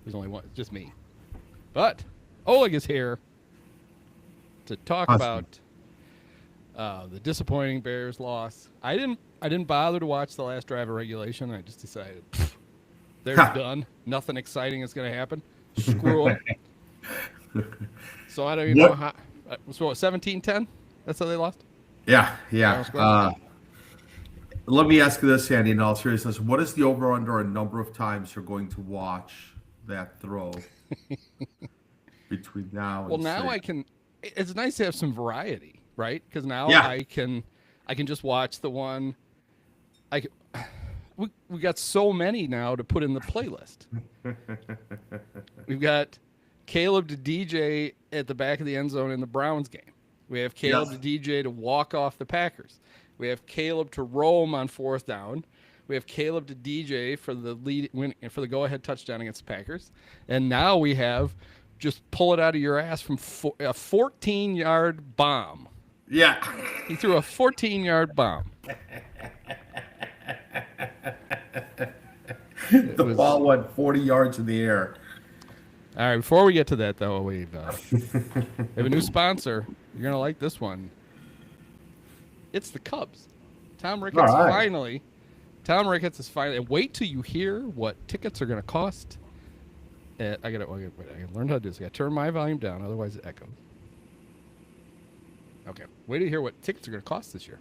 There's only one, just me. But Oleg is here to talk Awesome. about the disappointing Bears loss. I didn't bother to watch the last drive of regulation. I just decided they're done. Nothing exciting is going to happen. Screw them. So I don't even know What? how. So 17-10? That's how they lost. Yeah, Final yeah. score. Let me ask you this, Andy, in all seriousness. What is the over-under a number of times you're going to watch that throw between now Well, and now say? I can. It's nice to have some variety, right? Because now Yeah. I can just watch the one. I c- we got so many now to put in the playlist. We've got Caleb to DJ at the back of the end zone in the Browns game. We have Caleb Yes. to DJ to walk off the Packers. We have Caleb to roam on fourth down. We have Caleb to DJ for the for the go-ahead touchdown against the Packers. And now we have just pull it out of your ass from a 14-yard bomb. Yeah. He threw a 14-yard bomb. The ball went 40 yards in the air. All right, before we get to that, though, we have a new sponsor. You're going to like this one. It's the Cubs. Tom Ricketts All right. finally. Tom Ricketts is finally. And wait till you hear what tickets are going to cost. I gotta learn how to do this. I got to turn my volume down, otherwise it echoes. Okay, wait to hear what tickets are going to cost this year.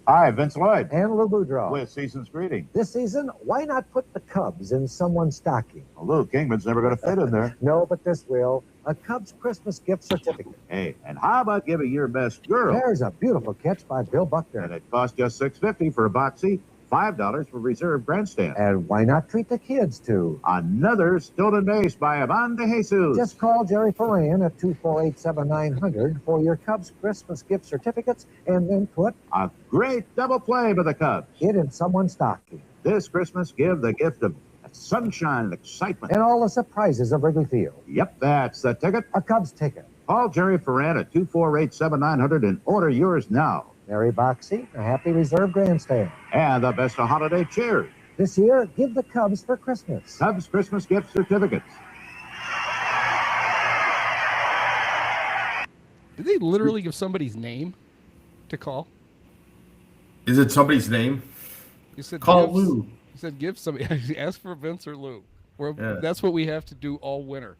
Hi, Vince Lloyd And Lou Boudreau. with Season's Greeting. This season, why not put the Cubs in someone's stocking? Well, Lou, Kingman's never going to fit in there. No, but this will. A Cubs Christmas gift certificate. Hey, and how about giving your best girl? There's a beautiful catch by Bill And Buckner. it costs just $6.50 for a box seat, $5 for reserve grandstand. And why not treat the kids, too? Another stolen base by Ivan de Jesus. Just call Jerry Ferran at 248-7900 for your Cubs Christmas gift certificates and then put a great double play by the Cubs. it in someone's stocking. This Christmas, give the gift of sunshine and excitement. And all the surprises of Wrigley Field. Yep, that's the ticket. A Cubs ticket. Call Jerry Ferran at 248-7900 and order yours now. Merry box seat, a happy reserve grandstand. And the best of holiday cheer. This year, give the Cubs for Christmas. Cubs Christmas gift certificates. Did they literally give somebody's name to call? Is it somebody's name? You said Call give, Lou. You said give somebody. Ask for Vince or Lou. Yeah. That's what we have to do all winter.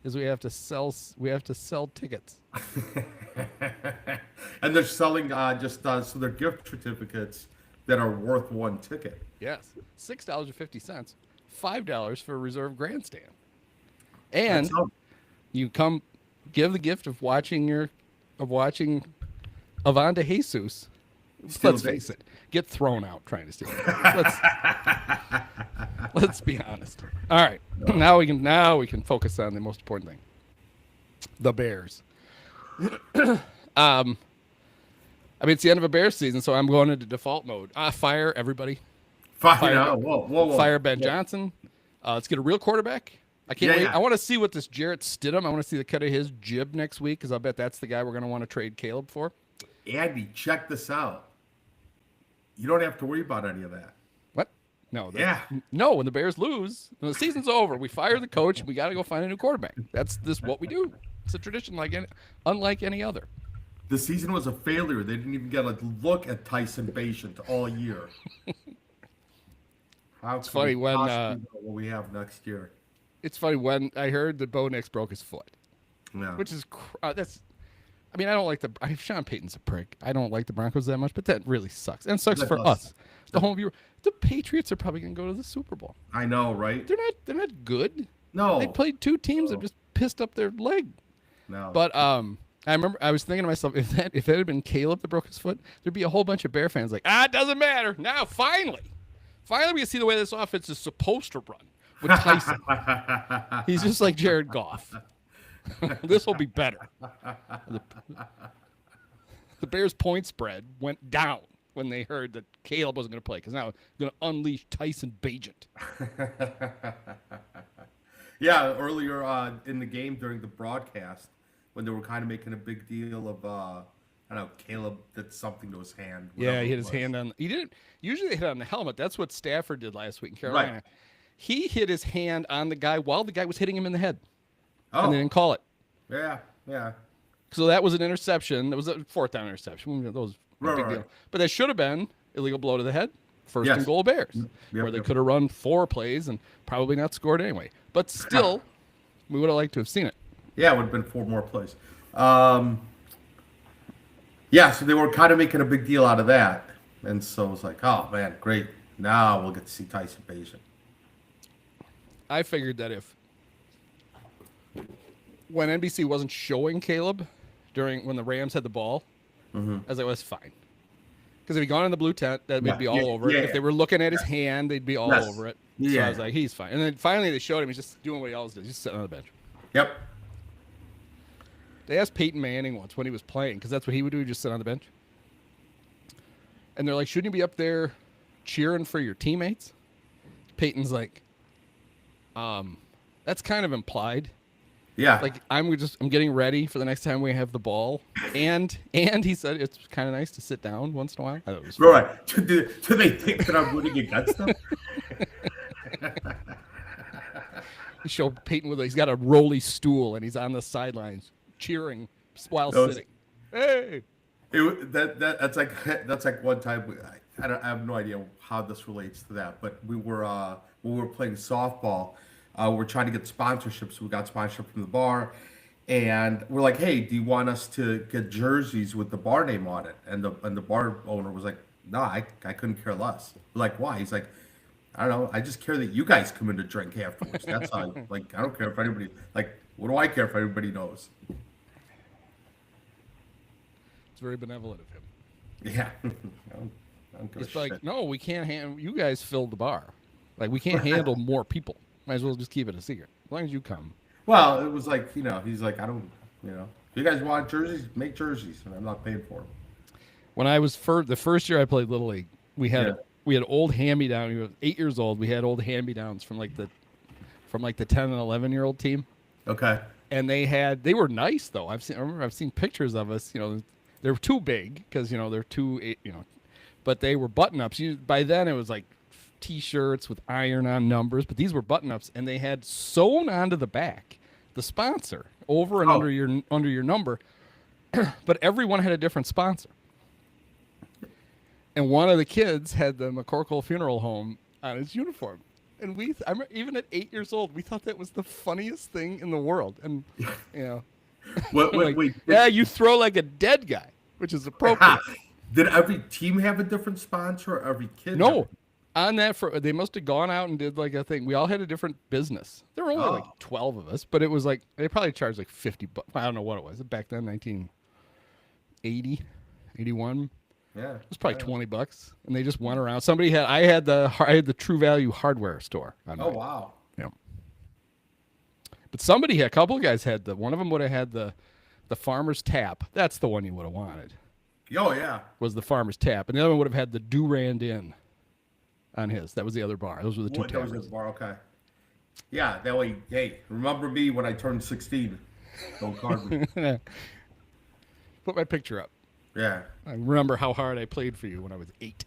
Is we have to sell tickets. And they're selling so they're gift certificates that are worth one ticket. Yes, $6.50, $5 for a reserve grandstand, and That's how- you come give the gift of watching Ivan de Jesus. Steal Let's a face base. it, get thrown out trying to steal. Let's be honest. All right, now we can focus on the most important thing: the Bears. I mean, it's the end of a Bears season, so I'm going into default mode. Fire everybody. Fire out. Whoa. Fire Ben Johnson. Let's get a real quarterback. I can't wait. Yeah. I want to see what this Jarrett Stidham. I want to see the cut of his jib next week because I bet that's the guy we're going to want to trade Caleb for. Andy, check this out. You don't have to worry about any of that. What? No. Yeah. No. When the Bears lose, when the season's over, we fire the coach. We got to go find a new quarterback. That's what we do. It's a tradition unlike any other. The season was a failure. They didn't even get a look at Tyson Bagent all year. It's funny when, what we have next year. It's funny when I heard that Bo Nix broke his foot, Yeah. which is that's. I mean, I don't like Sean Payton's a prick. I don't like the Broncos that much, but that really sucks. And it sucks That for does. us, the home viewer. The Patriots are probably going to go to the Super Bowl. I know, right? They're not good. No. They played two teams that just pissed up their leg. No. But I remember I was thinking to myself, if it had been Caleb that broke his foot, there'd be a whole bunch of Bear fans like, it doesn't matter. Now, finally we can see the way this offense is supposed to run with Tyson. He's just like Jared Goff. This will be better. The Bears' point spread went down when they heard that Caleb wasn't going to play because now it's going to unleash Tyson Bagent. Yeah, earlier in the game during the broadcast, when they were kind of making a big deal of, I don't know, Caleb did something to his hand. Yeah, whatever he hit it his was. hand on. He didn't usually hit on the helmet. That's what Stafford did last week in Carolina. Right. He hit his hand on the guy while the guy was hitting him in the head, Oh, and they didn't call it. yeah. So that was an interception. That was a fourth down interception. That was a big deal. But that should have been illegal blow to the head. First Yes. and goal Bears, Yep, where they yep. could have run 4 plays and probably not scored anyway. But still, we would have liked to have seen it. Yeah, it would have been 4 more plays. Yeah, so they were kind of making a big deal out of that. And so it was like, oh, man, great. Now we'll get to see Tyson Bagent. I figured that if when NBC wasn't showing Caleb when the Rams had the ball, I was like, well, that's fine. Because if he'd gone in the blue tent, that would be all over it. If they were looking at his hand, they'd be all over it. So Yeah. I was like, he's fine. And then finally they showed him. He's just doing what he always does. He's just sitting on the bench. Yep. They asked Peyton Manning once when he was playing, because that's what he would do. He'd just sit on the bench. And they're like, shouldn't you be up there cheering for your teammates? Peyton's like, that's kind of implied. Yeah. Like I'm getting ready for the next time we have the ball, and he said it's kind of nice to sit down once in a while. I thought it was fun. Right. Do they think that I'm rooting against them? He showed Peyton he's got a rolly stool and he's on the sidelines cheering while sitting. Hey, That's like one time I have no idea how this relates to that, but we were when we were playing softball, we're trying to get sponsorships. We got sponsorship from the bar, and we're like, hey, do you want us to get jerseys with the bar name on it? And the bar owner was like, no, I couldn't care less. We're like, why? He's like, I don't know. I just care that you guys come in to drink afterwards. That's all. Like, I don't care if anybody, like, what do I care if everybody knows? it's very benevolent of him. Yeah. I don't give It's a like, shit. no, we can't handle. You guys filled the bar. Like we can't handle more people. Might as well just keep it a secret. As long as you come. Well, it was like, he's like, I don't, if you guys want jerseys, make jerseys, and I'm not paying for them. When I was the first year I played Little League, we had Yeah. old hand-me-down. We were 8 years old. We had old hand-me-downs from like the 10 and 11-year-old team. Okay. And they were nice though. I've seen pictures of us. They're too big because they're too but they were button-ups. By then it was like T-shirts with iron-on numbers, but these were button-ups, and they had sewn onto the back the sponsor over and under your number. But everyone had a different sponsor. And one of the kids had the McCorkle Funeral Home on his uniform. And even at 8 years old, we thought that was the funniest thing in the world. And, Wait. yeah, you throw like a dead guy, which is appropriate. Did every team have a different sponsor, or every kid? No. On that, they must have gone out and did like a thing. We all had a different business. There were only like 12 of us, but it was like, they probably charged like $50. I don't know what it was. Back then, 1980, 81. Yeah. It was probably $20, and they just went around. I had the True Value hardware store. Oh, wow. Yeah. But a couple of guys had one of them would have had the Farmer's Tap. That's the one you would have wanted. Oh, yeah. Was the Farmer's Tap, and the other one would have had the Durand Inn on his. That was the other bar. Those were the two That was taverns. his bar, okay. Yeah, that way, hey, remember me when I turned 16. Don't card me. Put my picture up. Yeah. I remember how hard I played for you when I was 8.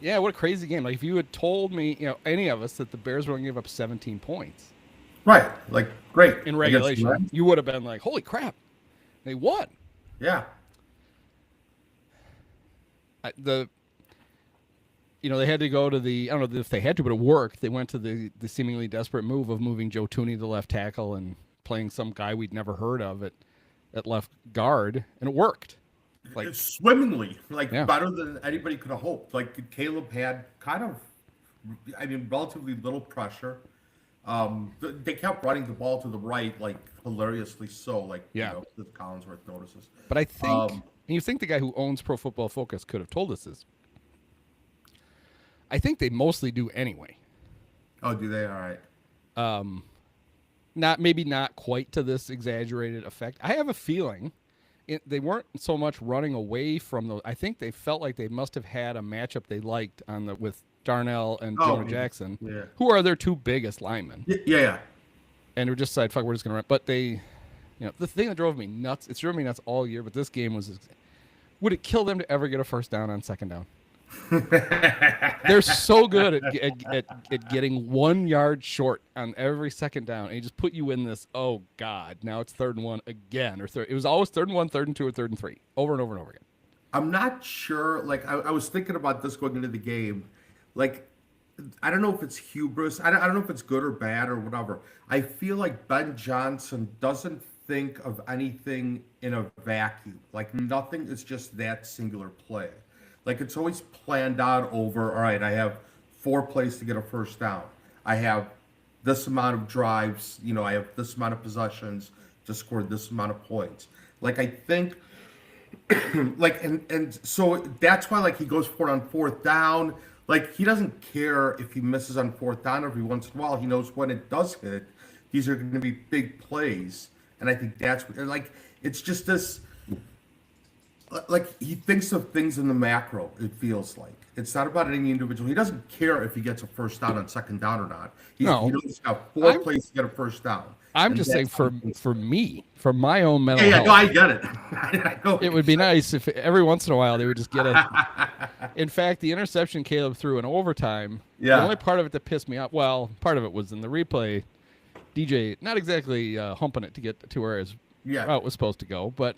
Yeah, what a crazy game. Like if you had told me, any of us that the Bears were going to give up 17 points Right. Like, great. in Against regulation, the Rams? you would have been like, holy crap, they won. Yeah. They had to go to I don't know if they had to, but it worked. They went to the seemingly desperate move of moving Joe Tooney to left tackle and playing some guy we'd never heard of at left guard, and it worked. Like Swimmingly, Yeah. better than anybody could have hoped. Like Caleb had relatively little pressure. They kept running the ball to the right, like hilariously so. Like the Collinsworth notices. But I think, and you think the guy who owns Pro Football Focus could have told us this. I think they mostly do anyway. Oh, do they? All right. Maybe not quite to this exaggerated effect. I have a feeling they weren't so much running away from those. I think they felt like they must have had a matchup they liked with Darnell and Jonah Jackson, who are their two biggest linemen. Yeah. And we just decided, fuck, we're just gonna run. But they, the thing that drove me nuts. It's driven me nuts all year. But this game was Would it kill them to ever get a first down on second down? They're so good at getting 1 yard short on every second down, and he just put you in this. Oh God! Now it's 3rd and 1 again, or third. It was always 3rd and 1, 3rd and 2, or 3rd and 3, over and over and over again. I'm not sure. Like I was thinking about this going into the game. Like I don't know if it's hubris. I don't know if it's good or bad or whatever. I feel like Ben Johnson doesn't think of anything in a vacuum. Like nothing is just that singular play. Like it's always planned out over, all right, I have 4 plays to get a first down. I have this amount of drives, I have this amount of possessions to score this amount of points. Like I think like and so that's why like he goes for it on 4th down. Like he doesn't care if he misses on 4th down every once in a while. He knows when it does hit, these are going to be big plays. And I think that's like it's just this. Like he thinks of things in the macro. It feels like it's not about any individual. He doesn't care if he gets a first down on 2nd down or not. He doesn't have 4 plays to get a first down. I'm just saying for me, for my own mental health. No, I get it. I know it would be nice if every once in a while they would just get it. In fact, the interception Caleb threw in overtime. Yeah. The only part of it that pissed me off. Well, part of it was in the replay. DJ not exactly humping it to get to where his route was supposed to go, but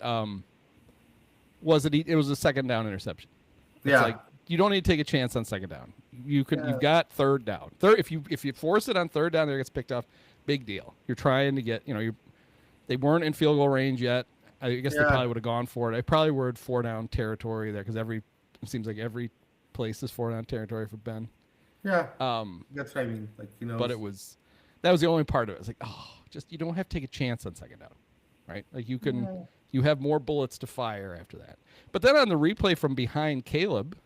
it was a 2nd down interception. It's like you don't need to take a chance on 2nd down. You've got 3rd down. If you force it on 3rd down, there gets picked off. Big deal. You're trying to get they weren't in field goal range yet. I guess they probably would have gone for it. I probably were in 4 down territory there because it seems like every place is 4 down territory for Ben. Yeah. That's what I mean. Like but that was the only part of it. It's like you don't have to take a chance on 2nd down, right? Like you can. You have more bullets to fire after that. But then on the replay from behind Caleb,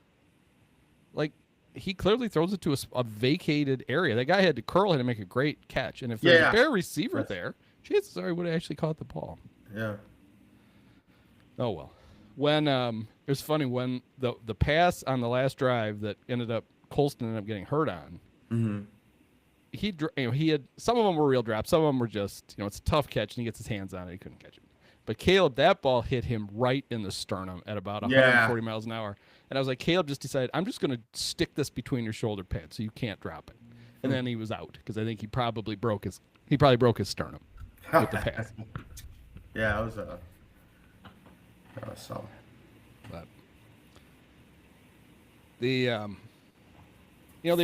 like he clearly throws it to a vacated area. That guy had to curl it and make a great catch. And if there's a Bear receiver there, chances are he would have actually caught the ball. Yeah. Oh, well. When it was funny when the pass on the last drive that Colston ended up getting hurt on. Mm-hmm. He had some of them were real drops. Some of them were just it's a tough catch and he gets his hands on it. He couldn't catch it. But Caleb, that ball hit him right in the sternum at about 140 miles an hour. And I was like, Caleb just decided, I'm just going to stick this between your shoulder pads so you can't drop it. And then he was out because I think he probably broke his sternum with the pass. Yeah, it was so. But they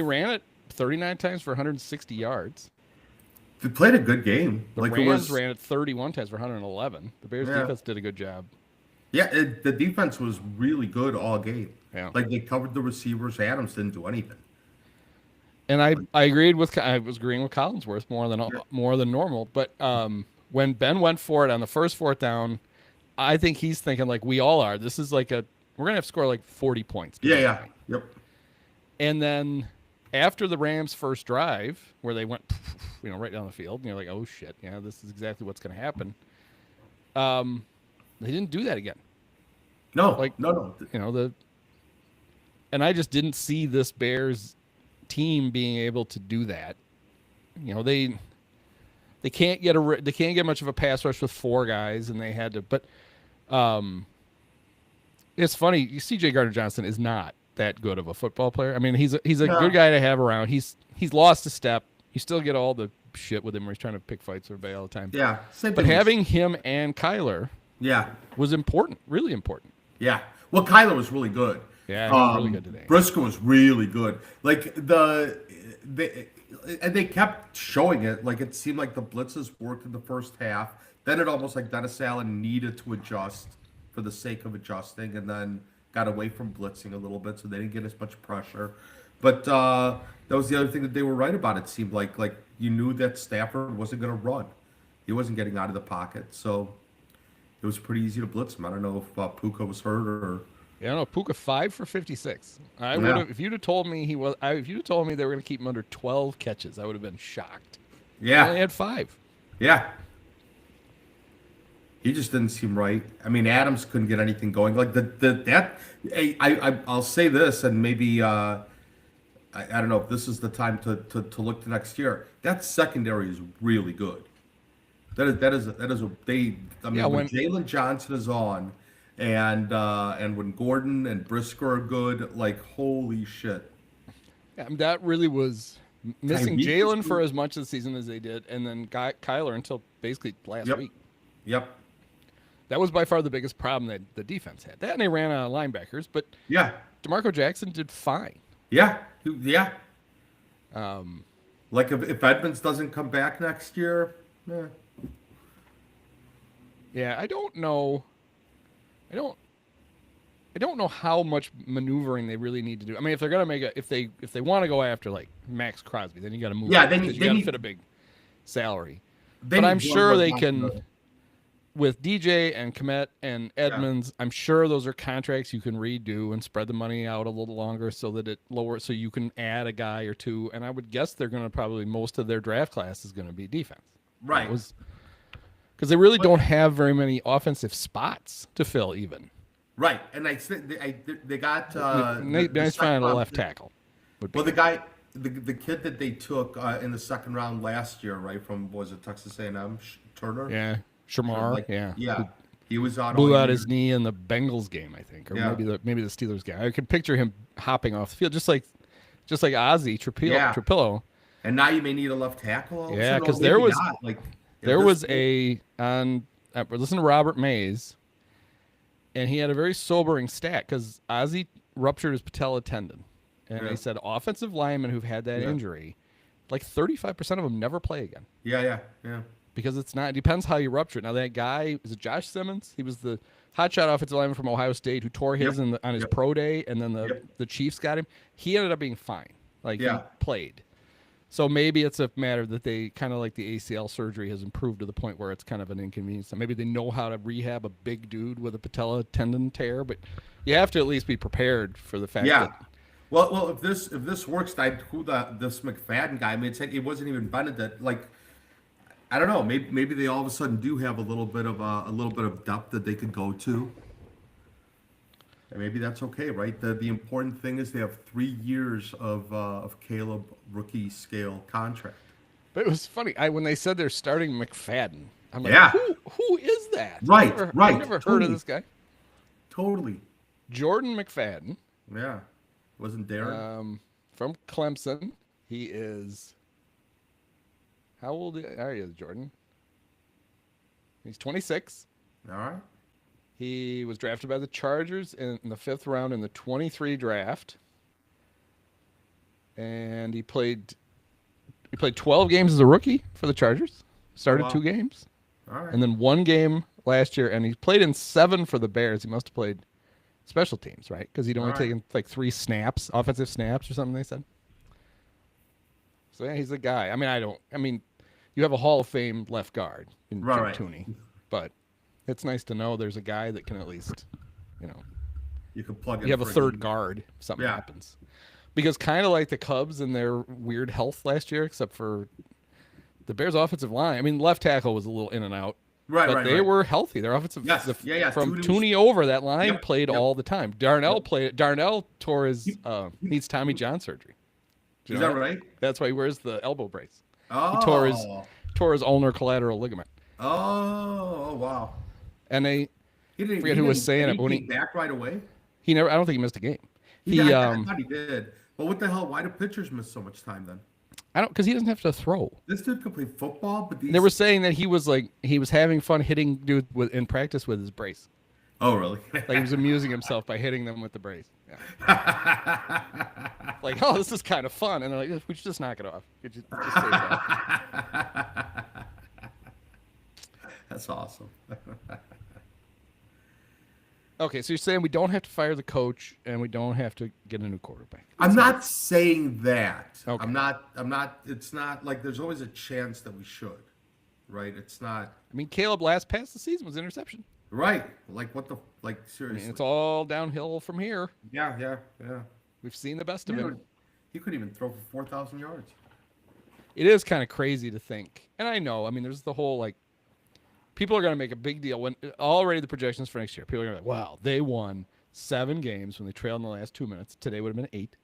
ran it 39 times for 160 yards. They played a good game. The Rams ran it 31 times for 111. The Bears defense did a good job. Yeah, the defense was really good all game. Yeah. Like they covered the receivers. Adams didn't do anything. And I was agreeing with Collinsworth more than normal. But when Ben went for it on the first 4th down, I think he's thinking like we all are. This is like we're gonna have to score like 40 points. Yeah. Yep. And then after the Rams' first drive, where they went, right down the field, and you're like, oh shit, this is exactly what's going to happen. They didn't do that again. No, no. And I just didn't see this Bears team being able to do that. They can't get much of a pass rush with 4 guys, and they had to. But it's funny. C.J. Gardner-Johnson is not that good of a football player. I mean, he's a good guy to have around. He's lost a step. You still get all the shit with him where he's trying to pick fights with everybody all the time. Yeah. But having him and Kyler was important, really important. Yeah. Well, Kyler was really good. Yeah, he was really good today. Briscoe was really good. Like they kept showing it. Like it seemed like the blitzes worked in the first half. Then it almost like Dennis Allen needed to adjust for the sake of adjusting, and then got away from blitzing a little bit, so they didn't get as much pressure. But that was the other thing that they were right about. It seemed like you knew that Stafford wasn't going to run. He wasn't getting out of the pocket, so it was pretty easy to blitz him. I don't know if Puka was hurt or. Yeah, no, Puka 5 for 56. I would have if you'd have told me they were going to keep him under 12 catches, I would have been shocked. Yeah, he only had 5. Yeah. He just didn't seem right. I mean, Adams couldn't get anything going. Like I'll say this, and maybe I don't know if this is the time to look to next year. That secondary is really good. That is when Jalen Johnson is on, and when Gordon and Brisker are good, like holy shit. Yeah, I mean, that really was missing Tyreek was Jalen for good. as much of the season as they did, and then Kyler until basically last Yep. week. Yep. That was by far the biggest problem that the defense had. That and they ran out of linebackers, but Yeah. DeMarco Jackson did fine. Yeah. Yeah. Um, Like if Edmonds doesn't come back next year, yeah, I don't know. I don't know how much maneuvering they really need to do. I mean, if they're gonna make if they want to go after like Max Crosby, then you got to move. Yeah, up, they 'cause need- you they got to need- fit a big salary. they But need I'm one sure more they line can. to- With DJ and Komet and Edmonds, I'm sure those are contracts you can redo and spread the money out a little longer so that it lowers, so you can add a guy or two. And I would guess they're going to probably most of their draft class is going to be defense, Right. Because they really don't have very many offensive spots to fill even. Right. And I said they got Nice the find a second left round- tackle. Would be Well, the guy, the kid that they took in the second round last year, right from was it Texas A&M, Turner? yeah, Shamar, Like, yeah, yeah. He was out. blew all out year. his knee in the Bengals game, I think, or Yeah. maybe the Steelers game. I could picture him hopping off the field, just like Ozzie Yeah. Trapillo. And now you may need a left tackle. all of a Yeah, sudden, or 'cause maybe there was- not. Like if There this- was listen to Robert Mays, and he had a very sobering stat because Ozzie ruptured his patella tendon, and Yeah. they said offensive linemen who've had that Yeah. injury, like 35% of them never play again. Yeah. Because it depends how you rupture it. Now that guy, is it Josh Simmons? He was the hotshot offensive lineman from Ohio State who tore his Yep. on his Yep. pro day, and then Yep. the Chiefs got him. He ended up being fine. Like Yeah. he played. So maybe it's a matter that they kind of like the ACL surgery has improved to the point where it's kind of an inconvenience. So maybe they know how to rehab a big dude with a patella tendon tear, but you have to at least be prepared for the fact Yeah. that Well, if this works, this McFadden guy. I mean, it wasn't even Benedict. Like, I don't know. Maybe they all of a sudden do have a little bit of depth that they could go to. And maybe that's okay, right? The important thing is they have 3 years of Caleb rookie scale contract. But it was funny. When they said they're starting McFadden, I'm like, Yeah. who is that? Right, I've right, never heard totally. of this guy. Totally. Jordan McFadden. Yeah. Wasn't Darren? From Clemson. He is. How old are you, Jordan? He's 26. All right. He was drafted by the Chargers in the 5th round in the 23 draft. And he played 12 games as a rookie for the Chargers. Started Wow. 2 games. All right. And then 1 game last year. And he played in 7 for the Bears. He must have played special teams, right? Because he'd only All right. taken like 3 snaps, offensive snaps or something, they said. So yeah, he's a guy. I mean, you have a Hall of Fame left guard in Right, Jim right. Tooney, but it's nice to know there's a guy that can at least, You could plug in. you have a for third game. guard if something Yeah. happens. Because kind of like the Cubs and their weird health last year, except for the Bears' offensive line. I mean, left tackle was a little in and out. Right, But right, they right. were healthy. Their offensive Yes. Yeah. from Tooney was- Tooney over that line Yep, played yep. all the time. Darnell tore his needs Tommy John surgery. Do you Is know that right? That's why he wears the elbow brace. Oh. Tore his ulnar collateral ligament. Oh, wow. And He didn't. Forget he who was didn't- saying and it, but He when came back right away. I don't think he missed a game. I thought he did. But what the hell? Why do pitchers miss so much time then? because he doesn't have to throw. This dude can play football, but these. They were saying that he was having fun hitting dudes in practice with his brace. Oh, really? Like he was amusing himself by hitting them with the brace. Yeah. Like, oh, this is kind of fun, and they're like, we should just knock it off. Just save that. That's awesome. Okay, so you're saying we don't have to fire the coach and we don't have to get a new quarterback. I'm not saying that. Okay. I'm not. It's not like there's always a chance that we should, right? It's not I mean, Caleb last pass of the season was interception. right. Like what the I seriously? mean, it's all downhill from here. Yeah. We've seen the best of him. He couldn't even throw for 4,000 yards. It is kind of crazy to think. And I know, I mean, there's the whole people are going to make a big deal when already the projections for next year. People are going to be like, wow, they won 7 games when they trailed in the last 2 minutes. Today would have been 8.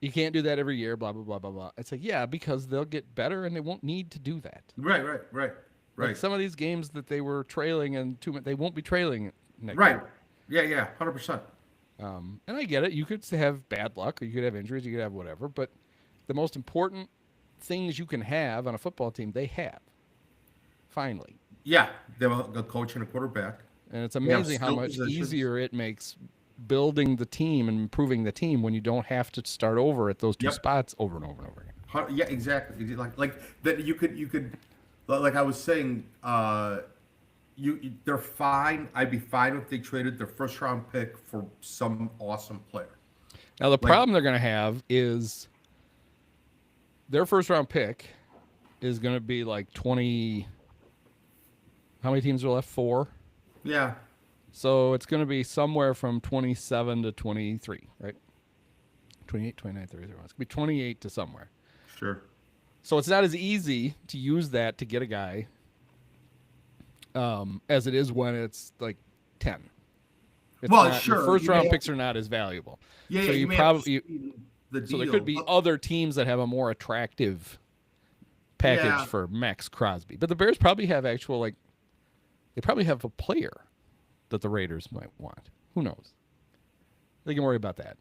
You can't do that every year, blah, blah, blah, blah, blah. It's like, yeah, because they'll get better and they won't need to do that. Right. Like some of these games that they were trailing in 2 minutes, they won't be trailing next Right. year. Yeah, 100%. And I get it. You could have bad luck, or you could have injuries, you could have whatever. But the most important things you can have on a football team, they have. Finally. Yeah, they have a coach and a quarterback. And it's have amazing how skill much positions. easier it makes building the team and improving the team when you don't have to start over at those two Yep. spots over and over and over again. Yeah, exactly. Like that. You could, like I was saying, they're fine. I'd be fine if they traded their first round pick for some awesome player. Now, the problem they're going to have is their first round pick is going to be like 20. How many teams are left? 4. Yeah, So it's going to be somewhere from 27 to 23, right? 28, 29, 30. It's going to be 28 to somewhere. sure. So it's not as easy to use that to get a guy as it is when it's like 10. It's Well, not, sure, your first you round may picks are not as valuable. Yeah, so yeah. you may have to probably speed the so deal. there could be other teams that have a more attractive package Yeah. for Max Crosby. But the Bears probably have they probably have a player that the Raiders might want. Who knows? They can worry about that.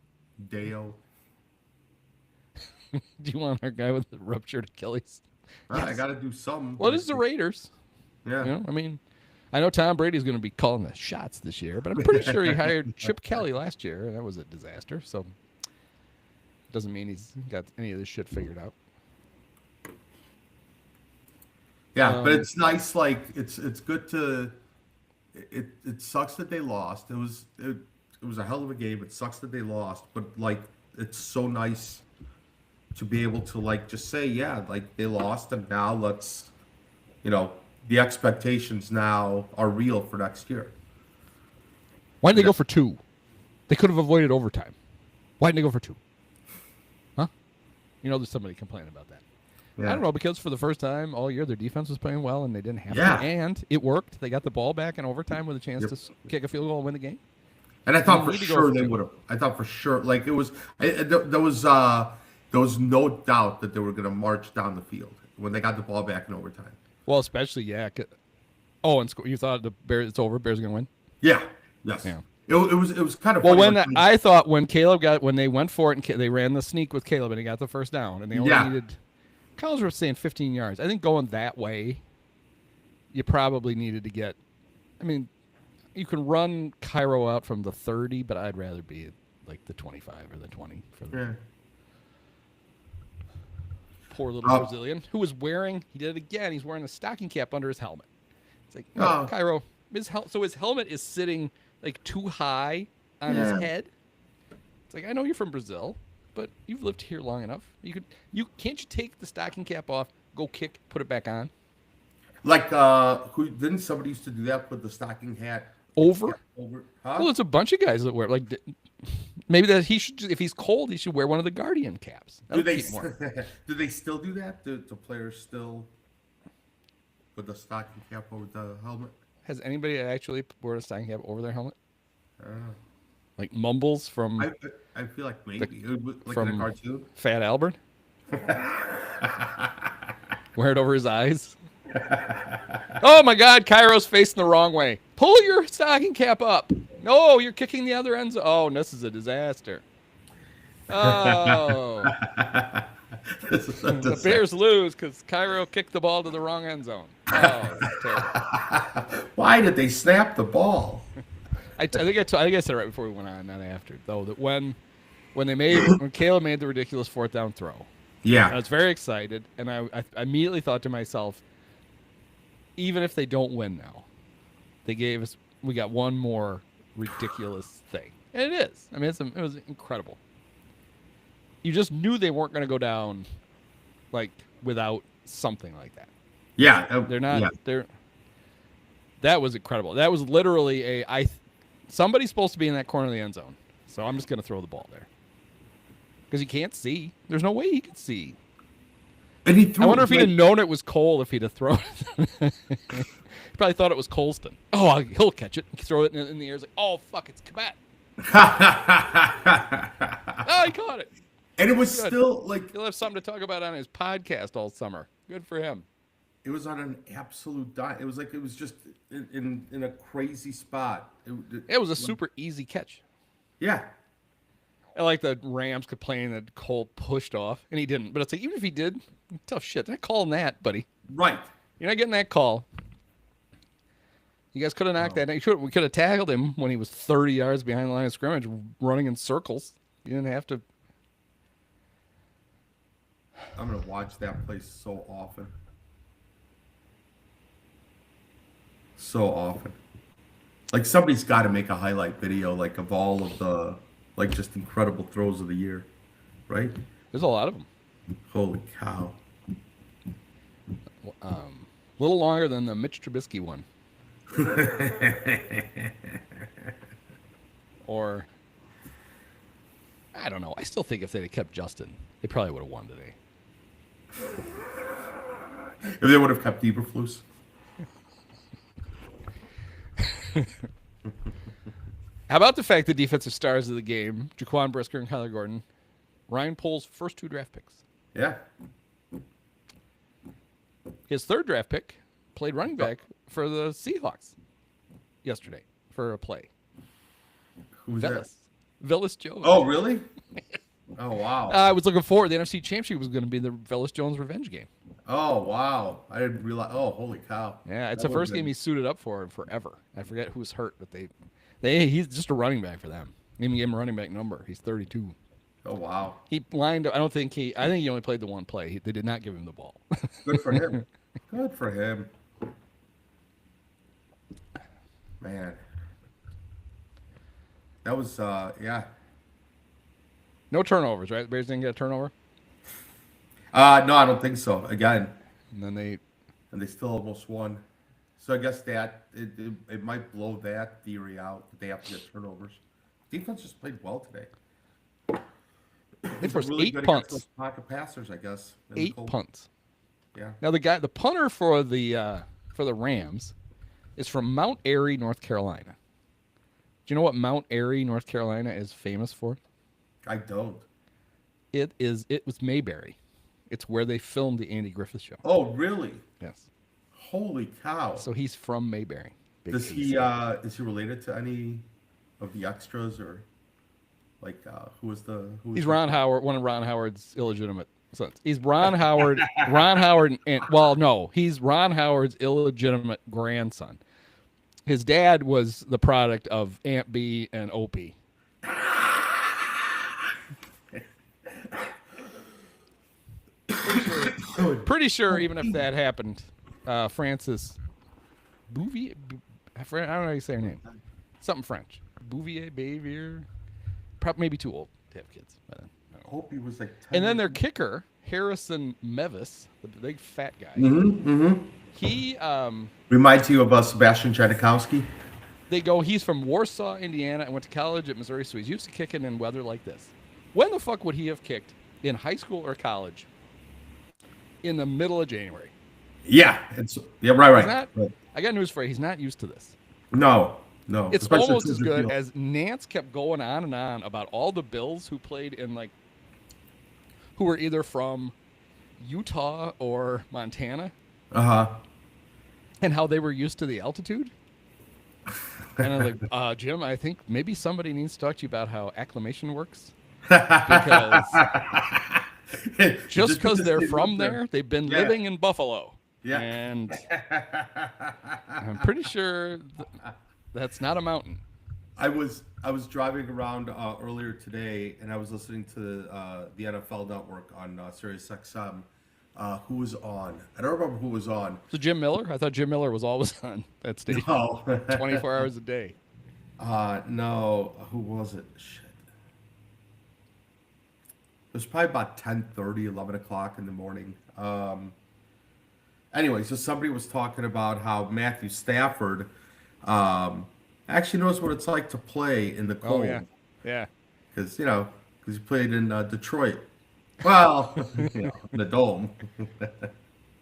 Dale. Do you want our guy with the ruptured Achilles? I got to do something. Well, it is the Raiders. Yeah. You know, I mean, I know Tom Brady's going to be calling the shots this year, but I'm pretty sure he hired Chip Kelly last year, and that was a disaster. So, doesn't mean he's got any of this shit figured out. Yeah, but it's nice. Like it's good to. It sucks that they lost. It was a hell of a game. It sucks that they lost, but like it's so nice to be able to like just say, yeah, like they lost, and now let's, the expectations now are real for next year. Why didn't they go for 2? They could have avoided overtime. Why didn't they go for 2? Huh? There's somebody complaining about that. Yeah. I don't know, because for the first time all year their defense was playing well and they didn't have Yeah. to. And it worked. They got the ball back in overtime with a chance to kick a field goal and win the game. And I thought You for need to go sure for they 2. would have. I thought for sure, like it was. There was no doubt that they were going to march down the field when they got the ball back in overtime. Well, especially, yeah. And you thought the Bears, it's over, Bears are going to win? Yeah. Yes. Yeah. It was kind of Well, funny when I thought when they went for it and they ran the sneak with Caleb and he got the first down and they only needed, Collins was saying 15 yards. I think going that way, you probably needed to get, you can run Cairo out from the 30, but I'd rather be like the 25 or the 20 for the Yeah. poor little Brazilian who was wearing, he did it again, he's wearing a stocking cap under his helmet. It's like, no, Cairo, so his helmet is sitting like too high on his head. It's like, I know you're from Brazil, but you've lived here long enough. Can't you take the stocking cap off, go kick, put it back on? Like didn't somebody used to do that? Put the stocking hat Over? over. Huh? Well, it's a bunch of guys that wear maybe that he should if he's cold, he should wear one of the Guardian caps. do That'll they keep warm. do they still do that? Do players still put the stocking cap over the helmet? Has anybody actually worn a stocking cap over their helmet? I don't know. Like Mumbles from I feel like maybe it was like in from a cartoon. Fat Albert? Wear it over his eyes. Oh my God, Cairo's facing the wrong way. Pull your stocking cap up. No, you're kicking the other end. Oh, this is a disaster. Oh, the Bears lose because Cairo kicked the ball to the wrong end zone. Oh, that's terrible. Why did they snap the ball? I think I said it right before we went on, not after, though, that when Caleb made the ridiculous 4th down throw, I Yeah. was very excited, and I immediately thought to myself, even if they don't win now, we got one more ridiculous thing. And it is. It was incredible. You just knew they weren't going to go down like without something like that. Yeah. They're not that was incredible. That was literally somebody's supposed to be in that corner of the end zone. So I'm just going to throw the ball there. Because he can't see. There's no way he could see. And he threw I wonder it if he'd have known it was Cole if he'd have thrown it. He probably thought it was Colston. Oh, he'll catch it. Throw it in the air. It's like, oh, fuck, it's Kabat. Oh, he caught it. And it was Good. still like He'll have something to talk about on his podcast all summer. Good for him. It was on an absolute dime. It was like it was just in a crazy spot. It was a super easy catch. Yeah. I like the Rams complaining that Cole pushed off, and he didn't. But it's like, even if he did, tough shit. They're not calling that, buddy. Right. You're not getting that call. You guys could have knocked that. We could have tackled him when he was 30 yards behind the line of scrimmage, running in circles. You didn't have to. I'm gonna watch that play so often. So often. Like somebody's got to make a highlight video, like of all of the, like just incredible throws of the year, right? There's a lot of them. Holy cow! A little longer than the Mitch Trubisky one. Or, I don't know. I still think if they'd have kept Justin, they probably would have won today. If they would have kept Eberflus. How about the fact that defensive stars of the game, Jaquan Brisker and Kyler Gordon, Ryan Poles' first 2 draft picks. Yeah. His 3rd draft pick played running back for the Seahawks yesterday for a play. Who's that? Velus Jones. Oh, really? Oh, wow. I was looking forward. The NFC Championship was going to be the Velus Jones revenge game. Oh, wow. I didn't realize. Oh, holy cow. Yeah, it's That the first would've game been- he suited up for in forever. I forget who's hurt, but he's just a running back for them. They even gave him a running back number. He's 32. Oh, wow. He lined up. I think he only played the one play. They did not give him the ball. Good for him. Good for him. Man. That was, yeah. No turnovers, right? The Bears didn't get a turnover. No, I don't think so. Again, And then they and they still almost won. So I guess that it might blow that theory out that they have to get turnovers. Defense just played well today. They forced Really 8 good against punts. those pocket passers, I guess. in the 8 cold. punts. Yeah. Now the punter for the Rams is from Mount Airy, North Carolina. Do you know what Mount Airy, North Carolina is famous for? I don't. It was Mayberry. It's where they filmed the Andy Griffith Show. Oh, really? Yes. Holy cow! So he's from Mayberry. Big Does he? Is he related to any of the extras or like who was the? Who was He's the- Ron Howard, one of Ron Howard's illegitimate sons. He's Ron Howard. Ron Howard, and well, no, he's Ron Howard's illegitimate grandson. His dad was the product of Aunt B and Opie. Pretty sure, even if that happened, Francis Bouvier, I don't know how you say her name. Something French. Bouvier, Bavier. Probably maybe too old to have kids. By then. I don't know. Hope he was like. 10 And then their years- kicker, Harrison Mevis, the big fat guy. Mhm. He, Reminds you of Sebastian Janikowski. he's from Warsaw, Indiana, and went to college at Missouri, so he's used to kicking in weather like this. When the fuck would he have kicked in high school or college in the middle of January? Yeah, right. He's not, Right. I got news for you. He's not used to this. No. It's Especially almost since as good the- as Nance kept going on and on about all the Bills who played in who were either from Utah or Montana Uh-huh. and how they were used to the altitude. And I'm like, Jim, I think maybe somebody needs to talk to you about how acclimation works. Because just because they're from there, they've been Yeah. living in Buffalo. Yeah. And I'm pretty sure that's not a mountain. I was driving around earlier today, and I was listening to the NFL Network on Sirius XM. Who was on? I don't remember who was on. So Jim Miller? I thought Jim Miller was always on that station. Oh, 24 hours a day. no. Who was it? Shit. It was probably about 10:30, 11 o'clock in the morning. Anyway, so somebody was talking about how Matthew Stafford actually knows what it's like to play in the cold. Oh, yeah. Yeah. Because he played in Detroit. Well, in the dome.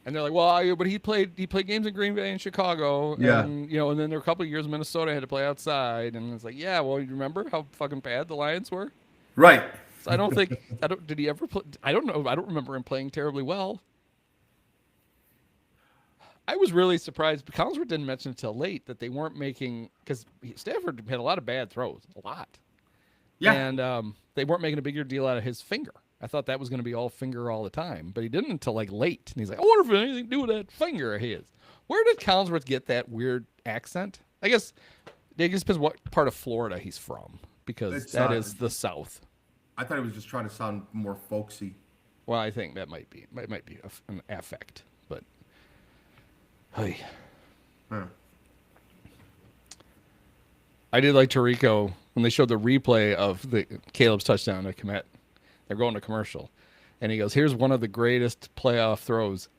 And they're like, well, but he played games in Green Bay and Chicago. Yeah. And, and then there were a couple of years in Minnesota had to play outside. And it's like, yeah, well, you remember how fucking bad the Lions were? Right. So I don't think, did he ever play? I don't know. I don't remember him playing terribly well. I was really surprised. Collinsworth didn't mention until late that they weren't making, because Stafford had a lot of bad throws, a lot. Yeah. And they weren't making a bigger deal out of his finger. I thought that was going to be all finger all the time, but he didn't until like late. And he's like, I wonder if it had anything to do with that finger of his. Where did Collinsworth get that weird accent? I guess it just depends what part of Florida he's from, because that is the South. I thought he was just trying to sound more folksy. Well, I think that might be an affect, but hey. Huh. I did like Tirico when they showed the replay of the Caleb's touchdown to Kmet. They're going to commercial, and he goes, "Here's one of the greatest playoff throws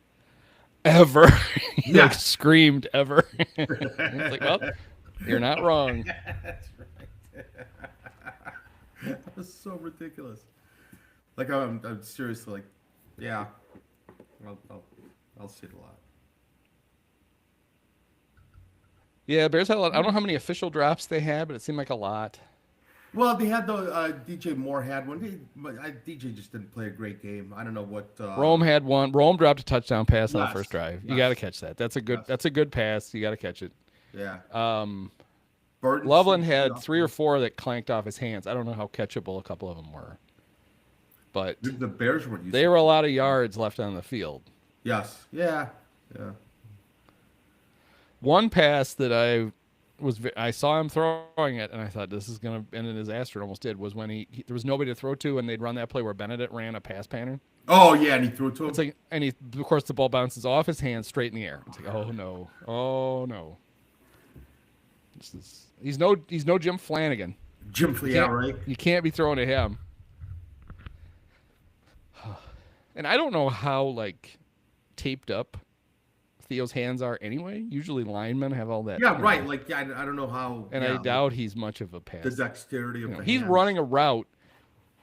ever." He like screamed ever. It's like, well, you're not wrong. That's right. That was so ridiculous. Like I'm seriously like, yeah, I'll see it a lot. Yeah, Bears had a lot. I don't know how many official drops they had, but it seemed like a lot. Well, they had the DJ Moore had one, but DJ just didn't play a great game. I don't know what. Rome had one. Rome dropped a touchdown pass on the first drive. You got to catch that. That's a good. That's a good pass. You got to catch it. Yeah. Loveland had 3 or 4 that clanked off his hands. I don't know how catchable a couple of them were, but the Bears weren't used. They were a lot of yards left on the field. Yes. Yeah. Yeah. One pass that I saw him throwing it, and I thought this is going to end in disaster. It almost did. Was when there was nobody to throw to, and they'd run that play where Benedict ran a pass pattern. Oh yeah, and he threw it to him. It's like, and of course the ball bounces off his hands straight in the air. It's like, oh no. He's no Jim Flanagan. Right? You can't be throwing to him. And I don't know how like taped up Theo's hands are anyway. Usually linemen have all that. Yeah, right. Like I don't know how. And I doubt he's much of a pass. The dexterity of the he's hands. running a route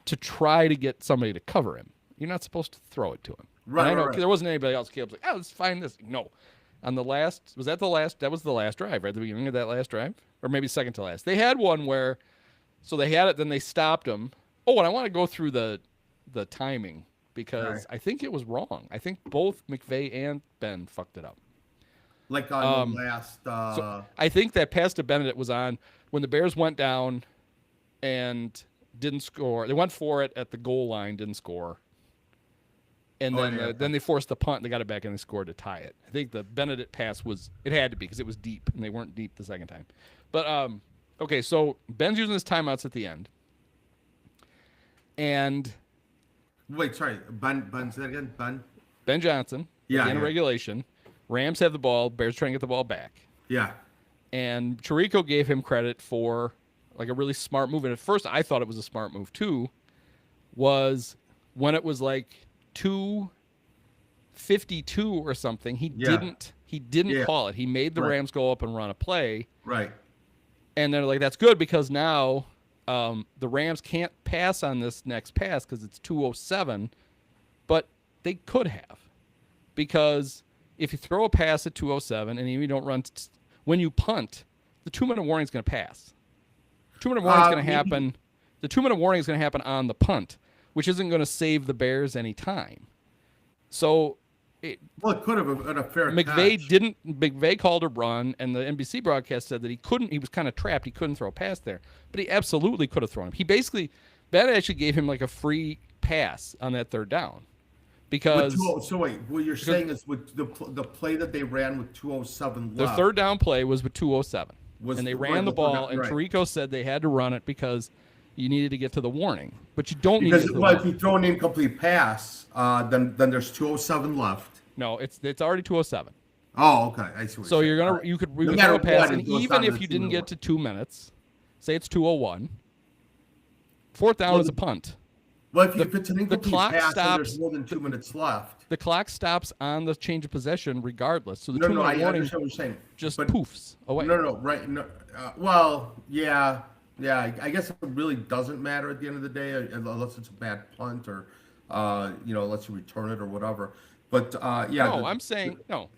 to try to get somebody to cover him. You're not supposed to throw it to him. Right. I know right. There wasn't anybody else. Caleb's like, let's find this. No. On the last, that was the last drive, right? The beginning of that last drive? Or maybe second to last. They had one where, so they had it, then they stopped him. Oh, and I want to go through the timing because I think it was wrong. I think both McVay and Ben fucked it up. Like on the last... So I think that pass to Benedict was on when the Bears went down and didn't score. They went for it at the goal line, didn't score. And then they forced the punt. And they got it back and they scored to tie it. I think the Benedict pass it had to be because it was deep, and they weren't deep the second time. But okay, so Ben's using his timeouts at the end, and wait, sorry, Ben, say that again, Ben Johnson. Yeah, at the end of regulation. Rams have the ball. Bears trying to get the ball back. Yeah. And Tirico gave him credit for like a really smart move. And at first, I thought it was a smart move too. Was when it was like 2:52 or something. He didn't call it. He made the Rams go up and run a play. Right. And they're like, that's good because now the Rams can't pass on this next pass because it's 2:07. But they could have, because if you throw a pass at 2:07 and you don't run, when you punt, the 2-minute warning is going to pass. 2-minute warning is going to happen. The 2-minute warning is going to happen on the punt, which isn't going to save the Bears any time. So, it could have been a fair McVay catch. McVay called a run, and the NBC broadcast said that he couldn't. He was kind of trapped. He couldn't throw a pass there, but he absolutely could have thrown him. Ben actually gave him like a free pass on that third down, because. So wait, what you're saying is with the play that they ran with 2:07 left. The third down play was with 2:07, and they ran the ball, and Tirico said they had to run it because you needed to get to the warning, but you don't need to. Because if you throw an incomplete pass, then there's 2:07 left. No, it's already 2:07. Oh, okay, I see. So you could throw a pass, and even if you didn't get to 2 minutes, say it's 2:01, fourth down is a punt. Well, if it's an incomplete pass, stops, there's more than 2 minutes left. The clock stops on the change of possession regardless. So the I 2-minute warning understand what you're saying. just poofs away. Right. No. Well, yeah. I guess it really doesn't matter at the end of the day, unless it's a bad punt or, unless you return it or whatever. But yeah. No, I'm saying no.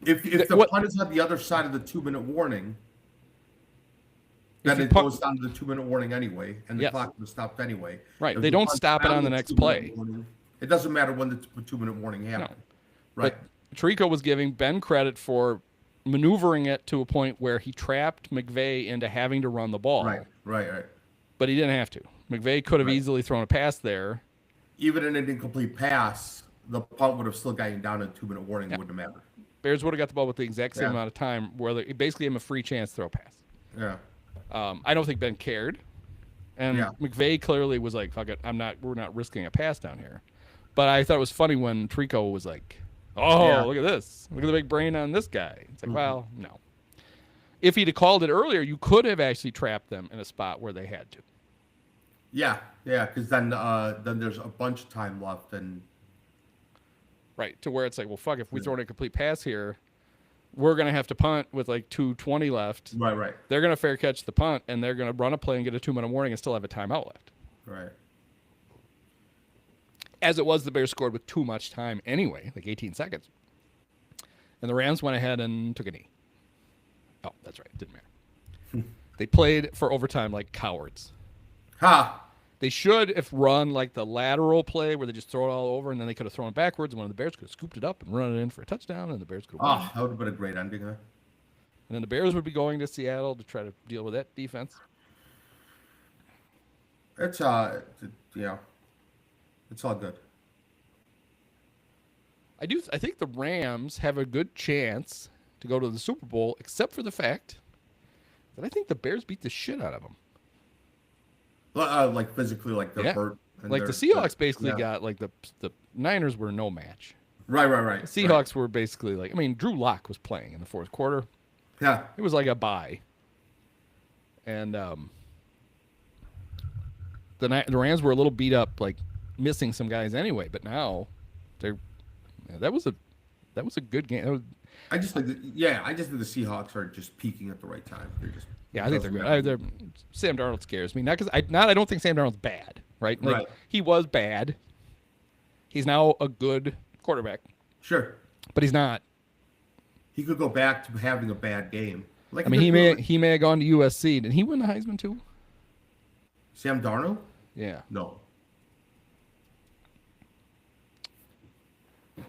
If the punt is on the other side of the 2-minute warning, then it goes down to the 2-minute warning anyway, and the clock was stopped anyway. Right. They don't stop it on the next play. It doesn't matter when the 2-minute warning happened. No. Right. Tirico was giving Ben credit for maneuvering it to a point where he trapped McVay into having to run the ball. Right. But he didn't have to. McVay could have Right. easily thrown a pass there. Even in an incomplete pass, the punt would have still gotten down in a 2-minute warning. Yeah. It wouldn't have mattered. Bears would have got the ball with the exact same Yeah. amount of time where they basically gave him a free chance to throw a pass. Yeah. I don't think Ben cared. And Yeah. McVay clearly was like, fuck it, we're not risking a pass down here. But I thought it was funny when Tirico was like, oh, Yeah. look at this. Look at the big brain on this guy. It's like, well, no. If he'd have called it earlier, you could have actually trapped them in a spot where they had to. Yeah, because then there's a bunch of time left, and Right, to where it's like, well, fuck, if we throw in a complete pass here, we're going to have to punt with like 2:20 left. right, They're going to fair catch the punt, and they're going to run a play and get a 2-minute warning and still have a timeout left. right. As it was, the Bears scored with too much time anyway, like 18 seconds. And the Rams went ahead and took a knee. Oh, that's right. It didn't matter. They played for overtime like cowards. Ha! They should have run like the lateral play where they just throw it all over, and then they could have thrown it backwards, and one of the Bears could have scooped it up and run it in for a touchdown, and the Bears could have won. Oh, that would have been a great ending, huh? And then the Bears would be going to Seattle to try to deal with that defense. It's it's all good. I think the Rams have a good chance to go to the Super Bowl, except for the fact that I think the Bears beat the shit out of them. Like physically, like they're Yeah. hurt. and Like the they're- Seahawks basically yeah. got like the Niners were no match. Right. The Seahawks were basically like, I mean, Drew Lock was playing in the fourth quarter. Yeah. It was like a bye. And the Rams were a little beat up, like missing some guys anyway. But now that was a good game. I just think the Seahawks are just peaking at the right time. They're just I think they're good. Sam Darnold scares me. Not because I don't think Sam Darnold's bad, right? Like, Right. He was bad. He's now a good quarterback, Sure. but he's not. He could go back to having a bad game. Like I mean, he may have gone to USC. Did he win the Heisman too? Sam Darnold? Yeah, No.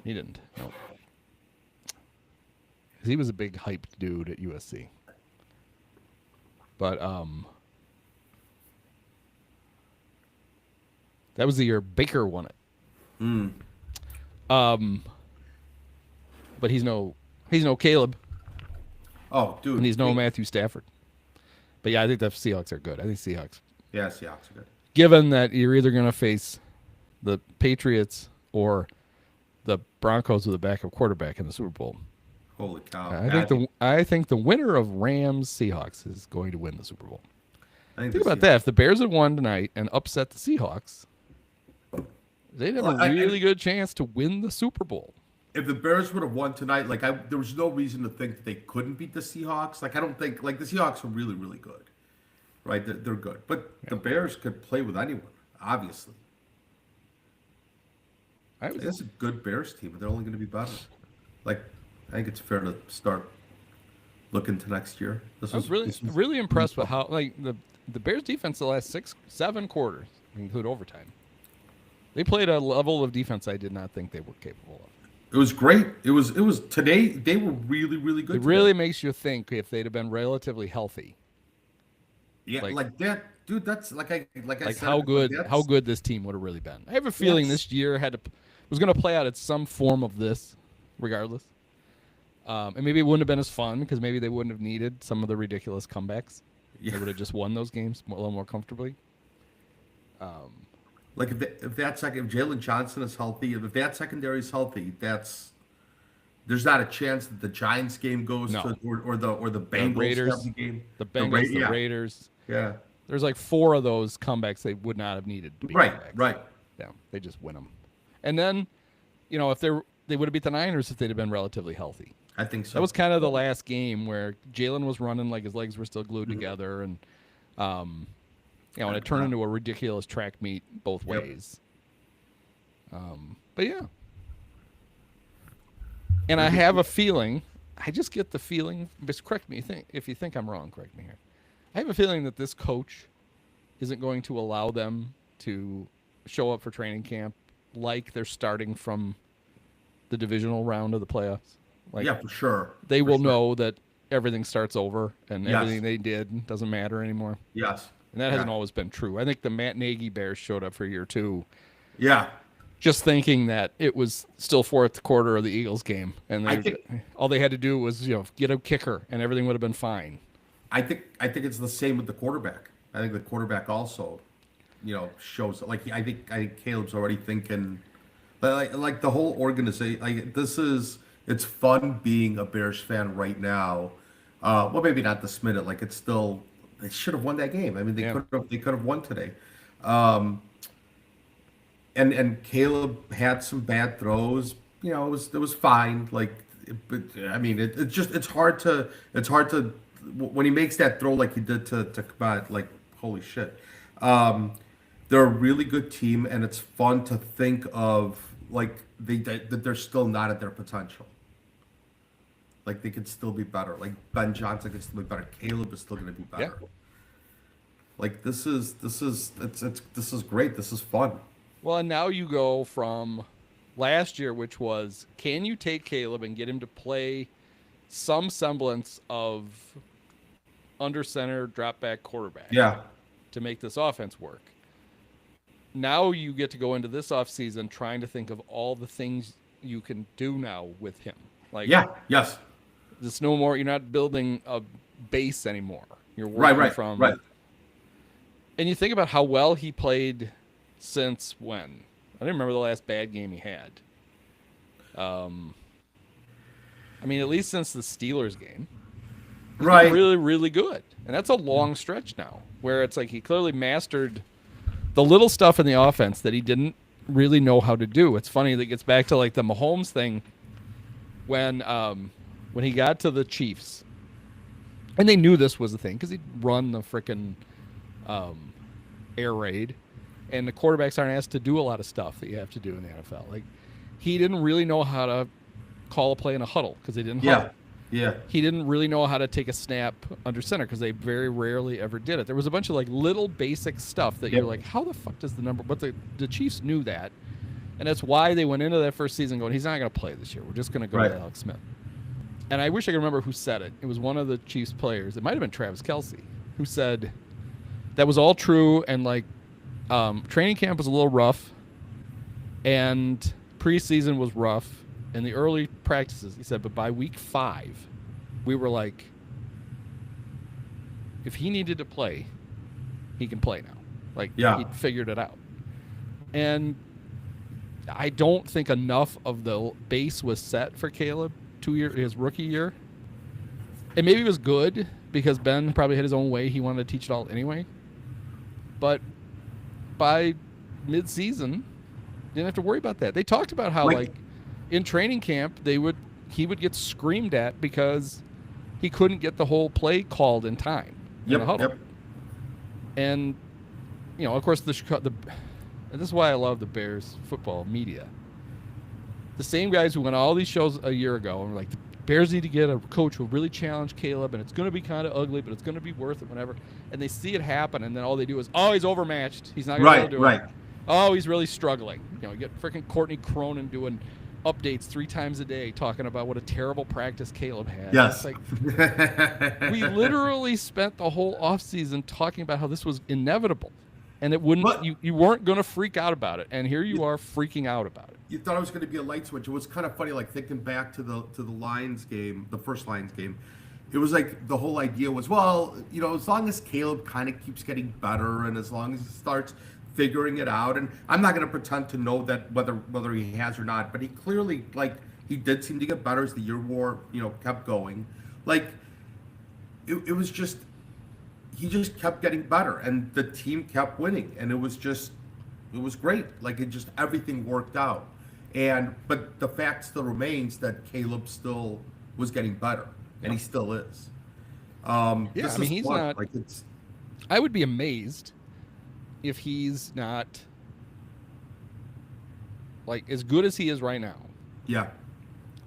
he didn't. No. 'Cause he was a big hyped dude at USC. But that was the year Baker won it. But he's no Caleb, Oh, dude. and he's no Matthew Stafford. But yeah, I think the Seahawks are good. I think Seahawks, Yeah, Seahawks are good. given that you're either going to face the Patriots or the Broncos with a backup quarterback in the Super Bowl. Holy cow. I think the winner of Rams Seahawks is going to win the Super Bowl. Think the about Seahawks- that. If the Bears had won tonight and upset the Seahawks, they'd have Well, a really good chance to win the Super Bowl. If the Bears would have won tonight, there was no reason to think that they couldn't beat the Seahawks. Like, I don't think, like, the Seahawks are really, really good. Right? They're good. But the Bears could play with anyone, obviously. It's a good Bears team, but they're only going to be better. Like, I think it's fair to start looking to next year. I was really impressed with how the Bears defense the last 6-7 quarters, include overtime. They played a level of defense I did not think they were capable of. It was great. It was today. They were really, really good. It really makes you think if they'd have been relatively healthy, yeah, like that, dude. That's like I said, how good this team would have really been. I have a feeling this year was going to play out at some form of this, regardless. And maybe it wouldn't have been as fun because maybe they wouldn't have needed some of the ridiculous comebacks. Yeah. They would have just won those games a little more comfortably. Like if Jalen Johnson is healthy, if that secondary is healthy, there's not a chance that the Giants game goes to or the Bengals Raiders, have the game. The Bengals, the Raiders. Yeah. There's like 4 of those comebacks they would not have needed to be Right. comebacks. Right. Yeah, they just win them. And then, if they would have beat the Niners if they'd have been relatively healthy. I think so. That was kind of the last game where Jalen was running like his legs were still glued together, and and it turned into a ridiculous track meet both ways. But yeah, and I have a feeling. I just get the feeling. Just correct me if you think I'm wrong. Correct me here. I have a feeling that this coach isn't going to allow them to show up for training camp like they're starting from the divisional round of the playoffs. Like, yeah, for sure. they For will sure. know that everything starts over and Yes. everything they did doesn't matter anymore. Yes. And that hasn't Yeah. always been true. I think the Matt Nagy Bears showed up for year 2 Yeah. just thinking that it was still fourth quarter of the Eagles game, and I they, think- all they had to do was get a kicker, and everything would have been fine. I think it's the same with the quarterback. I think the quarterback also, shows like I think Caleb's already thinking, like the whole organization. Like it's fun being a Bears fan right now. Well, maybe not this minute. Like it's still they should have won that game. I mean, they Yeah. could have won today. And Caleb had some bad throws. It was fine. Like, but I mean, it's hard to when he makes that throw like he did to Kmet, like holy shit. They're a really good team, and it's fun to think of like that they're still not at their potential. Like they could still be better. Like Ben Johnson could still be better. Caleb is still going to be better. Yeah. Like this is great. This is fun. Well, and now you go from last year, which was, can you take Caleb and get him to play some semblance of under center drop back quarterback Yeah. to make this offense work? Now you get to go into this offseason trying to think of all the things you can do now with him. Like, Yeah. Yes. there's no more, you're not building a base anymore. You're working Right. from, Right. and you think about how well he played since when? I don't remember the last bad game he had. I mean, at least since the Steelers game. He's been Right. really, really good. And that's a long stretch now where it's like he clearly mastered the little stuff in the offense that he didn't really know how to do. It's funny that it gets back to like the Mahomes thing when he got to the Chiefs. And they knew this was the thing because he'd run the frickin' air raid. And the quarterbacks aren't asked to do a lot of stuff that you have to do in the NFL. Like, he didn't really know how to call a play in a huddle because they didn't Yeah. huddle. Yeah. He didn't really know how to take a snap under center because they very rarely ever did it. There was a bunch of like little basic stuff that you're like, how the fuck does the number? But the Chiefs knew that, and that's why they went into that first season going, he's not going to play this year. We're just going to go Right. with Alex Smith. And I wish I could remember who said it. It was one of the Chiefs players. It might have been Travis Kelce who said that was all true, and like training camp was a little rough, and preseason was rough. In the early practices, he said, but by week 5, we were like, if he needed to play, he can play now. Like, Yeah. he figured it out. And I don't think enough of the base was set for Caleb his rookie year. And maybe it was good because Ben probably had his own way. He wanted to teach it all anyway. But by mid-season, didn't have to worry about that. They talked about how, like in training camp, he would get screamed at because he couldn't get the whole play called in time in the huddle. Yep. And of course, and this is why I love the Bears football media. The same guys who went on all these shows a year ago and were like, the Bears need to get a coach who will really challenge Caleb, and it's going to be kind of ugly, but it's going to be worth it, whatever. And they see it happen, and then all they do is, oh, he's overmatched. He's not going to be able to do it. Oh, he's really struggling. You get freaking Courtney Cronin doing updates 3 times a day talking about what a terrible practice Caleb had. Yes. It's like, we literally spent the whole offseason talking about how this was inevitable, and it wouldn't. But- you weren't going to freak out about it, and here you are freaking out about it. You thought it was going to be a light switch. It was kind of funny, like thinking back to the Lions game, the first Lions game. It was like the whole idea was, well, as long as Caleb kind of keeps getting better, and as long as he starts figuring it out, and I'm not going to pretend to know that whether he has or not, but he clearly, like, he did seem to get better as the year kept going. Like, it was just, he just kept getting better, and the team kept winning, and it was great. Like, everything worked out. But the fact still remains that Caleb still was getting better, and he still is. This is he's fun. not. Like, it's I would be amazed if he's not like as good as he is right now. yeah.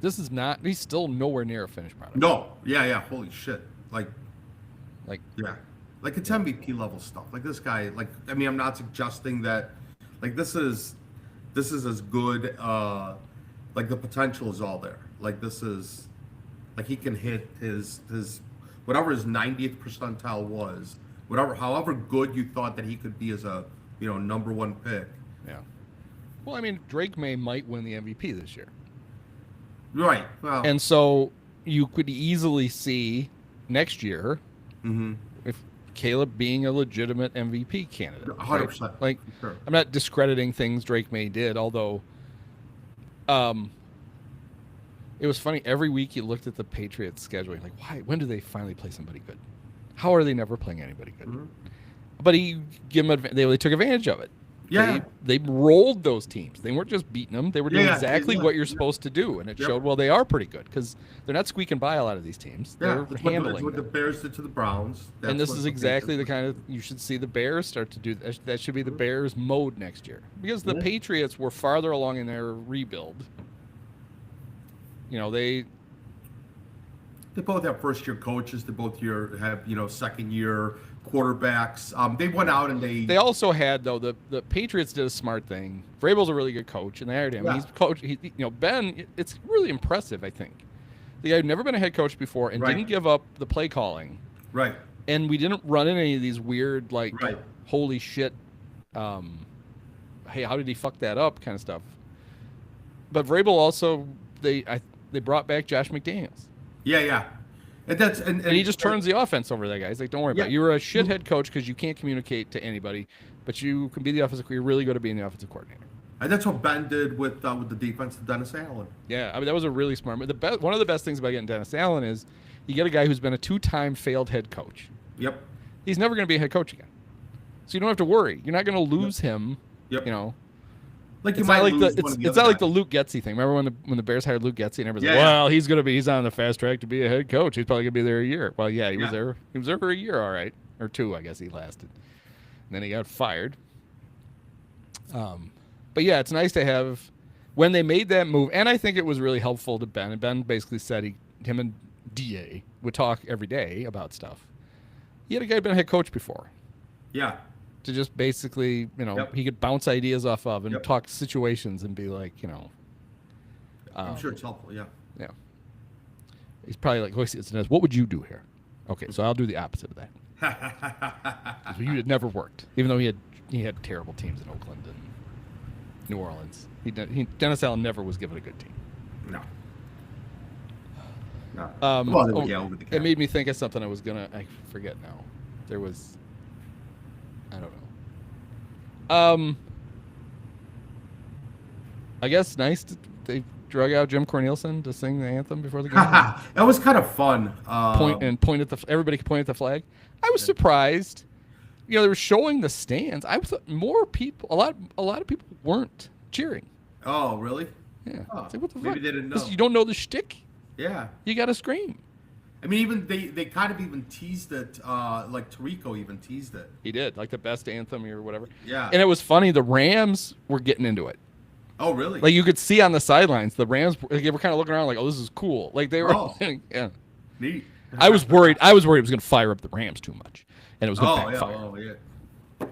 This is not. He's still nowhere near a finished product. No. Yeah. Holy shit. Like yeah. Like it's MVP level stuff. Like this guy. Like I'm not suggesting that. Like this is as good Like the potential is all there. Like this is, like he can hit his whatever his 90th percentile was, however good you thought that he could be as a number one pick. Yeah. Well, I mean, Drake May might win the MVP this year. Right. Well, And so you could easily see next year if Caleb being a legitimate MVP candidate. 100%. Right? Like, Sure. I'm not discrediting things Drake May did, although it was funny. Every week you looked at the Patriots schedule, you're like, why? When do they finally play somebody good? How are they never playing anybody good? But they took advantage of it. Yeah. They rolled those teams. They weren't just beating them. They were doing Yeah, exactly yeah. what you're supposed to do, and it Yep. showed. Well, they are pretty good because they're not squeaking by a lot of these teams. Yeah, They're that's handling what the them. Bears did to the Browns. And That's this what is the exactly the Patriots kind of you should see the Bears start to do. That should be the Bears mode next year because the Yeah. Patriots were farther along in their rebuild. They both have first-year coaches. They both have second-year quarterbacks. They went out and They also had though the Patriots did a smart thing. Vrabel's a really good coach, and they hired him. Yeah. He's coach. Ben. It's really impressive. I think the guy had never been a head coach before and Right. didn't give up the play calling, right. and we didn't run in any of these weird like Right. holy shit, hey, how did he fuck that up kind of stuff. But Vrabel also they brought back Josh McDaniels. Yeah. And that's and And he just turns the offense over to that guy. He's like, don't worry about it. Yeah. You're a shit head coach because you can't communicate to anybody, but you can be the offensive coordinator. You're really good at being the offensive coordinator. And that's what Ben did with the defense to Dennis Allen. Yeah, I mean, that was a really smart move. One of the best things about getting Dennis Allen is you get a guy who's been a 2-time failed head coach. Yep. He's never going to be a head coach again. So you don't have to worry. You're not going to lose him. Yep. Like you It's might not like lose the one of it's other not like the guys. Luke Getzey thing. Remember when the Bears hired Luke Getzey and everybody's like, Yeah. well, he's on the fast track to be a head coach. He's probably gonna be there a year. Well, yeah, he was there. He was there for a year, all right, or 2, I guess he lasted. And then he got fired. But yeah, it's nice to have when they made that move, and I think it was really helpful to Ben. And Ben basically said him and DA would talk every day about stuff. He had a guy who'd been a head coach before. Yeah. To just basically, Yep. he could bounce ideas off of and Yep. talk situations and be like, I'm sure it's helpful. Yeah. yeah. He's probably like, what would you do here? Okay, so I'll do the opposite of that. 'Cause you had never worked, even though he had terrible teams in Oakland and New Orleans. Dennis Allen never was given a good team. No. No. Over the cap. It made me think of something I forget now. There was, I don't know. I guess they drug out Jim Cornelison to sing the anthem before the game. That was kind of fun. Everybody could point at the flag. I was surprised. They were showing the stands. I thought more people, a lot of people weren't cheering. Oh, really? Yeah. Oh, It's like, what the maybe fuck? they didn't 'Cause know. You don't know the shtick. Yeah. You got to scream. I mean, even they kind of even teased it. Like Tirico even teased it. He did, like the best anthem or whatever. Yeah. And it was funny. The Rams were getting into it. Oh, really? Like you could see on the sidelines, the Rams they were kind of looking around like, "Oh, this is cool." Like they were. Oh. Yeah. Neat. I was worried it was going to fire up the Rams too much, and it was going to Oh, backfire. yeah.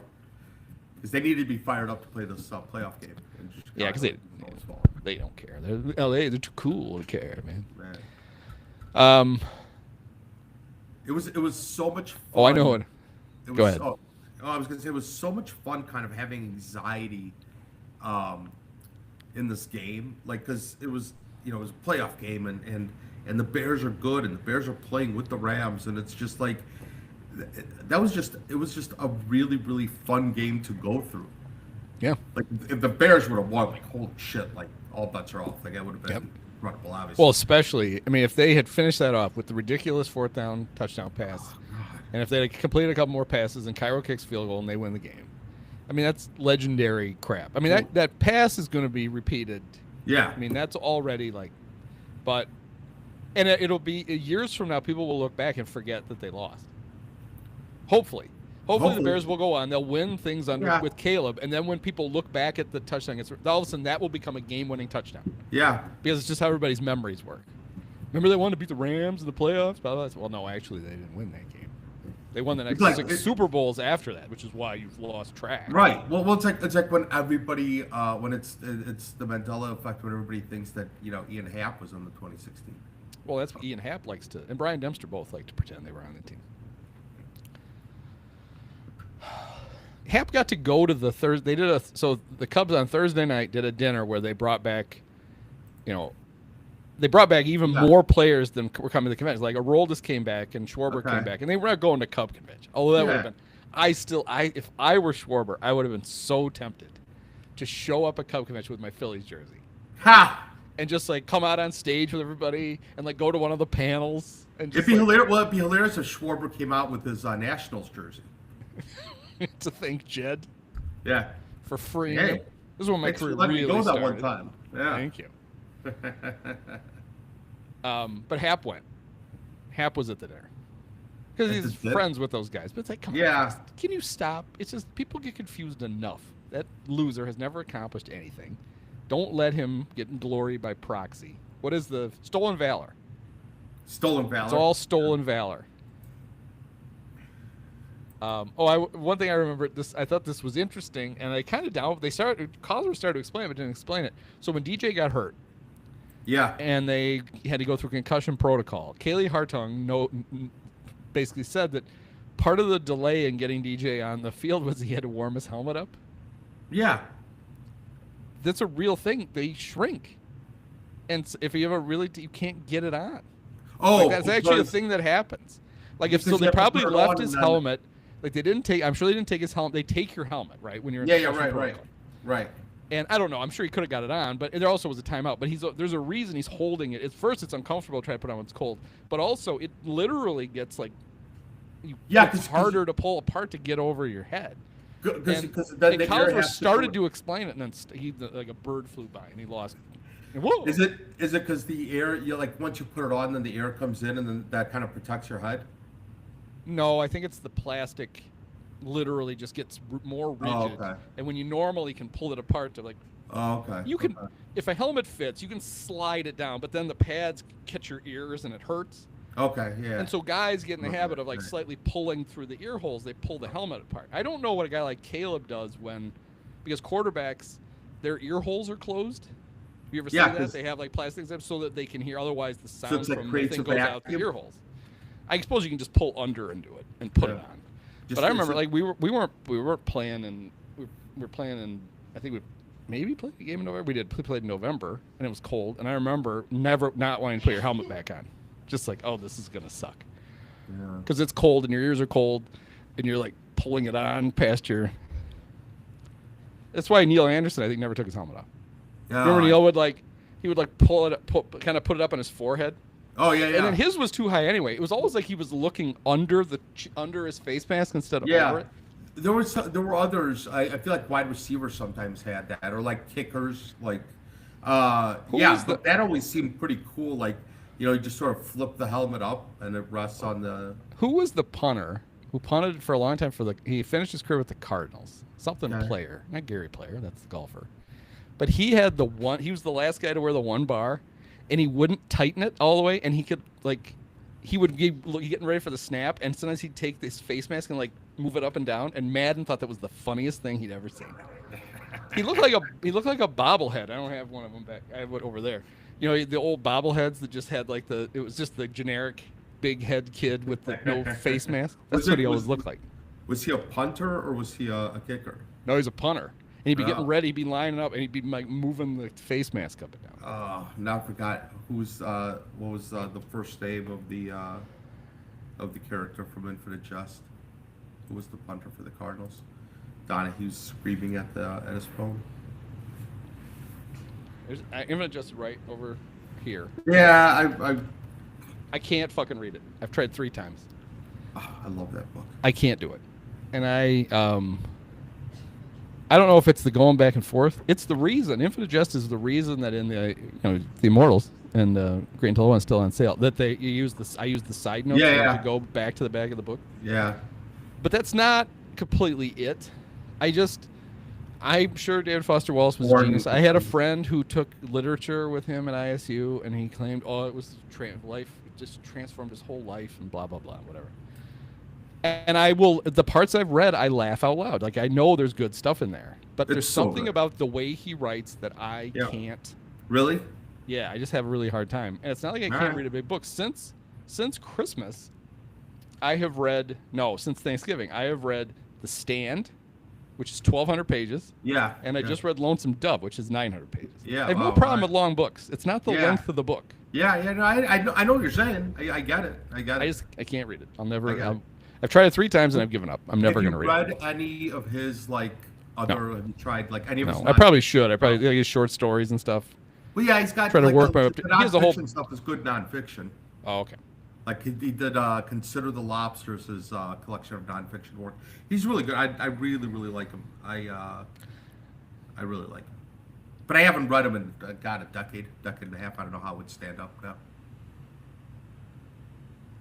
Because they needed to be fired up to play this playoff game. in Chicago. Yeah, because So it's fun. they don't care. They're LA. They're too cool to care, man. Man. It was so much fun. Oh, I know it. It was, Go ahead. Oh, I was gonna say it was so much fun, kind of having anxiety, in this game, like because it was it was a playoff game, and the Bears are good, and the Bears are playing with the Rams, and it's just like it was just a really really fun game to go through. Yeah. Like if the Bears would have won, like holy shit, like all bets are off. Like that would have been Yep. incredible, obviously. Well, especially, I mean, if they had finished that off with the ridiculous 4th down touchdown pass, and if they had completed a couple more passes and Cairo kicks field goal and they win the game, I mean, that's legendary crap. I mean, that pass is going to be repeated. yeah. I mean, that's already and it'll be years from now, people will look back and forget that they lost. Hopefully the Bears will go on. They'll win things with Caleb, and then when people look back at the touchdown, all of a sudden that will become a game-winning touchdown. Yeah. Because it's just how everybody's memories work. Remember they wanted to beat the Rams in the playoffs? Blah, blah, blah. Well, no, actually they didn't win that game. They won the next like- 6 Super Bowls after that, which is why you've lost track. Right. Well, it's like when everybody when it's the Mandela effect when everybody thinks that Ian Happ was on the 2016. Well, that's what Ian Happ likes to, and Brian Dempster both like to pretend they were on the team. Happ got to go to the Thursday. So the Cubs on Thursday night did a dinner where they brought back, even more players than were coming to the convention. Like Aroldis came back and Schwarber came back, and they were not going to Cub convention. Although that would have been, if I were Schwarber, I would have been so tempted to show up at Cub convention with my Phillies jersey. Ha! And just like come out on stage with everybody and like go to one of the panels. And just It'd be hilarious. Well, it'd be hilarious if Schwarber came out with his Nationals jersey. to thank Jed. Yeah. For free. Hey, this is when my thanks career for letting really me go that started. one time. Yeah. Thank you. But Happ went. Happ was at the dinner because At he's the friends with those guys. But it's like, come Yeah. on, can you stop? It's just people get confused enough. That loser has never accomplished anything. Don't let him get in glory by proxy. What is the stolen valor? Stolen valor. It's all stolen valor. One thing I remember I thought this was interesting, and I kind of callers started to explain it, but didn't explain it. So when DJ got hurt, Yeah. and they had to go through concussion protocol, Kaylee Hartung basically said that part of the delay in getting DJ on the field was he had to warm his helmet up. Yeah. That's a real thing. They shrink, and if you have you can't get it on. Oh, Like, that's actually a because- thing that happens. Like Because so you they have to probably put it left on his and then- helmet. Like they didn't take. I'm sure they didn't take his helmet. They take your helmet, right, when you're in Yeah, concussion right. protocol. Right. And I don't know. I'm sure he could have got it on, but there also was a timeout. But there's a reason he's holding it. At first, it's uncomfortable to try to put on when it's cold, but also it literally gets like, Yeah, it's 'cause- harder to pull apart to get over your head. Because And the air Collinsworth has started to to explain it, and then he like a bird flew by, and he lost. And whoa! Is it because the air? Like once you put it on, then the air comes in, and then that kind of protects your head. No, I think it's the plastic. Literally, just gets more rigid, okay. and when you normally can pull it apart to like. Oh, okay. You can, Okay. if a helmet fits, you can slide it down, but then the pads catch your ears and it hurts. Okay. Yeah. And so guys get in the Okay, habit of like right. slightly pulling through the ear holes. They pull the helmet apart. I don't know what a guy like Caleb does because quarterbacks, their ear holes are closed. Have you ever seen Yeah, that? 'cause- They have like plastic zips so that they can hear. Otherwise, the sound it's like from the creates thing a goes out the vacuum? ear holes. I suppose you can just pull under and do it and put it Yeah. on. Just- But I remember it's- like we weren't playing and we were playing in I think we maybe played a game in November. We played in November and it was cold and I remember never not wanting to put your helmet back on, just like this is gonna suck Yeah. because it's cold and your ears are cold and you're like pulling it on past your. That's why Neil Anderson I think never took his helmet off. Yeah. Remember Neil would pull it up, kind of put it up on his forehead. Oh yeah, yeah. And then his was too high anyway. It was always like he was looking under his face mask instead of over Yeah. it. There were others. I feel like wide receivers sometimes had that, or like kickers. Like, was but that always seemed pretty cool. Like, you just sort of flip the helmet up and it rests on the. Who was the punter who punted for a long time he finished his career with the Cardinals? Something Okay. Player, not Gary Player. That's the golfer. But he had he was the last guy to wear the one bar, and he wouldn't tighten it all the way, and he would be getting ready for the snap, and sometimes he'd take this face mask and like move it up and down, and Madden thought that was the funniest thing he'd ever seen. He looked like a bobblehead. I don't have one of them back. I have it over there. The old bobbleheads that just had like it was just the generic big head kid with the no face mask. That's what he always looked like. Was he a punter or was he a kicker? No, he's a punter. And he'd be getting Oh. ready, he'd be lining up, and he'd be like moving the face mask up and down. Oh, now I forgot what was the first name of the character from Infinite Jest. Who was the punter for the Cardinals? Donahue screaming at his phone. There's Infinite Justice right over here. Yeah, I can't fucking read it. I've tried 3 times. I love that book. I can't do it. And I don't know if it's the going back and forth. It's the reason. Infinite Jest is the reason that in the the Immortals and Great and Tall One's still on sale. That I use the side notes Yeah. to go back to the back of the book. Yeah. But that's not completely it. I'm sure David Foster Wallace was a genius. I had a friend who took literature with him at ISU, and he claimed, it was life, it just transformed his whole life, and blah, blah, blah, whatever. And I will, the parts I've read, I laugh out loud. Like, I know there's good stuff in there, but there's It's so something good. about the way he writes that I Yeah. can't. Really? Yeah, I just have a really hard time. And it's not like I All can't right. read a big book. Since Christmas, I have read, no, since Thanksgiving, I have read The Stand, which is 1,200 pages. Yeah. And I yeah. just read Lonesome Dove, which is 900 pages. Yeah, I have no wow, problem alright. with long books. It's not the Yeah. length of the book. Yeah. No, I know what you're saying. I get it. I get it. I can't read it. I'll I never. got it. I've tried it 3 times and I've given up. I'm never Have going to you read it. read any of his like other? Have you tried like any of his? No, I probably should. I probably like his short stories and stuff. Well, yeah, he's got. try to like, work my- the he has a whole- nonfiction stuff is good nonfiction. Oh, okay. Like he did Consider the Lobsters, his collection of nonfiction work. He's really good. I really like him. I really like him. But I haven't read him in a decade and a half. I don't know how it would stand up now.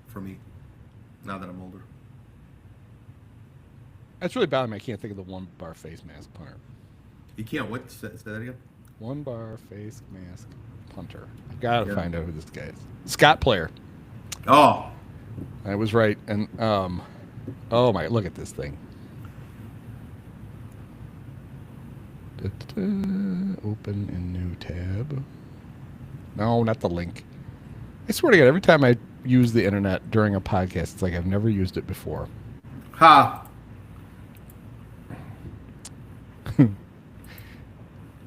For me, now that I'm older. That's really bothering me. I can't think of the one bar face mask punter. You can't wait to say that again. One bar face mask punter. I gotta Yeah. find out who this guy is. Scott Player. Oh, I was right. And oh my, look at this thing. Open in new tab. No, not the link. I swear to God, every time I use the internet during a podcast, it's like I've never used it before. ha.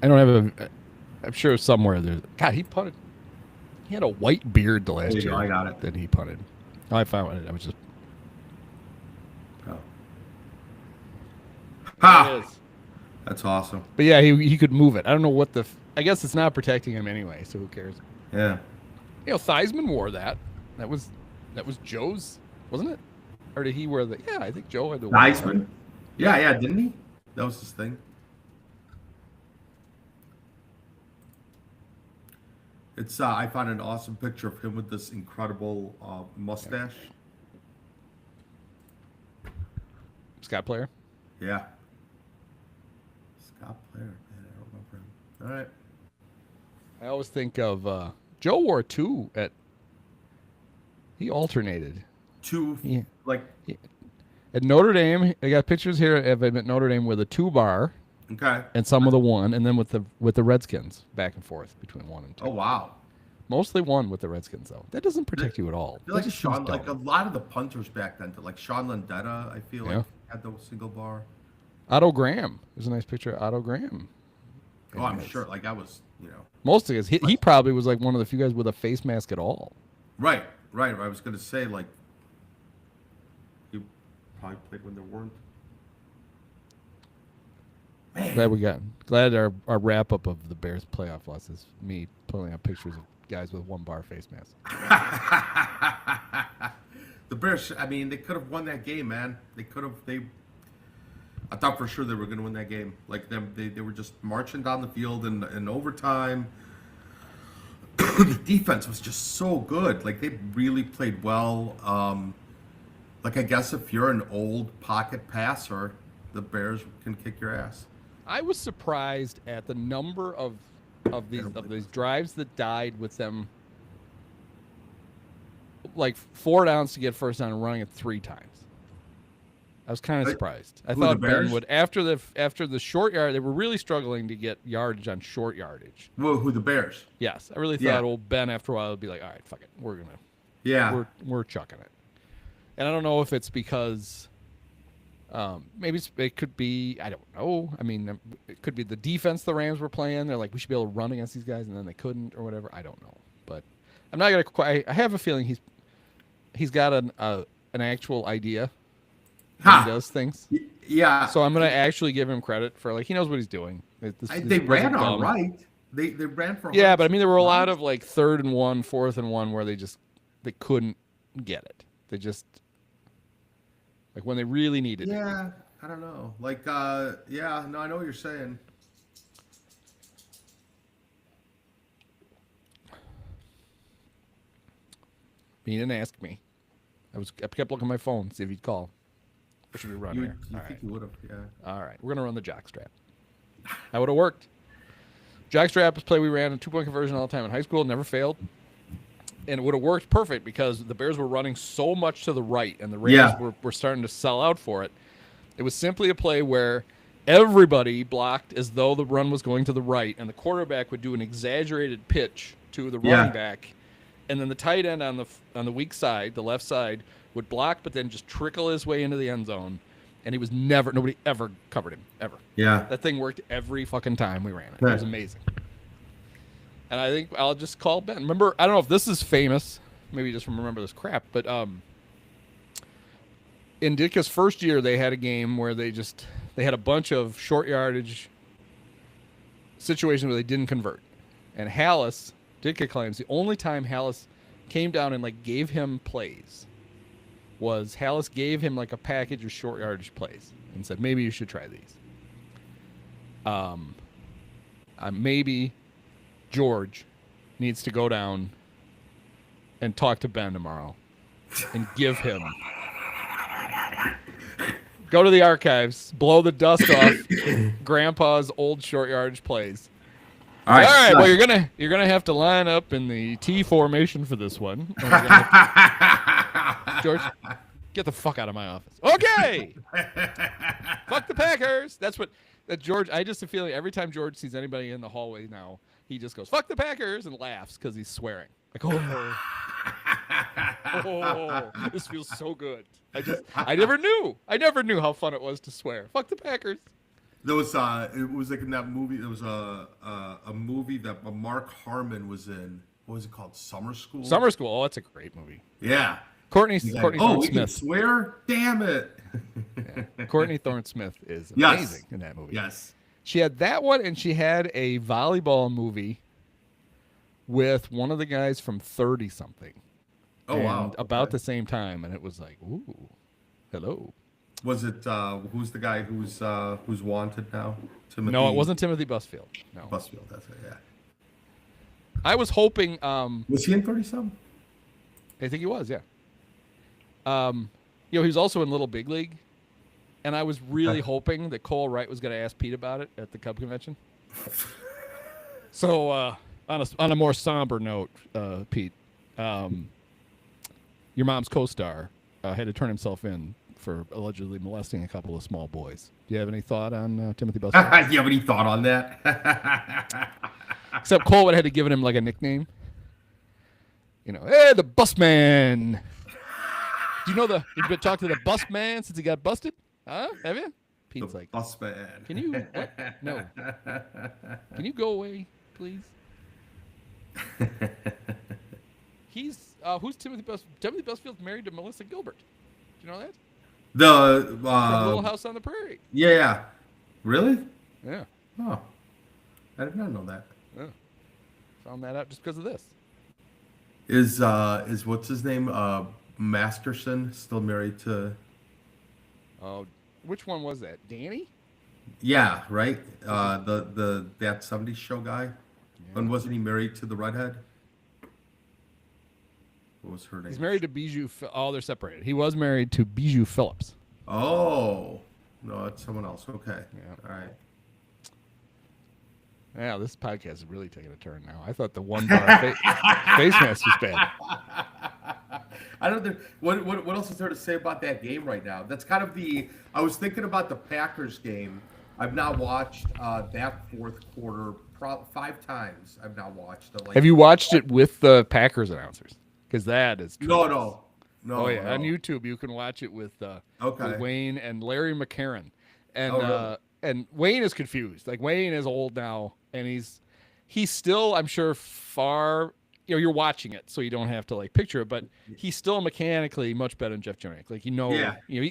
I don't have a. I'm sure somewhere there's. God, he punted. He had a white beard the last There you year. go, I got it. That he punted. Oh, I found it. I was just. Oh. There Ha. it is. That's awesome. But yeah, he could move it. I don't know what the. I guess it's not protecting him anyway, so who cares? Yeah. You know, Theismann wore that. That was Joe's, wasn't it? Or did he wear the? Yeah, I think Joe had the. Theismann? Yeah, didn't he? That was his thing. It's I found an awesome picture of him with this incredible mustache. Scott Player. Yeah. Scott Player, man, I don't remember him. All right. I always think of Joe wore 2 at. He alternated. Two Yeah. like At Notre Dame, I got pictures here of him at Notre Dame with a 2 bar okay. and some with a 1, and then with the Redskins back and forth between 1 and 2. Oh wow. Mostly 1 with the Redskins though. That doesn't protect you at all. I feel That like just seems Sean, like a dumb. lot of the punters back then, like Sean Landetta, I feel Yeah. like had the single bar. Otto Graham. There's a nice picture of Otto Graham. Oh, I'm sure. Like I was, Mostly because he probably was like one of the few guys with a face mask at all. Right. I was gonna say like you probably played when there weren't. Glad our wrap up of the Bears playoff loss is me pulling up pictures of guys with 1 bar face mask. The Bears. I mean, they could have won that game, man. I thought for sure they were going to win that game. Like them, they were just marching down the field in overtime. The defense was just so good. Like they really played well. Like I guess if you're an old pocket passer, the Bears can kick your ass. I was surprised at the number of these drives that died with them, like 4 downs to get first down and running it 3 times. I was kind of surprised. I Who, thought the Ben Bears? would after the short yard. They were really struggling to get yardage on short yardage. Well, who the Bears? Yes, I really Yeah. thought old Ben after a while would be like, all right, fuck it, Yeah. we're chucking it. And I don't know if it's because maybe it could be, I don't know. I mean, it could be the defense the Rams were playing. They're like, we should be able to run against these guys, and then they couldn't or whatever. I don't know, but I'm not gonna. I have a feeling he's got an actual idea. Ha! He does things. Yeah. So I'm gonna actually give him credit for he knows what he's doing. This They wasn't ran all dumb. right. They ran for. Yeah, but I mean, there were a lot of like 3rd and 1, 4th and 1 where they couldn't get it. They just like when they really needed it. Yeah, I don't know. Like, yeah, no, I know what you're saying. He didn't ask me. I kept looking at my phone, see if he'd call. Or should we run You here? All think right. you would have? Yeah. All right. We're gonna run the jockstrap. That would have worked. Jockstrap is play we ran a 2-point conversion all the time in high school. Never failed. and it would have worked perfect because the Bears were running so much to the right, and the Raiders were starting to sell out for it. It was simply a play where everybody blocked as though the run was going to the right, and the quarterback would do an exaggerated pitch to the running back, and then the tight end on the weak side, the left side, would block, but then just trickle his way into the end zone, and nobody ever covered him, ever. Yeah. That thing worked every fucking time we ran it. It was amazing. And I think I'll just call Ben. Remember, I don't know if this is famous. Maybe you just remember this crap, but in Ditka's first year, they had a game where they had a bunch of short yardage situations where they didn't convert. And Hallis, Ditka claims, the only time Hallis came down and like gave him plays was Hallis gave him like a package of short yardage plays and said, maybe you should try these. Maybe George needs to go down and talk to Ben tomorrow and give him. Go to the archives, blow the dust off Grandpa's old short yardage plays. All right. Well, you're gonna have to line up in the T formation for this one. George, get the fuck out of my office. Okay. Fuck the Packers. That's George. I just have a feeling every time George sees anybody in the hallway now, he just goes, "Fuck the Packers," and laughs because he's swearing. Like, oh, this feels so good. I never knew how fun it was to swear. Fuck the Packers. There was it was like in that movie. There was a movie that Mark Harmon was in. What was it called? Summer School. Summer School. Oh, that's a great movie. Yeah. Courtney We Thorne-Smith. can swear? Damn it. Yeah. Courtney Thorne-Smith is amazing in that movie. Yes. She had that one, and she had a volleyball movie with one of the guys from 30-something. Oh, wow. About the same time, and it was like, ooh, hello. Was it who's the guy who's wanted now? Timothy? No, it wasn't Timothy Busfield. No. Busfield, that's it, yeah. I was hoping Was he in 30-something? I think he was, yeah. He was also in Little Big League, and I was really hoping that Cole Wright was going to ask Pete about it at the Cub convention. So, on a more somber note, Pete, your mom's co-star had to turn himself in for allegedly molesting a couple of small boys. Do you have any thought on Timothy Busfield? Do you have any thought on that? Except Cole would have had to give him like a nickname. Hey, the bus man. Do you know you've been talking to the bus man since he got busted? Huh? Have you? Pete's the like, bus man. Can you? What? No. Can you go away, please? Who's Timothy Busfield? Timothy Busfield's married to Melissa Gilbert. Do you know that? From Little House on the Prairie. Yeah. Really? Yeah. Oh, I did not know that. Yeah. Found that out just because of this. Is what's his name? Masterson still married to? Oh, which one was that? Danny? Yeah, right. The that '70s show guy. Yeah. And wasn't he married to the redhead? What was her name? He's married to Bijou. Oh, they're separated. He was married to Bijou Phillips. Oh, no, it's someone else. Okay. Yeah. All right. Yeah, this podcast is really taking a turn now. I thought the one bar face mask was bad. I don't know. What else is there to say about that game right now? That's kind of I was thinking about the Packers game. I've now watched that fourth quarter 5 times. I've now watched it. Have you watched it with the Packers announcers? Because that is tremendous. No. Oh yeah, no. on YouTube you can watch it with Wayne and Larry McCarron, and really? And Wayne is confused. Like Wayne is old now, and he's still, I'm sure, far. You're watching it, so you don't have to like picture it, but he's still mechanically much better than Jeff Joniak. Like he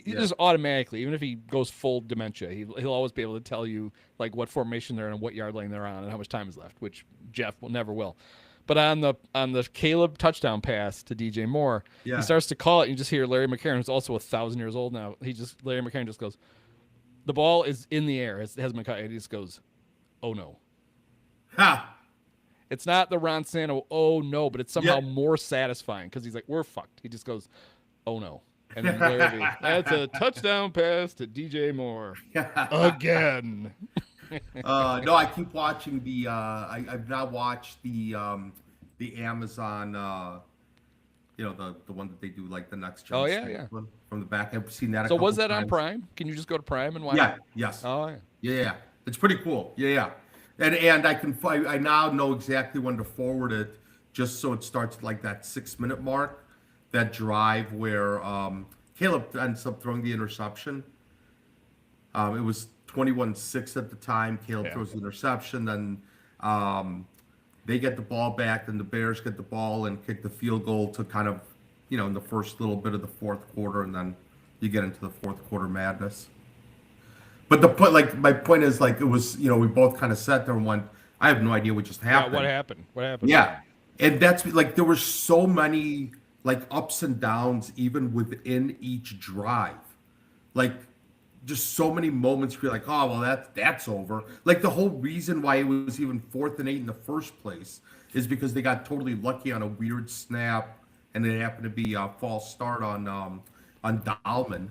just automatically, even if he goes full dementia, he'll always be able to tell you like what formation they're in and what yard lane they're on and how much time is left, which Jeff never will. But on the Caleb touchdown pass to DJ Moore, he starts to call it, and you just hear Larry McCarron, who's also 1,000 years old now. Larry McCarron just goes, the ball is in the air. It hasn't been caught. And he just goes, oh no. Ha! It's not the Ron Santo, oh no, but it's somehow more satisfying because he's like, we're fucked. He just goes, oh no. And then Larry, that's a touchdown pass to DJ Moore. Again. No, I keep watching I've now watched the Amazon You know, the one that they do like the next Oh, gen yeah, yeah. one from the back. I've seen that. So was couple that on times. Prime? Can you just go to Prime and watch Yeah. it? Yes. Oh, yeah. Yeah. It's pretty cool. Yeah. And I now know exactly when to forward it, just so it starts at like that 6-minute mark, that drive where Caleb ends up throwing the interception. It was 21-6 at the time. Caleb throws the interception, then they get the ball back, then the Bears get the ball and kick the field goal to kind of, in the first little bit of the fourth quarter, and then you get into the fourth quarter madness. But the point, like, my point is, like, it was, we both kind of sat there and went, I have no idea what just happened. Yeah, what happened? What happened? Yeah. And that's, like, there were so many, like, ups and downs even within each drive. Like, just so many moments where you're like, oh, well, that's over. Like, the whole reason why it was even 4th and 8 in the first place is because they got totally lucky on a weird snap, and it happened to be a false start on Dahlman.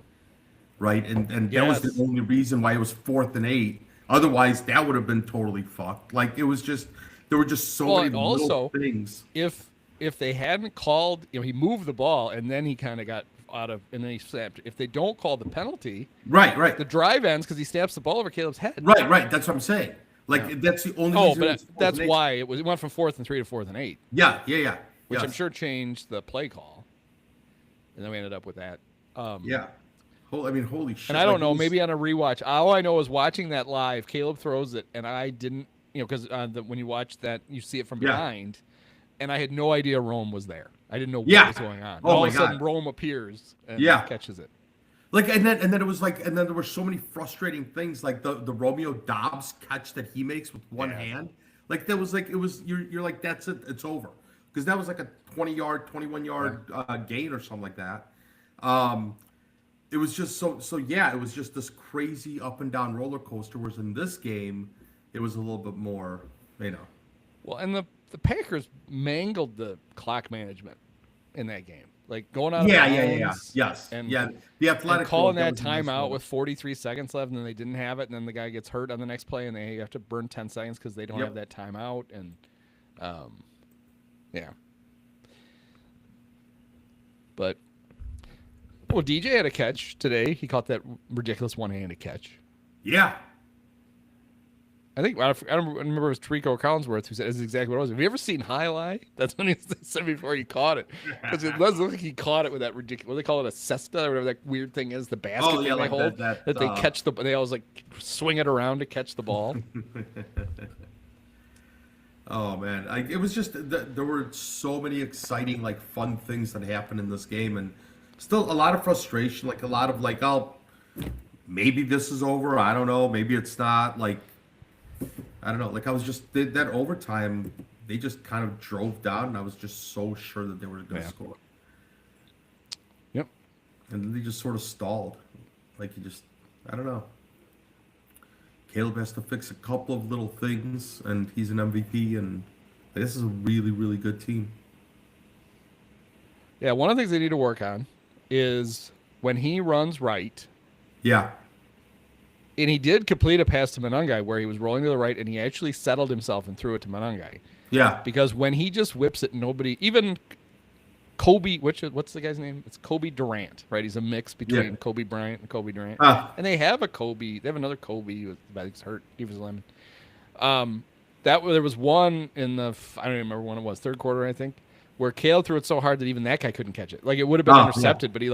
Right, and that was the only reason why it was 4th and 8. Otherwise, that would have been totally fucked. Like, it was just, there were just so many little things. If they hadn't called, he moved the ball and then he kind of got out of, and then he snapped. If they don't call the penalty, right, the drive ends because he snaps the ball over Caleb's head. Right. That's what I'm saying. Like, that's the only. Oh, but that's why it went from 4th and 3 to 4th and 8. Yeah. Which I'm sure changed the play call, and then we ended up with that. Yeah. Holy shit. And I don't know, maybe on a rewatch. All I know is watching that live, Caleb throws it, and I didn't, because when you watch that, you see it from behind, and I had no idea Rome was there. I didn't know what was going on. All of a sudden, Rome appears and catches it. Like, and then it was like, and then there were so many frustrating things, like the Romeo Dobbs catch that he makes with one hand. Like, that was like, you're like, that's it, it's over. Because that was like a 20-yard, 21-yard gain or something like that. It was just it was just this crazy up and down roller coaster. Whereas in this game, it was a little bit more, Well, and the Packers mangled the clock management in that game. Like, going out of bounds. Yes. And, the Athletic and calling that timeout with 43 seconds left, and then they didn't have it, and then the guy gets hurt on the next play, and they have to burn 10 seconds because they don't have that timeout. And, But... Well, DJ had a catch today. He caught that ridiculous one-handed catch. Yeah. I don't remember it was Tarico Collinsworth who said this is exactly what it was. Have you ever seen Highlight? That's what he said before he caught it. Because it does look like he caught it with that ridiculous, what do they call it, a cesta or whatever that weird thing is, the basket thing they hold, that they catch they always like swing it around to catch the ball. Oh man, it was just there were so many exciting, like, fun things that happened in this game, and still a lot of frustration, like a lot of like, oh, maybe this is over. I don't know. Maybe it's not. Like, I don't know. Like, I was just that overtime. They just kind of drove down, and I was just so sure that they were going to score. Yep. And then they just sort of stalled. Like, I don't know. Caleb has to fix a couple of little things, and he's an MVP, and this is a really, really good team. Yeah, one of the things they need to work on is when he runs right. Yeah. And he did complete a pass to Monangai where he was rolling to the right, and he actually settled himself and threw it to Monangai. Yeah. Because when he just whips it, nobody, even Kobe, what's the guy's name? It's Kobe Durant, right? He's a mix between Kobe Bryant and Kobe Durant. And they have another Kobe who I think is hurt. He was lemon. There was one in I don't even remember when it was, third quarter, I think, where Caleb threw it so hard that even that guy couldn't catch it. Like, it would have been intercepted, but he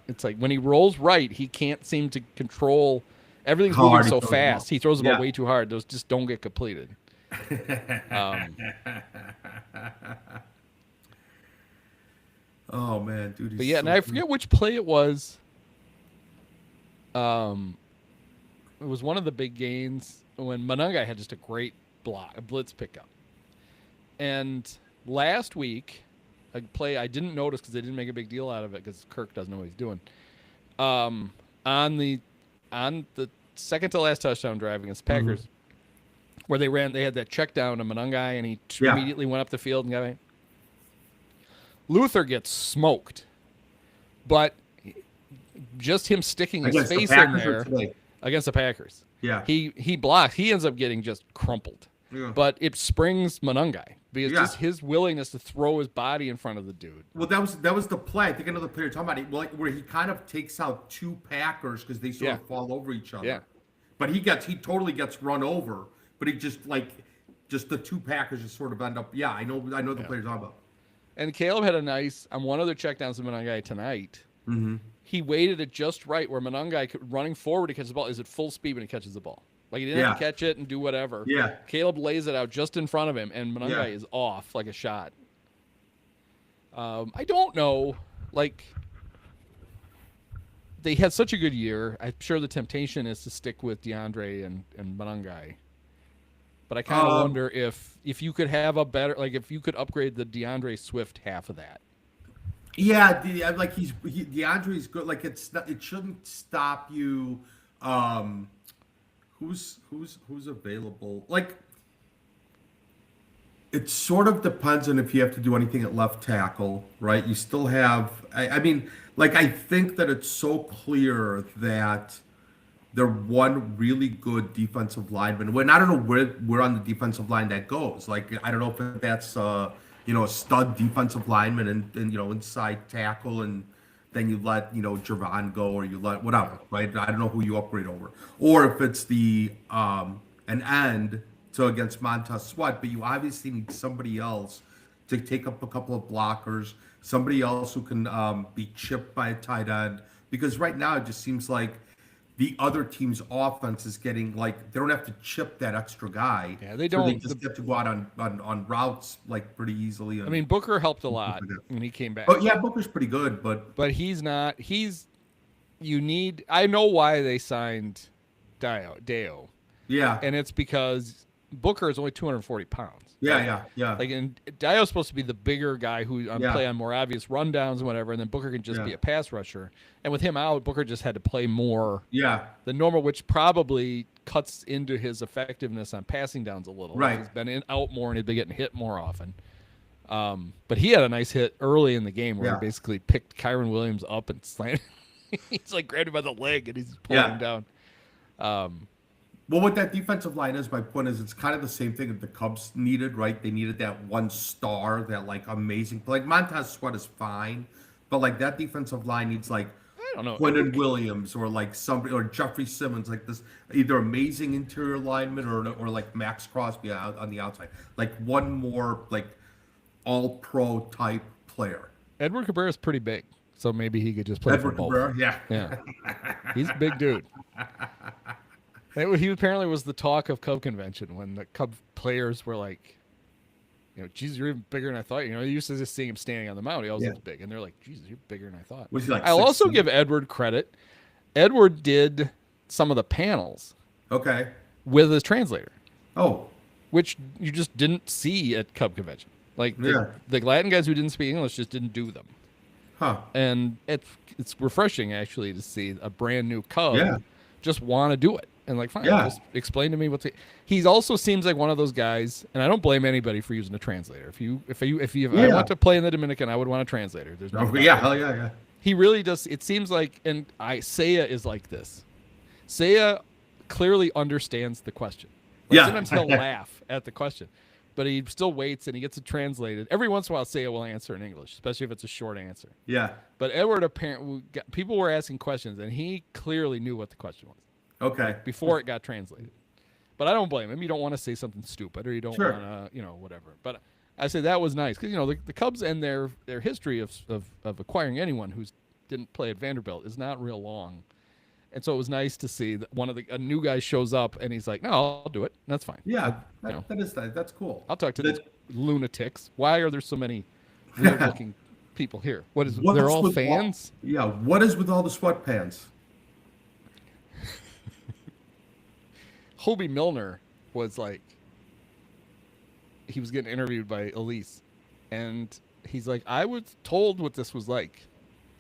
it's like when he rolls right, he can't seem to control. Everything's moving so fast. He throws the ball way too hard. Those just don't get completed. Oh man, dude. But yeah, and I forget which play it was. It was one of the big gains when Monangai had just a great a blitz pickup. And last week, a play I didn't notice because they didn't make a big deal out of it because Kirk doesn't know what he's doing. On the second to last touchdown drive against the Packers, where they had that check down to Monangai, and he immediately went up the field and got it. Luther gets smoked, but just him sticking his face in there against the Packers. Yeah, he blocks. He ends up getting just crumpled. Yeah. but it springs Monangai because Yeah. just his willingness to throw his body in front of the dude. Well, that was the play. I think another player talking about it, like where he kind of takes out two Packers because they sort Yeah. of fall over each other. Yeah. But he totally gets run over. But he just the two Packers just sort of end up. Yeah, I know the players talking about. And Caleb had a nice on one of their checkdowns to Monangai tonight. Mm-hmm. He waited it just right where Monangai running forward to catch the ball is at full speed when he catches the ball. Like he didn't have to catch it and do whatever. Yeah. Caleb lays it out just in front of him, and Monangai Yeah. is off like a shot. I don't know. Like they had such a good year. I'm sure the temptation is to stick with DeAndre and Monangai. But I kind of wonder if you could have a better, like if you could upgrade the DeAndre Swift half of that. Yeah, DeAndre's good. Like it shouldn't stop you. Who's available? Like it sort of depends on if you have to do anything at left tackle, right? You still have. I mean, like I think that it's so clear that they're one really good defensive lineman. When I don't know where on the defensive line that goes. Like I don't know if that's a stud defensive lineman and inside tackle, and then you let Javon go, or you let whatever, right? I don't know who you upgrade over, or if it's the an end to against Montez Sweat, but you obviously need somebody else to take up a couple of blockers, somebody else who can be chipped by a tight end, because right now it just seems like the other team's offense is getting like they don't have to chip that extra guy. Yeah, they So don't. they just get to go out on routes like pretty easily. I mean, Booker helped a lot when he came back. Oh yeah, Booker's pretty good, but he's not. You need. I know why they signed Deo, yeah, and it's because Booker is only 240 pounds. yeah. Like, and Dio's supposed to be the bigger guy who Yeah. play on more obvious rundowns and whatever, and then Booker can just Yeah. be a pass rusher. And with him out, Booker just had to play more Yeah, than normal, which probably cuts into his effectiveness on passing downs a little. Right. He's been out more and he's been getting hit more often. But he had a nice hit early in the game where Yeah. he basically picked Kyron Williams up and slammed. He's like grabbed him by the leg and he's pulling Yeah. him down. well, what that defensive line is, my point is, it's kind of the same thing that the Cubs needed, right? They needed that one star, that like amazing. Like Montez Sweat is fine, but like that defensive line needs like I don't know. Quentin Williams or like somebody, or Jeffrey Simmons, like this either amazing interior lineman or like Max Crosby out on the outside, like one more like all pro type player. Edward Cabrera is pretty big, so maybe he could just play Edward for both. Cabrera, yeah. Yeah, he's a big dude. He apparently was the talk of Cub convention when the Cub players were like, geez, you're even bigger than I thought. You used to just seeing him standing on the mound. He always looked big, and they're like, Jesus, you're bigger than I thought. Was he like I'll also 6'2"? give Edward credit. Edward did some of the panels Okay. with his translator, Oh, which you just didn't see at Cub convention. Like the Latin guys who didn't speak English just didn't do them. huh. And it's refreshing actually to see a brand new Cub Yeah. just want to do it and like fine, Yeah. just explain to me what's. He's also seems like one of those guys, and I don't blame anybody for using a translator. If I want to play in the Dominican, I would want a translator. There's no Oh, doubt. yeah, hell yeah, yeah. He really does. It seems like, and Seiya is like this. Seiya clearly understands the question. Like, Yeah. Sometimes he'll laugh at the question, but he still waits and he gets it translated. Every once in a while, Seiya will answer in English, especially if it's a short answer. Yeah. But Edward apparently, people were asking questions, and he clearly knew what the question was Okay. before it got translated. But I don't blame him. You don't want to say something stupid, or you don't Sure. want to, whatever. But I say that was nice because the Cubs and their history of acquiring anyone who's didn't play at Vanderbilt is not real long, and so it was nice to see that a new guy shows up and he's like, "No, I'll do it. That's fine. Yeah, know. that's cool. I'll talk to That- these lunatics. Why are there so many weird-looking people here? What They're is all with fans? Yeah. What is with all the sweatpants? Hobie Milner was like, he was getting interviewed by Elise, and he's like, I was told what this was like.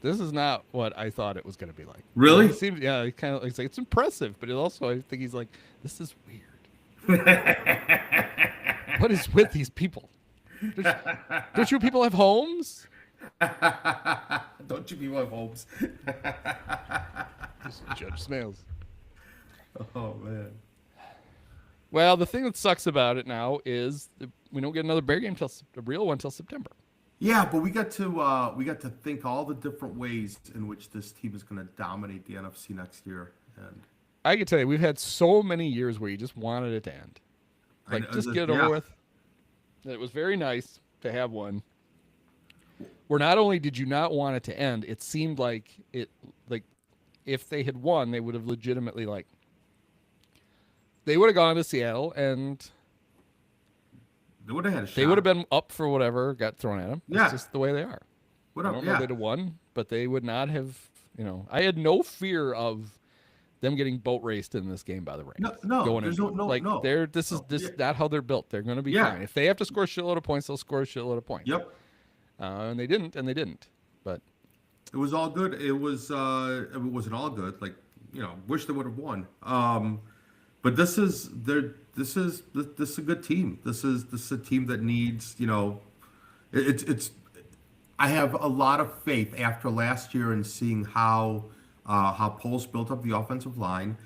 This is not what I thought it was going to be like. Really? He seems, yeah, he kind of, he's like, it's impressive, but it also, I think he's like, this is weird. What is with these people? Don't you people have homes? Don't you people have homes? Judge Smales. Oh man. Well, the thing that sucks about it now is we don't get another Bear game a real one till September. Yeah, but we got to think all the different ways in which this team is going to dominate the NFC next year. And I can tell you, we've had so many years where you just wanted it to end. Like, just get it over with. It was very nice to have one where not only did you not want it to end, it seemed like if they had won, they would have legitimately they would have gone to Seattle and they would have had a shot. They would have been up for whatever got thrown at them. Yeah. It's just the way they are. I don't know if they'd have won, but they would not have, I had no fear of them getting boat raced in this game by the Rams. No, This is not how they're built. They're going to be fine. If they have to score a shitload of points, they'll score a shitload of points. Yep. And they didn't. But it was all good. It wasn't all good. Wish they would have won. But this is a good team. This is a team that needs, it's. I have a lot of faith after last year and seeing how Poles built up the offensive line.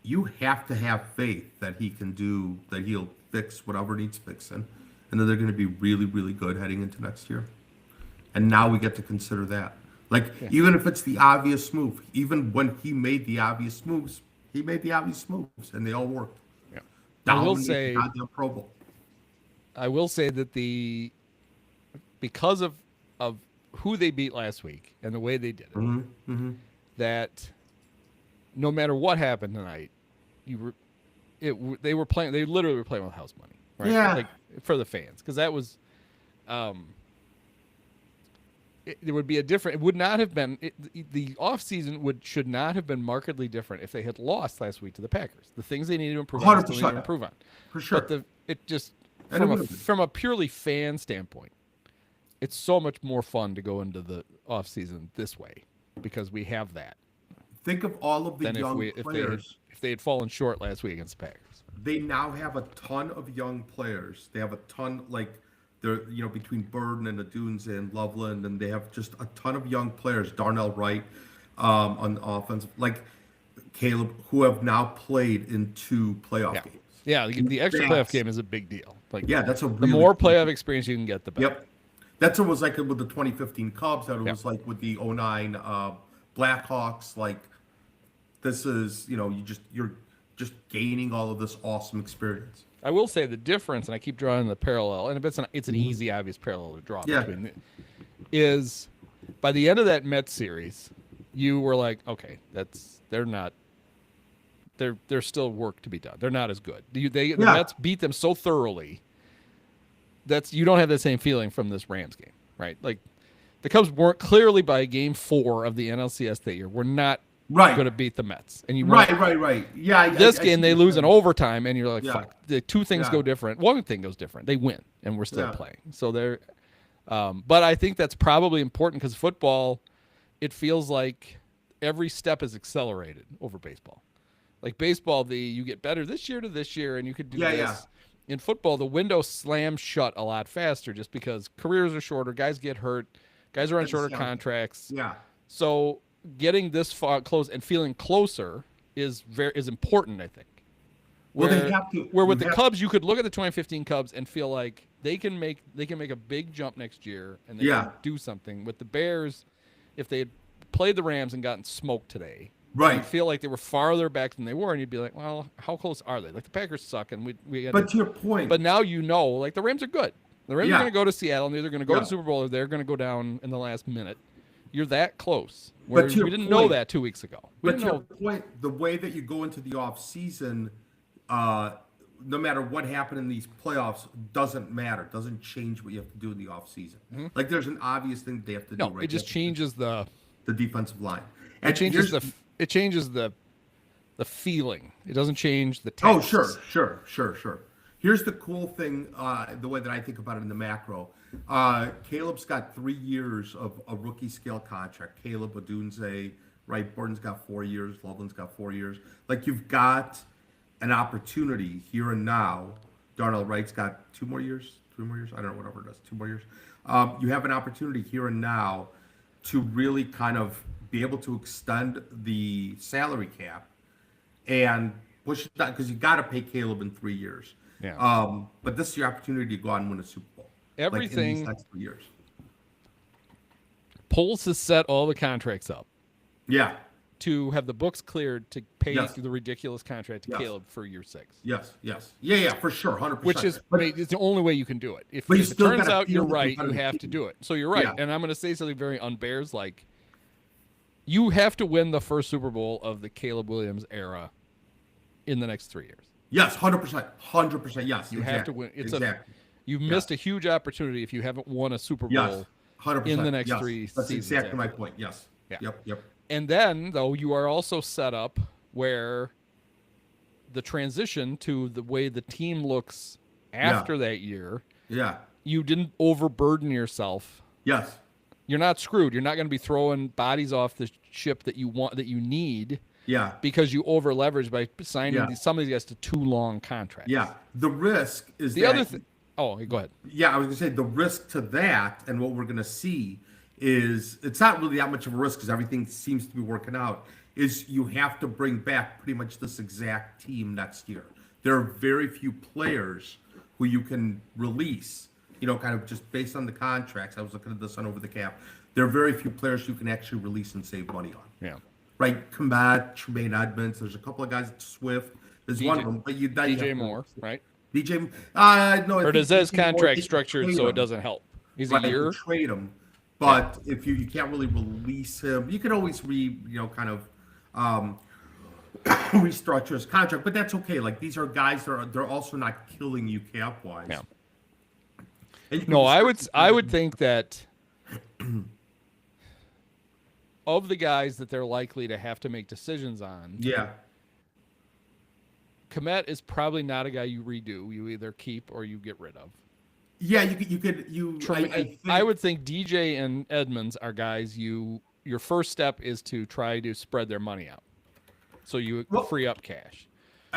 You have to have faith that he'll fix whatever needs fixing, and that they're going to be really, really good heading into next year. And now we get to consider that. Even if it's the obvious move, even when he made the obvious moves, and they all worked. Yeah. I will say that because of who they beat last week and the way they did it, that no matter what happened tonight, they literally were playing with house money, right? Yeah. For the fans, because that was, there would be it would not have been, the offseason should not have been markedly different if they had lost last week to the Packers. The things they needed to improve on, still need to improve on. For sure. But from a purely fan standpoint, it's so much more fun to go into the offseason this way because we have that. Think of all of the young players. If they had fallen short last week against the Packers. They now have a ton of young players. They have a ton, they're, between Burden and Adunze and Loveland, and they have just a ton of young players. Darnell Wright on offense, Caleb, who have now played in 2 playoff games. Yeah, the extra playoff game is a big deal. That's the more playoff experience you can get, the better. Yep. That's what it was like with the 2015 Cubs. That it was like with the 09 Blackhawks. This is, you're just gaining all of this awesome experience. I will say the difference, and I keep drawing the parallel, and it's an easy, obvious parallel to draw between it, is by the end of that Mets series, you were like, okay, there's still work to be done. They're not as good. The Mets beat them so thoroughly. You don't have that same feeling from this Rams game, right? The Cubs weren't clearly by game 4 of the NLCS that year. We're not going to beat the Mets, and you right. Yeah. This game they lose in overtime, and you're like, fuck. The 2 things go different. One thing goes different. They win, and we're still playing. So they're, but I think that's probably important because football, it feels like every step is accelerated over baseball. Baseball, you get better this year to this year, and you could do this. Yeah. In football, the window slams shut a lot faster just because careers are shorter. Guys get hurt. Guys are on shorter contracts. Yeah. So getting this far close and feeling closer is important, I think. With the Cubs, you could look at the 2015 Cubs and feel like they can make a big jump next year and they can do something. With the Bears, if they had played the Rams and gotten smoked today, right, you'd feel like they were farther back than they were, and you'd be like, well, how close are they? The Packers suck, and we. But to your point. But now the Rams are good. The Rams are going to go to Seattle, and they're either going to go to the Super Bowl or they're going to go down in the last minute. You're that close. Whereas we didn't know that 2 weeks ago. But to your point, the way that you go into the off season, no matter what happened in these playoffs, doesn't matter. Doesn't change what you have to do in the off season. Mm-hmm. There's an obvious thing they have to do. No, it just changes the defensive line. It changes the feeling. It doesn't change the tasks. Oh, sure. Here's the cool thing, the way that I think about it in the macro. Caleb's got 3 years of a rookie scale contract. Caleb, Adunze, right? Burton's got 4 years. Loveland's got 4 years. You've got an opportunity here and now. Darnell Wright's got 2 more years, 3 more years. I don't know, whatever it is, 2 more years. You have an opportunity here and now to really kind of be able to extend the salary cap and push it down because you got to pay Caleb in 3 years. Yeah. But this is your opportunity to go out and win a Super Bowl. Like, in Everything- these next 3 years. Poles has set all the contracts up Yeah. to have the books cleared to pay Yes. the ridiculous contract to Yes. Caleb for year 6. Yes. Yes. Yeah. For sure. 100%. Which is, But- it's the only way you can do it. If But you it still turns gotta out you're feel the right, you competitive have to team. do it. So you're right. Yeah. And I'm going to say something very unbears like, you have to win the first Super Bowl of the Caleb Williams era in the next 3 years. Yes. 100%. 100%. Yes. You have to win. Exactly. You've missed a huge opportunity if you haven't won a Super Bowl. Yes. 100%. in the next yes. 3 That's seasons exactly my after. point. Yes. Yeah. Yep. And then, though, you are also set up where the transition to the way the team looks after that year, Yeah. you didn't overburden yourself. Yes. You're not screwed. You're not going to be throwing bodies off the ship that you want, that you need, Yeah. because you over leverage by signing Yeah. some of these guys to too long contracts. Yeah. The risk is The that other thing. Oh, go ahead. Yeah, I was gonna say the risk to that, and what we're gonna see is it's not really that much of a risk because everything seems to be working out. Is you have to bring back pretty much this exact team next year. There are very few players who you can release. Kind of just based on the contracts. I was looking at this on Over the Cap. There are very few players you can actually release and save money on. Yeah. Right, Komet, Tremaine Edmonds. There's a couple of guys. Swift. There's one of them, but you have DJ to- Moore, right? DJ, no. Or does his contract structured so it doesn't help? He's a year. Trade him, but if you can't really release him, you can always restructure his contract. But that's okay. Like these are guys that they're also not killing you cap wise. Yeah. And you can No, just- I would think that of the guys that they're likely to have to make decisions on, Yeah. Komet is probably not a guy you redo. You either keep or you get rid of. Yeah, you could. I would think DJ and Edmonds are guys your first step is to try to spread their money out, so you free up cash.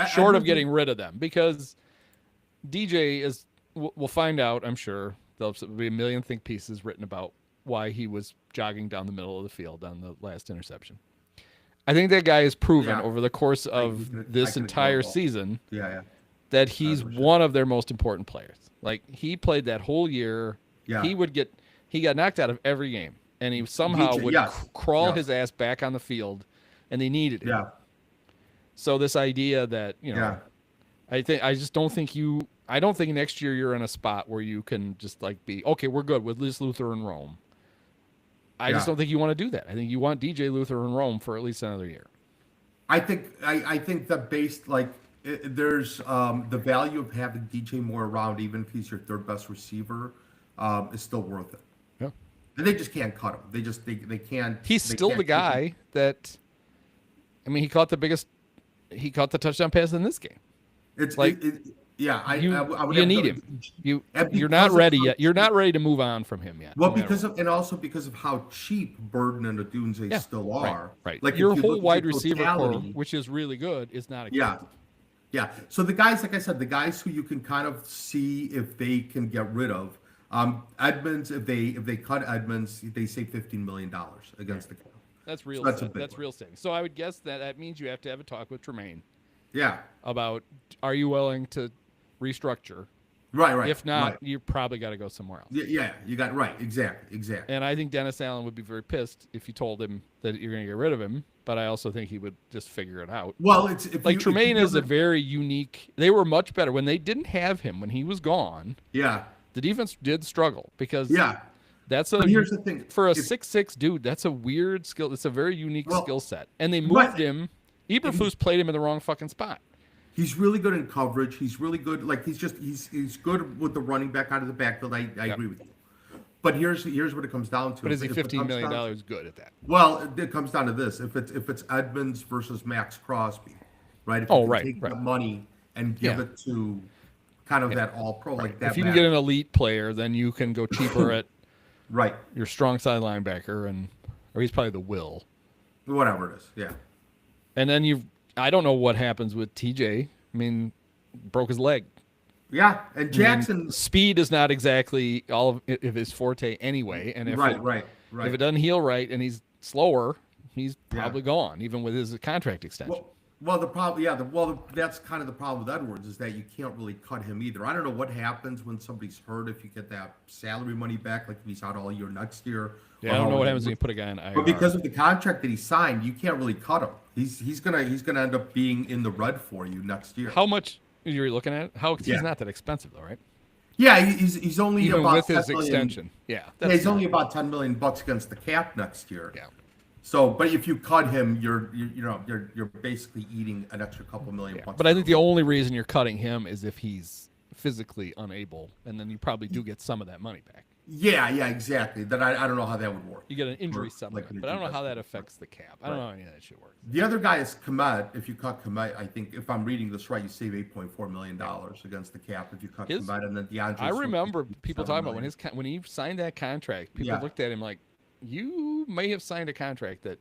Short of getting rid of them, because DJ is. We'll find out. I'm sure there'll be a million think pieces written about why he was jogging down the middle of the field on the last interception. I think that guy has proven over the course of this entire season that he's one of their most important players. Like he played that whole year. Yeah. He got knocked out of every game, and he somehow would crawl his ass back on the field, and they needed it. Yeah. So this idea that I don't think next year you're in a spot where you can just like be okay. We're good with Liz Luther and Rome. I just don't think you want to do that. I think you want DJ Luther and Rome for at least another year. I think that based there's the value of having DJ Moore around, even if he's your third best receiver, is still worth it. Yeah, and they just can't cut him. They can't. He's still the guy that. I mean, he caught the touchdown pass in this game. It's like. You need him. You're not ready yet. You're not ready to move on from him yet. Well, because of how cheap Burden and Odunze still are. Right. Like your if you whole look at wide your receiver totality- core, which is really good, is not. Yeah. So the guys, like I said, the guys who you can kind of see if they can get rid of. Edmonds, if they cut Edmonds, they save $15 million against the cap. That's real. So that's real savings. So I would guess that means you have to have a talk with Tremaine. Yeah. About are you willing to restructure? Right. If not, you probably got to go somewhere else. Yeah, you got right. Exactly. And I think Dennis Allen would be very pissed if you told him that you're going to get rid of him. But I also think he would just figure it out. Well, Tremaine is a very unique. They were much better when they didn't have him. When he was gone, yeah, the defense did struggle because that's here's the thing for a 6'6" dude. That's a weird skill. It's a very unique skill set, and they moved him. Eberflus played him in the wrong fucking spot. He's really good in coverage. He's really good. Like he's good with the running back out of the backfield. I agree with you. But here's what it comes down to. But is he $15 million good at that? Well, it comes down to this: if it's Edmonds versus Max Crosby, right? If you take the money and give it to kind of that all pro like that. If you can get an elite player, then you can go cheaper at your strong side linebacker, or he's probably the will. Whatever it is, yeah. And then I don't know what happens with TJ. I mean, broke his leg. Yeah, and Jackson speed is not exactly all of his forte anyway. And if if it doesn't heal right and he's slower, he's probably gone, even with his contract extension. Well, the problem, yeah, that's kind of the problem with Edwards is that you can't really cut him either. I don't know what happens when somebody's hurt if you get that salary money back, like if he's out all year next year. Yeah, I don't know what happens when you put a guy on IR. But because of the contract that he signed, you can't really cut him. He's gonna end up being in the red for you next year. How much you're looking at? He's Yeah. not that expensive though, right? Yeah, he's only Even about with his 10 million. extension. Yeah. Yeah, he's only about $10 million against the cap next year. Yeah. So, but if you cut him, you're basically eating an extra couple million Yeah. bucks. But I think the only reason you're cutting him is if he's physically unable, and then you probably do get some of that money back. Yeah, exactly. That I don't know how that would work. You get an injury Like settlement, an but I don't know injury how that settlement. affects the cap. I don't know how any of that shit works. The other guy is Komet. If you cut Komet, I think if I'm reading this right, you save $8.4 million against the cap if you cut His- Komet, and then DeAndre. I Swift remember is people $7 talking about million. when he signed that contract. People Yeah. looked at him like, you may have signed a contract that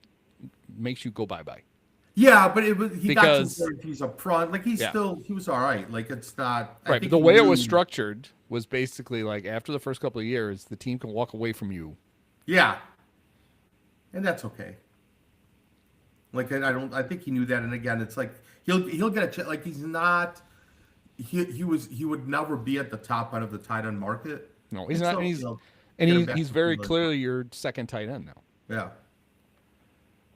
makes you go bye-bye. Yeah, but he got Because- some guarantees up front. Like he was all right. Like it's not I Right. think But the he way it was knew- structured was basically like after the first couple of years, the team can walk away from you. Yeah, and that's okay. Like I think he knew that. And again, it's like he'll get a chance. Like he's not. He would never be at the top end of the tight end market. No, he's And not. so, He's you know, and get him he, back he's to very Cleveland. clearly your second tight end now. Yeah.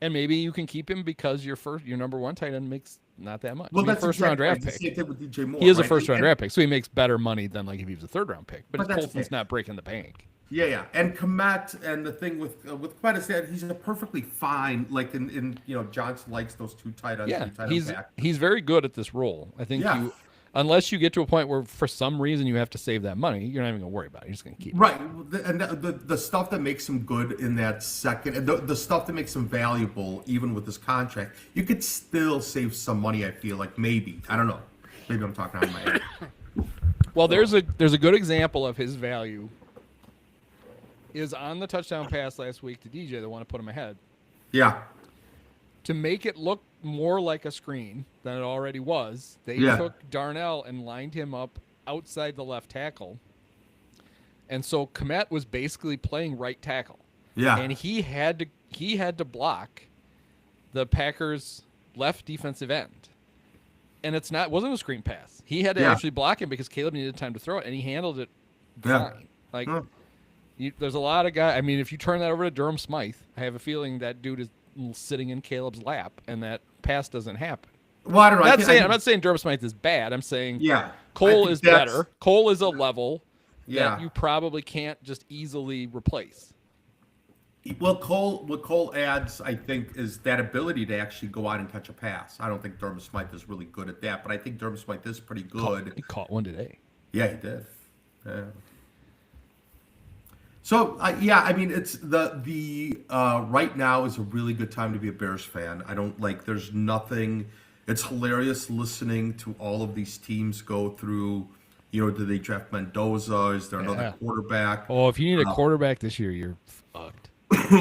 And maybe you can keep him because your number one tight end makes not that much. Well, I mean, that's first round exactly right. draft It's the pick. same thing with DJ Moore. He is a right? first round And- draft pick, so he makes better money than like if he was a third round pick. But But that's Colton's okay. not breaking the bank. Yeah, and Komet, and the thing with Komet is that he's a perfectly fine. Like in Johnson likes those two tight ends. Yeah, three tight end he's back. he's very good at this role. I think Yeah. unless you get to a point where for some reason you have to save that money, you're not even gonna worry about it. You're just gonna keep it. Right, and the stuff that makes him good in that second, and the stuff that makes him valuable, even with this contract, you could still save some money. I feel like maybe I don't know. Maybe I'm talking out of my head. Well, there's a good example of his value. Is on the touchdown pass last week to DJ, the one to put him ahead. Yeah, To make it look more like a screen than it already was, they Yeah. took Darnell and lined him up outside the left tackle. And so Komet was basically playing right tackle. yeah, And he had to block the Packers' left defensive end. And wasn't a screen pass. He had to Yeah. actually block him because Caleb needed time to throw it, and he handled it Yeah. fine. Like Huh. there's a lot of guys. I mean, if you turn that over to Durham Smythe, I have a feeling that dude is sitting in Caleb's lap, and that pass doesn't happen. Well, I don't know. I'm not saying Durham Smythe is bad. I'm saying Yeah, I Cole think is that's- better. Cole is a level Yeah. that you probably can't just easily replace. What Cole adds, I think, is that ability to actually go out and catch a pass. I don't think Durham Smythe is really good at that, but I think Durham Smythe is pretty good. He caught one today. Yeah, he did. Yeah. So I mean, it's the right now is a really good time to be a Bears fan. I don't like. There's nothing. It's hilarious listening to all of these teams go through. Do they draft Mendoza? Is there another Yeah. quarterback? Oh, if you need a quarterback this year, you're fucked.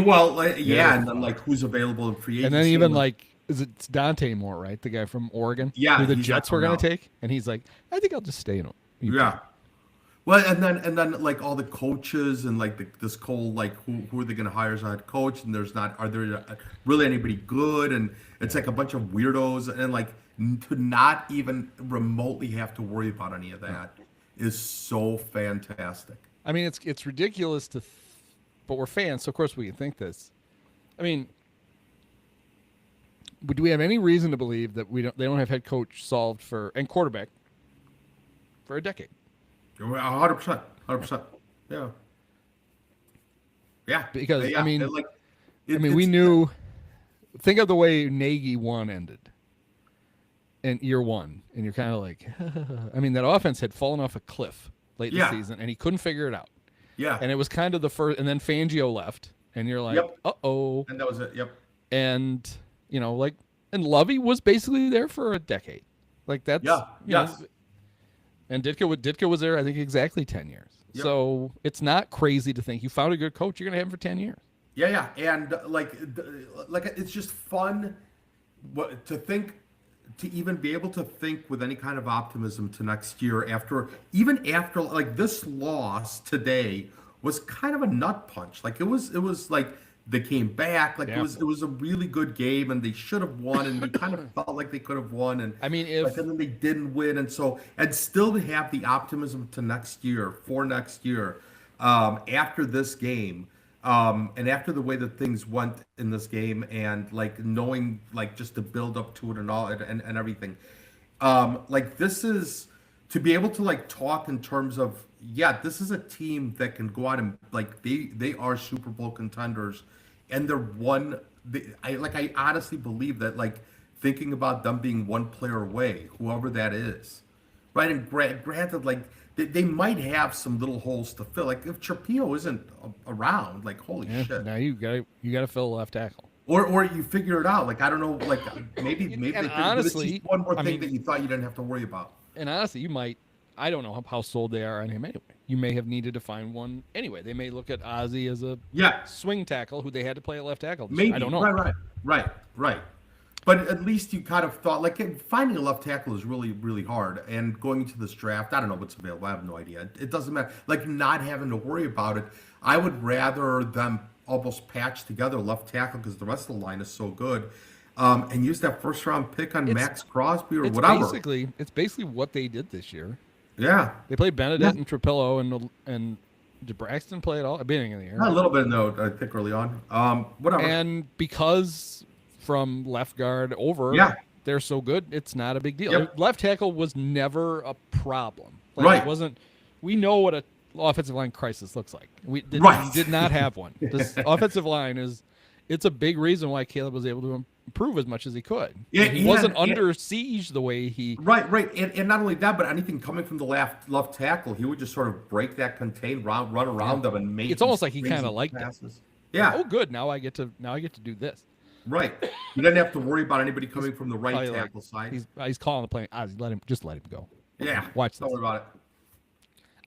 Well, yeah, and then like who's available in free agency? And then even like, is it Dante Moore, right? The guy from Oregon, Yeah, who the he's not Jets were coming going to out. take, and he's like, I think I'll just stay in. Yeah. Well, and then like all the coaches and like this Cole, like who are they going to hire as a head coach? And are there really anybody good? And it's like a bunch of weirdos, and like to not even remotely have to worry about any of that is so fantastic. I mean, it's ridiculous but we're fans, so of course we can think this. I mean, do we have any reason to believe that they don't have head coach solved and quarterback for a decade? 100%. Yeah. Yeah. Because, yeah. I mean, like, we knew. Think of the way Nagy 1 ended. In year 1, and you're kind of like, I mean, that offense had fallen off a cliff late in the Yeah. season, and he couldn't figure it out. Yeah. And it was kind of the first, and then Fangio left, and you're like, Yep. uh-oh. And that was it. Yep. And, and Lovey was basically there for a decade. Like, that's, Yeah. you know, Yes. and Ditka was there, I think, exactly 10 years. Yep. So it's not crazy to think you found a good coach, you're going to have him for 10 years. Yeah. And like it's just fun to think, to even be able to think with any kind of optimism to next year after like this loss today was kind of a nut punch. Like it was like they came back. Like Yeah. it was a really good game, and they should have won, and we kind of felt like they could have won, and I mean, like, and then they didn't win, and still to have the optimism to next year after this game. And after the way that things went in this game, and like knowing like just to build up to it and all and everything, like this is to be able to like talk in terms of, yeah, this is a team that can go out and like they are Super Bowl contenders, and I honestly believe that, like, thinking about them being one player away, whoever that is, right? And granted, like they might have some little holes to fill. Like if Trapio isn't around, like holy shit. Now you gotta fill left tackle. Or you figure it out. Like I don't know. Like maybe they could, honestly, it's just one more I thing mean, that you thought you didn't have to worry about. And honestly, you might. I don't know how sold they are on him anyway. You may have needed to find one anyway. They may look at Ozzie as a swing tackle who they had to play at left tackle. Maybe I don't know. Right. But at least you kind of thought, like, finding a left tackle is really, really hard. And going into this draft, I don't know what's available. I have no idea. It doesn't matter. Like, not having to worry about it. I would rather them almost patch together left tackle because the rest of the line is so good, and use that first round pick on Max Crosby or whatever. It's basically what they did this year. Yeah. They played Benedict and Trapillo and did Braxton play at all at the beginning of the year? A little bit, no, I think early on. Whatever. And because from left guard over, they're so good, it's not a big deal. Yep. Left tackle was never a problem. Right. It wasn't. We know what a offensive line crisis looks like. We did not have one. This offensive line it's a big reason why Caleb was able to improve as much as he could. Yeah, he wasn't under siege the way he. Right. And not only that, but anything coming from the left tackle, he would just sort of break that contain, run around them, and make. It's almost like he kind of liked passes. it. Yeah. Oh, good. Now I get to do this. Right. You didn't have to worry about anybody coming from the right tackle side. He's calling the play. Ozzie, let him go. Yeah. Watch this. Don't worry about it.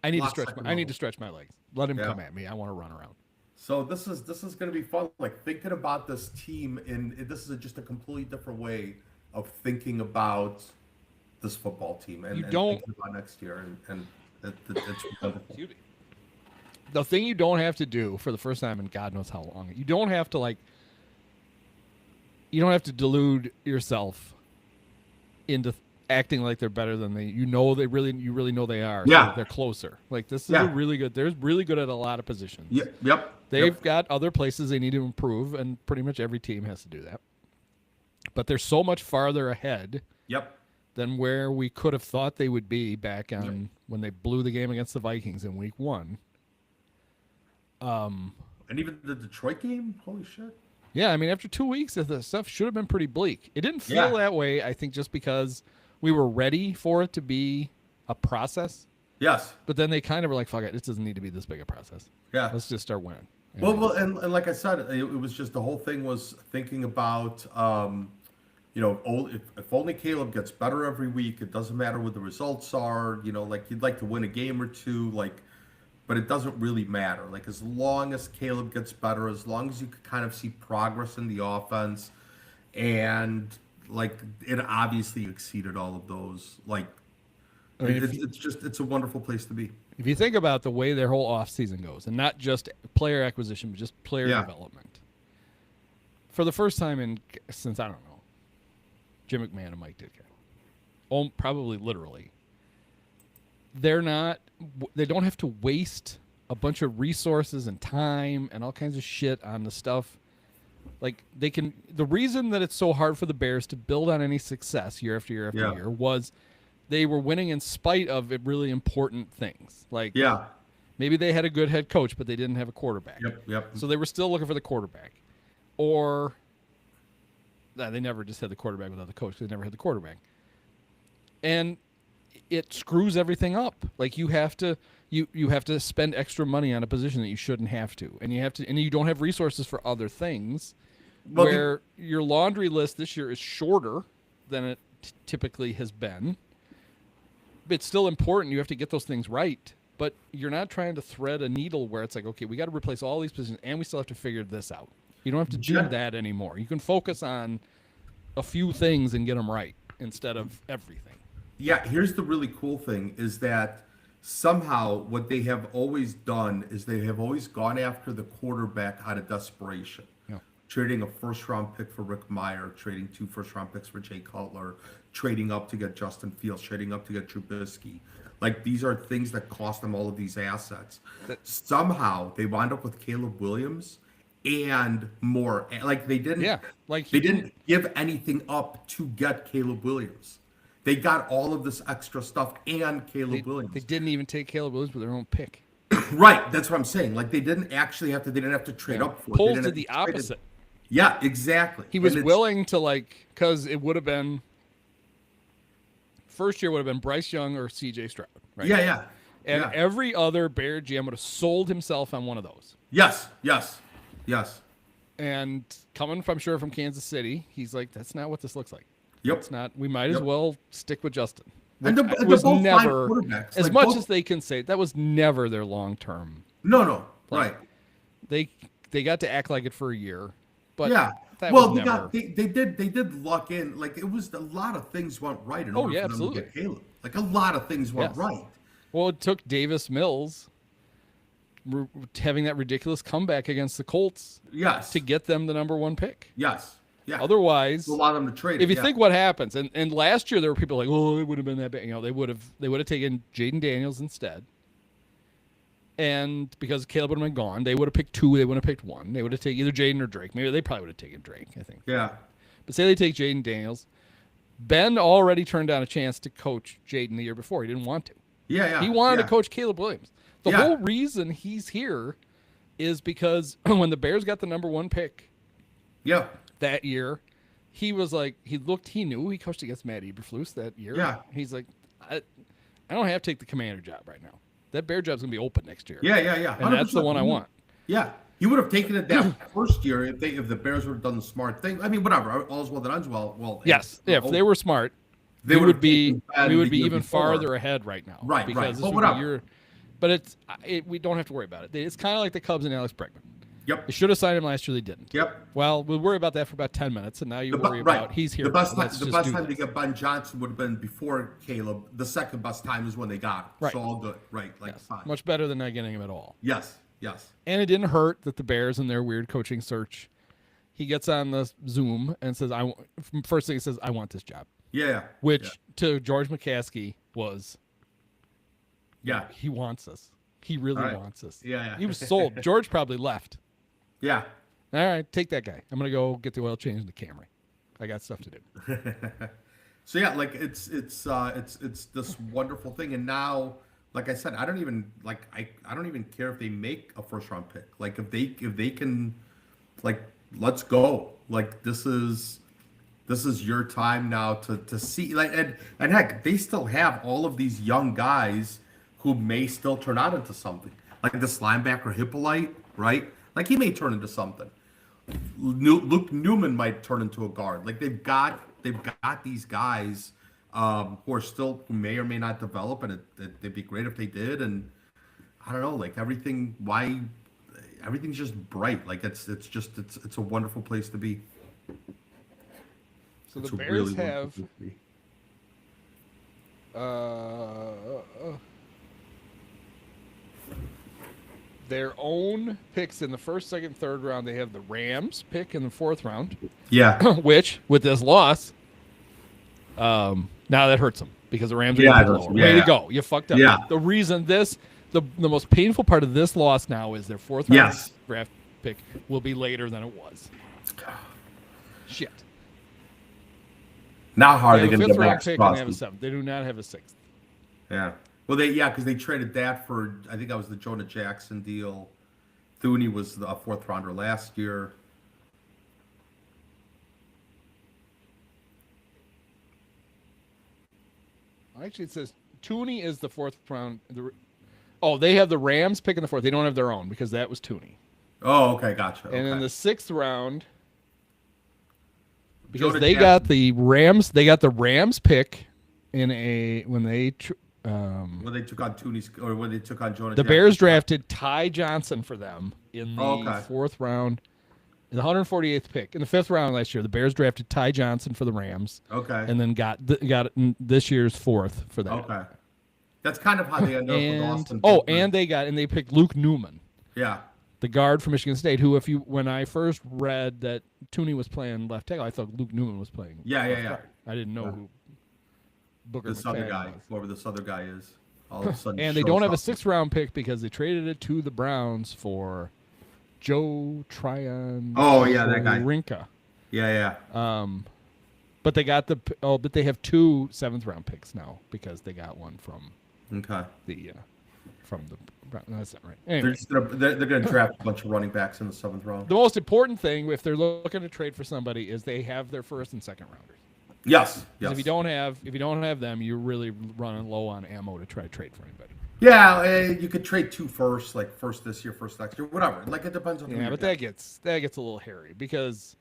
I need to stretch my legs. Let him come at me. I want to run around. So this is going to be fun. Like thinking about this team, and this is just a completely different way of thinking about this football team and thinking about next year, and it's wonderful. The thing you don't have to do for the first time in God knows how long, you don't have to delude yourself into acting like they're better than you really know they are. Yeah. So they're closer. Like this is a really good. They're really good at a lot of positions. Yep. They've got other places they need to improve, and pretty much every team has to do that. But they're so much farther ahead. Than where we could have thought they would be back on when they blew the game against the Vikings in week 1. And even the Detroit game, holy shit. Yeah, I mean, after 2 weeks, the stuff should have been pretty bleak. It didn't feel that way, I think, just because we were ready for it to be a process. Yes. But then they kind of were like, fuck it, this doesn't need to be this big a process. Yeah. Let's just start winning. Well, and like I said, it was just the whole thing was thinking about, if only Caleb gets better every week, it doesn't matter what the results are, like you'd like to win a game or two, but it doesn't really matter. Like as long as Caleb gets better, as long as you can kind of see progress in the offense, and like it obviously exceeded all of those. Like it's a wonderful place to be. If you think about the way their whole offseason goes, and not just player acquisition, but just player development, for the first time since, I don't know, Jim McMahon and Mike Ditka, probably literally, they don't have to waste a bunch of resources and time and all kinds of shit on the stuff. Like the reason that it's so hard for the Bears to build on any success year after year after year was they were winning in spite of really important things. Like maybe they had a good head coach, but they didn't have a quarterback. Yep. So they were still looking for the quarterback. Or they never just had the quarterback without the coach. They never had the quarterback. And it screws everything up. Like you have to spend extra money on a position that you shouldn't have to. And you don't have resources for other things. Where your laundry list this year is shorter than it typically has been. It's still important. You have to get those things right, but you're not trying to thread a needle where it's like, okay, we got to replace all these positions and we still have to figure this out. You don't have to do that anymore. You can focus on a few things and get them right instead of everything. Yeah, here's the really cool thing is that somehow what they have always done is they have always gone after the quarterback out of desperation. trading a first-round pick for Rick Meyer, trading 2 first-round picks for Jay Cutler, trading up to get Justin Fields, trading up to get Trubisky. Like, these are things that cost them all of these assets. Somehow, they wind up with Caleb Williams and more. Like, they didn't. Yeah, like they didn't give anything up to get Caleb Williams. They got all of this extra stuff and Caleb Williams. They didn't even take Caleb Williams with their own pick. Right, that's what I'm saying. Like, they didn't actually have to. They didn't have to trade up for it. Poles did the opposite. Yeah, exactly. He was willing to, like, because it would have been first year would have been Bryce Young or C.J. Stroud, right? Yeah. And every other Bear GM would have sold himself on one of those. Yes. And coming from Kansas City, he's like, that's not what this looks like. Yep. It's not. We might as well stick with Justin. And It was both never, fine quarterbacks. as Like, much both- as they can say, that was never their long term. No. Like, Right. They got to act like it for a year, but Yeah. that Well, was never. they did luck in. Like, it was a lot of things went right in Oh, order yeah, for them absolutely. to get Caleb. Like, a lot of things went Yes. right. Well, it took Davis Mills having that ridiculous comeback against the Colts Yes. to get them the number 1 pick. Yes. Yeah. Otherwise, Allow them to trade. if you yeah. think what happens, and last year there were people like, oh, it would have been that bad. You know, they would have taken Jaden Daniels instead. And because Caleb would have been gone, they would have picked 2. They wouldn't have picked 1. They would have taken either Jaden or Drake. Maybe they probably would have taken Drake, I think. Yeah. But say they take Jaden Daniels. Ben already turned down a chance to coach Jaden the year before. He didn't want to. Yeah. He wanted to coach Caleb Williams. The Yeah. whole reason he's here is because when the Bears got the number 1 pick Yeah. that year, he was like, he knew he coached against Matt Eberflus that year. Yeah. He's like, I don't have to take the commander job right now. That Bear job's going to be open next year. Yeah. And that's the 100%. one I want. Yeah. He would have taken it that first year if the Bears would have done the smart thing. I mean, whatever. All's well that ends well. Well. Yes. If they were smart, They we would would have be taken Ben we would the be year even before. farther ahead right now. Right, Because right. this But would be whatever. year. But we don't have to worry about it. It's kind of like the Cubs and Alex Bregman. Yep. They should have signed him last year. They didn't. Yep. Well, we'll worry about that for about 10 minutes, and now you worry Right. about he's here. The best Let's time, just do to this. get Ben Johnson would have been before Caleb. The second best time is when they got him. Right. So all good. Right. Like, Yes. fine. Much better than not getting him at all. Yes. And it didn't hurt that the Bears in their weird coaching search, he gets on the Zoom and says, first thing he says, I want this job. Yeah. Which to George McCaskey was, Yeah. he wants us. He really All right. wants us. Yeah. He was sold. George probably left. Yeah. All right, take that guy. I'm going to go get the oil change in the Camry. I got stuff to do. So yeah, like it's this wonderful thing, and now, like I said, I don't even care if they make a first round pick. Like if they can, like, let's go. Like this is your time now to see, like, and heck, they still have all of these young guys who may still turn out into something. Like this linebacker Hippolyte, right? Like he may turn into something. Luke Newman might turn into a guard. Like they've got these guys who may or may not develop, and it'd be great if they did. And I don't know, like everything's just bright. Like it's a wonderful place to be. So It's the a Bears really have wonderful place to be. their own picks in the first, second, third round. They have the Rams pick in the 4th round, Yeah. which with this loss, now that hurts them because the Rams are Yeah, going it does. lower. Way Yeah. to go. You fucked up. Yeah. The reason the most painful part of this loss now is their 4th round Yes. draft pick will be later than it was. Shit. Now how are they They have going a to 5th get round back pick to and they have a Boston? 7th. They do not have a 6th. Yeah. Well, because they traded that for, I think that was the Jonah Jackson deal. Thuney was the 4th rounder last year. Actually, it says Tooney is the 4th round. They have the Rams pick in the 4th. They don't have their own because that was Tooney. Oh, okay, gotcha. And in okay. the 6th round, because Jonah they Jackson. got the Rams pick when they When they took on Tooney's, or when they took on Jonah the Jackson. Bears drafted Ty Johnson for them in the Okay. 4th round, the 148th pick. In the 5th round last year, the Bears drafted Ty Johnson for the Rams, Okay. and then got it in this year's 4th for that. Okay. That's kind of how they ended up with Austin. And Butler. they picked Luke Newman. Yeah. the guard from Michigan State, who when I first read that Tooney was playing left tackle, I thought Luke Newman was playing. Yeah. guard. I didn't know who Booker This other McFadden guy, was. whoever this other guy is, all of a sudden. And they shows don't have a up. 6th-round pick because they traded it to the Browns for Joe Tryon. Oh, yeah, that guy. Rinka. Yeah. But they got but they have 2 7th-round picks now because they got one from Okay. the Browns. No, that's not right. They're Anyway, just they're gonna draft a bunch of running backs in the 7th round. the most important thing if they're looking to trade for somebody is they have their 1st and 2nd rounders. Yes. 'Cause if you don't have them, you're really running low on ammo to try to trade for anybody. Yeah, you could trade 2 firsts, like first this year, first next year, whatever. Like it depends on. who Yeah, you're but getting. that gets a little hairy because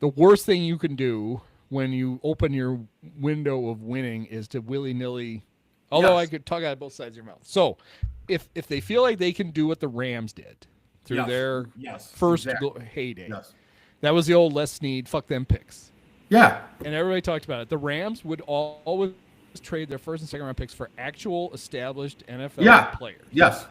the worst thing you can do when you open your window of winning is to willy-nilly. Although Yes. I could talk out both sides of your mouth. So, if they feel like they can do what the Rams did through Yes. their Yes, first exactly. heyday, Yes. that was the old Les Snead fuck them picks, Yeah. and everybody talked about it. The Rams would always trade their 1st and 2nd round picks for actual established NFL Yeah. players. Yes.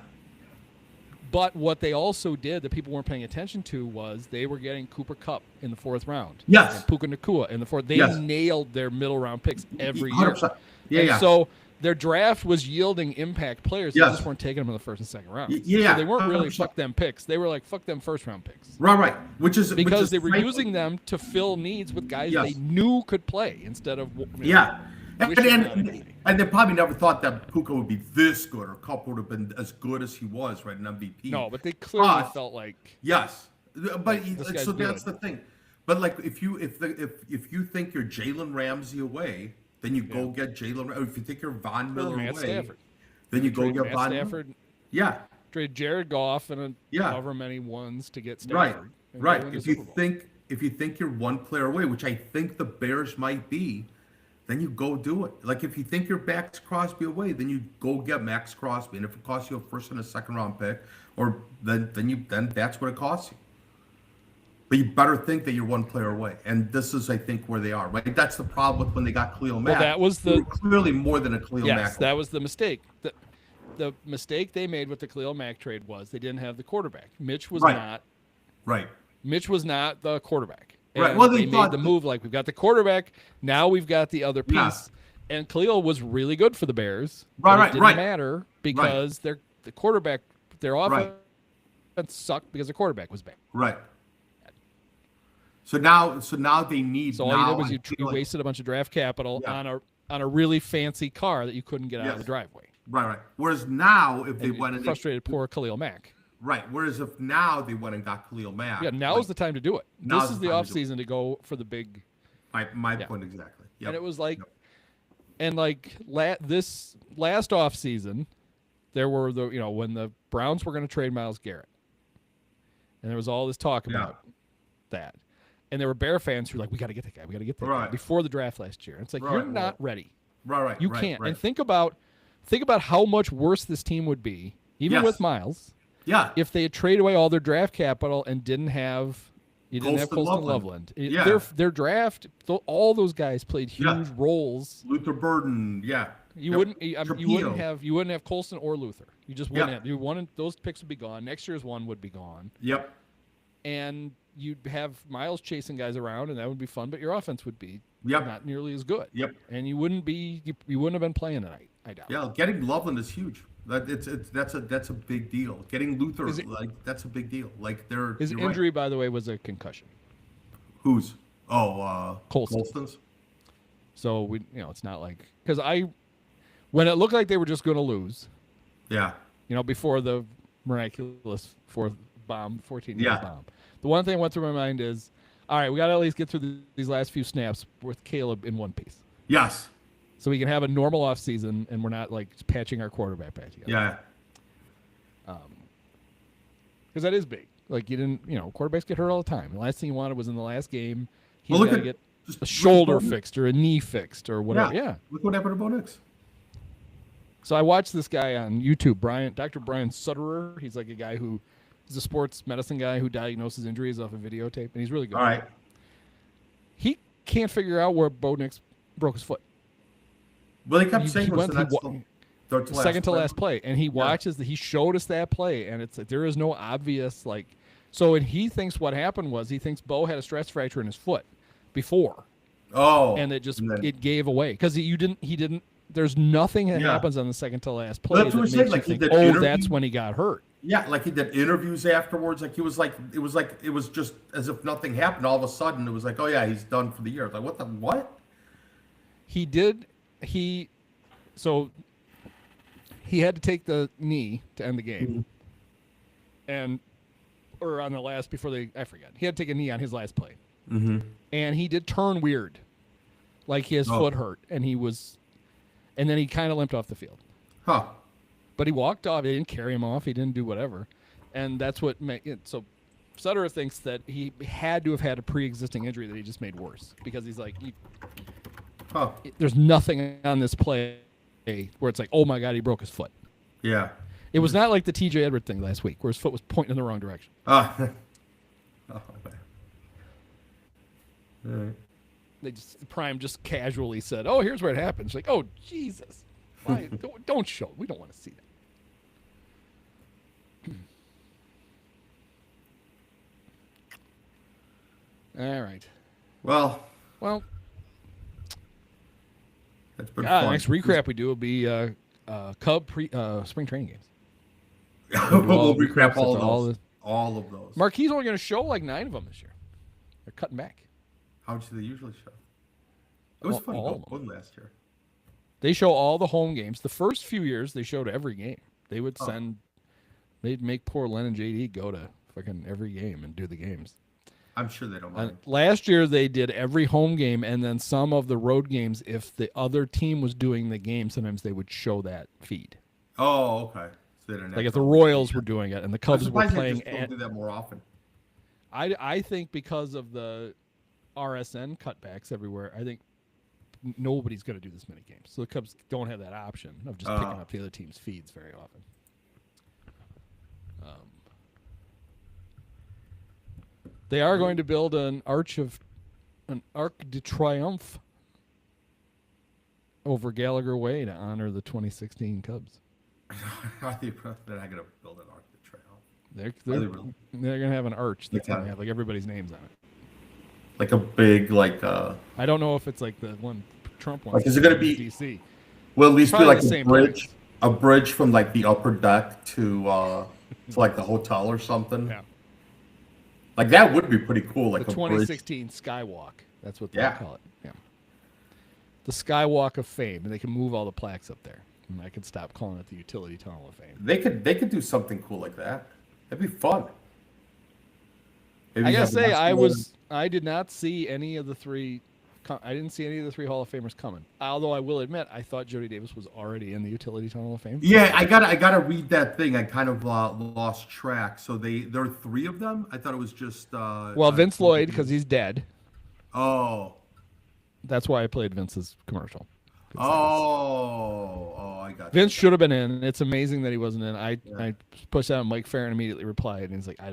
But what they also did that people weren't paying attention to was they were getting Cooper Kupp in the 4th round. Yes. And Puka Nacua in the 4th. They Yes. nailed their middle round picks every year. 100%. Yeah. And Yeah. so their draft was yielding impact players. They Yes. just weren't taking them in the 1st and 2nd round. Yeah. So they weren't really 100%. fuck them picks. They were like fuck them 1st round picks. Right. Which Because is they were frankly- using them to fill needs with guys Yes. they knew could play instead of Yeah. wishing on anybody. And they probably never thought that Puka would be this good or Kupp would have been as good as he was, right? An MVP. No, but they clearly But- felt like Yes, but This guy's so that's good. the thing. But like, if you think you're Jalen Ramsey away, then you go get Jalen. Or if you think you're Von Miller Matt away, Stafford. then you go Trade get Matt Von Stafford. Miller. Yeah, Trade Jared Goff and Yeah. however many ones to get right, Stafford. and right. go win the If you Super Bowl. think you're one player away, which I think the Bears might be, then you go do it. Like if you think you're Max Crosby away, then you go get Max Crosby, and if it costs you a 1st and a 2nd round pick, or then that's what it costs you. But you better think that you're one player away, and this is, I think, where they are. Right, that's the problem with when they got Khalil Mack. that was They were clearly more than a Khalil Yes, Mack. that was the mistake. The mistake they made with the Khalil Mack trade was they didn't have the quarterback. Mitch was Right. not the quarterback. Right. And Well, they they made thought the that- move like we've got the quarterback, now we've got the other piece. Yeah. And Khalil was really good for the Bears. Right, but right, it didn't right. matter because the quarterback, their offense Right. sucked because the quarterback was bad. Right. So now they need. So all now, you did was I you feel like- wasted a bunch of draft capital Yeah. on a really fancy car that you couldn't get out of Yes. the driveway. Right. Whereas now, if they And went and frustrated poor Khalil Mack. right. Whereas if now they went and got Khalil Mack. Yeah, now's the time to do it. now's This is the the time off to do it. season to go for the big. my yeah. point exactly. Yep. And it was like, Yep. and like this last off season, there were when the Browns were going to trade Myles Garrett, and there was all this talk Yeah. about that, and there were Bear fans who were like, we got to get that guy, we got to get that guy Right. before the draft last year. And it's like Right, you're right. not ready. Right. You right, can't. Right. And think about how much worse this team would be, even Yes. with Miles, yeah. if they had traded away all their draft capital and didn't have Colston Colston Loveland. Loveland. Yeah. Their draft, all those guys played huge Yeah. roles. Luther Burden. Yeah. You Yep. wouldn't. You wouldn't Trapilo. have Colston or Luther. You just wouldn't Yeah. have. You wanted those picks would be gone. Next year's one would be gone, Yep. and you'd have Miles chasing guys around, and that would be fun. But your offense would be Yep. not nearly as good. Yep. And you wouldn't be. You wouldn't have been playing tonight. I doubt. Yeah. Getting Loveland is huge. That's a big deal. Getting Luther, Is it- that's a big deal. Like they're His you're right. injury, by the way, was a concussion. Who's? Colston. Colston's. So it's not like because when it looked like they were just going to lose, Yeah. before the miraculous 14 Yeah. bomb. The one thing that went through my mind is, all right, we got to at least get through these last few snaps with Caleb in one piece, Yes. so we can have a normal off season and we're not like patching our quarterback back together. Yeah. Because that is big. Like you didn't, quarterbacks get hurt all the time. The last thing you wanted was in the last game he's Well, look got to at- get just a shoulder look at- fixed or a knee fixed or whatever. Yeah. Look what happened to Bo Nix. So I watched this guy on YouTube, Dr. Brian Sutterer. He's like a guy he's a sports medicine guy who diagnoses injuries off a videotape, and he's really good. All right. He can't figure out where Bo Nix broke his foot. Well, they kept He saying was went- that's he the, second to last play, and he watches he showed us that play, and it's like there is no obvious like. So and he thinks what happened was he thinks Bo had a stress fracture in his foot before. Oh, and it gave away because he didn't. There's nothing that happens on the second to last play that makes you think, that's when he got hurt. Yeah, like he did interviews afterwards. Like it was just as if nothing happened. All of a sudden, it was like, oh yeah, he's done for the year. Like what? He had to take the knee to end the game, or on the last I forget. He had to take a knee on his last play, and he did turn weird, like his foot hurt, and then he kind of limped off the field. Huh. But he walked off. They didn't carry him off. He didn't do whatever. And that's what made it. So Sutter thinks that he had to have had a pre-existing injury that he just made worse because he's like, there's nothing on this play where it's like, oh my God, he broke his foot. Yeah. It was not like the TJ Edwards thing last week where his foot was pointing in the wrong direction. Man. All right. Prime just casually said, oh, here's where it happened. It's like, oh, Jesus. Why? Don't show it. We don't want to see that. All right. Well, that's been fun. Next recap we do will be Cub spring training games. We'll recap all of those. Marquis only going to show like 9 of them this year. They're cutting back. How much do they usually show? It was fun going last year. They show all the home games. The first few years, they showed every game. They would they'd make poor Len and JD go to fucking every game and do the games. I'm sure they don't mind. Last year, they did every home game and then some of the road games. If the other team was doing the game, sometimes they would show that feed. Oh, okay. So like if the Royals were doing it and the Cubs were playing. Don't do that more often. I think because of the RSN cutbacks everywhere, I think nobody's going to do this many games. So the Cubs don't have that option of just picking up the other team's feeds very often. They are going to build an Arc de Triomphe over Gallagher Way to honor the 2016 Cubs. They're not going to build an Arc de Triomphe. They're going to have an arch that's going to have like everybody's names on it. Like a big I don't know if it's like the one Trump wants. Like, is it going to be DC? Will at least be like a place. bridge from like the upper deck to like the hotel or something? Yeah. Like that would be pretty cool. Like the 2016 Skywalk. That's what they call it. Yeah. The Skywalk of Fame, and they can move all the plaques up there. And I could stop calling it the Utility Tunnel of Fame. They could do something cool like that. That'd be fun. Maybe I gotta say, I did not see any of the three. I didn't see any of the 3 Hall of Famers coming. Although I will admit, I thought Jody Davis was already in the Utility Tunnel of Fame. Yeah, I gotta read that thing. I kind of lost track. So there are 3 of them. I thought it was just. Vince Lloyd, because he's dead. Oh. That's why I played Vince's commercial. I got. Vince should have been in. It's amazing that he wasn't in. I pushed out. Mike Farron immediately replied, and he's like, I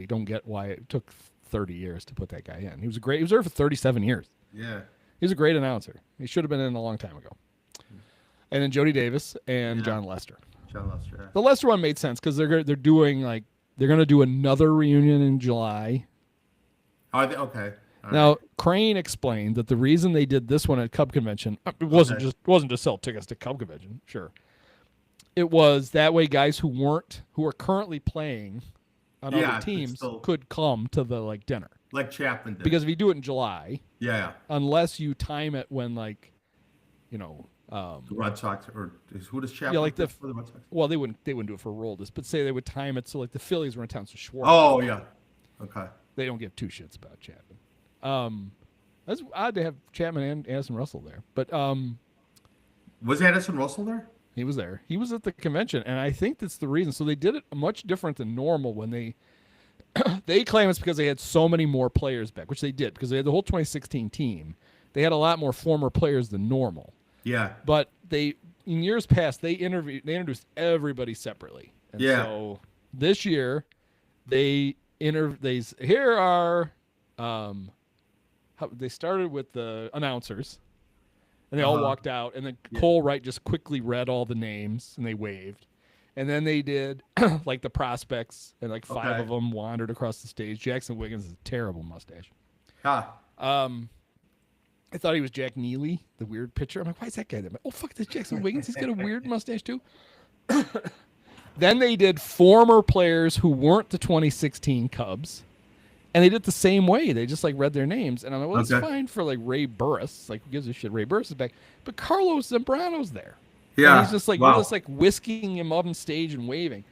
don't get why it took 30 years to put that guy in. He was there for 37 years. Yeah. He was a great announcer. He should have been in a long time ago. And then Jody Davis and John Lester. Yeah. The Lester one made sense because they're going to do another reunion in July. Are they okay? Now Crane explained that the reason they did this one at Cub Convention wasn't to sell tickets to Cub Convention. Sure, it was that way guys who are currently playing on other teams could come to the dinner. Like Chapman did. Because if you do it in July, unless you time it when the Red Sox or who does Chapman? Yeah, for the Red Sox? Well, they wouldn't do it for Roldis, but say they would time it so like the Phillies were in town, so Schwartz. Oh yeah, okay. They don't give 2 shits about Chapman. That's odd to have Chapman and Addison Russell there, but was Addison Russell there? He was there. He was at the convention, and I think that's the reason. So they did it much different than normal when they claim it's because they had so many more players back, which they did because they had the whole 2016 team. They had a lot more former players than normal. Yeah. But in years past, they introduced everybody separately. And so this year, they started with the announcers, And they all Uh-huh. walked out, and then Yeah. Cole Wright just quickly read all the names, and they waved. And then they did like the prospects, and like 5 Okay. of them wandered across the stage. Jackson Wiggins has a terrible mustache. Ah, I thought he was Jack Neely, the weird pitcher. I'm like, why is that guy there? Oh, fuck, this Jackson Wiggins. He's got a weird mustache, too. Then they did former players who weren't the 2016 Cubs. And they did it the same way. They just, like, read their names. And I'm like, well, that's Okay. fine for, like, Ray Burris. Like, who gives a shit? Ray Burris is back. But Carlos Zambrano's there. yeah. And he's just, like, wow. we're just, like, whisking him up on stage and waving.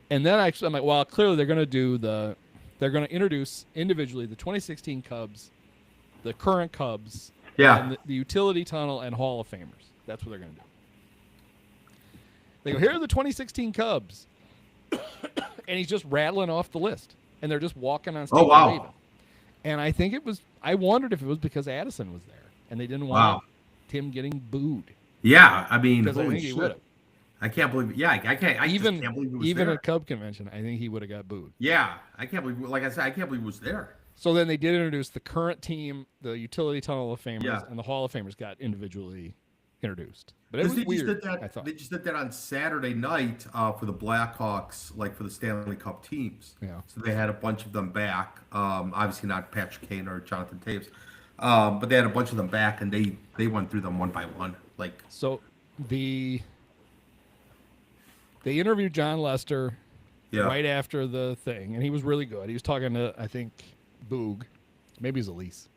And then I'm like, well, clearly they're going to introduce individually the 2016 Cubs, the current Cubs, Yeah. and the utility tunnel and Hall of Famers. That's what they're going to do. They go, here are the 2016 Cubs. And he's just rattling off the list. And they're just walking on stage Oh, wow. and waving. And I think I wondered if it was because Addison was there. And they didn't Wow. want him getting booed. Yeah. I mean, Because I holy think he shit. would have. I can't believe it. Yeah, I can't. I Even, just can't believe it was even there. at Cub convention, I think he would have got booed. Yeah, I can't believe. Like I said, I can't believe it was there. So then they did introduce the current team, the utility tunnel of Famers, Yeah. and the Hall of Famers got individually introduced. But it Because was they just weird, did that. I thought. They just did that on Saturday night for the Blackhawks, like for the Stanley Cup teams. Yeah. So they had a bunch of them back. Obviously not Patrick Kane or Jonathan Taves, but they had a bunch of them back, and they went through them one by one. Like, So they interviewed John Lester yeah, right after the thing, and he was really good. He was talking to, I think, Boog, maybe it was Elise.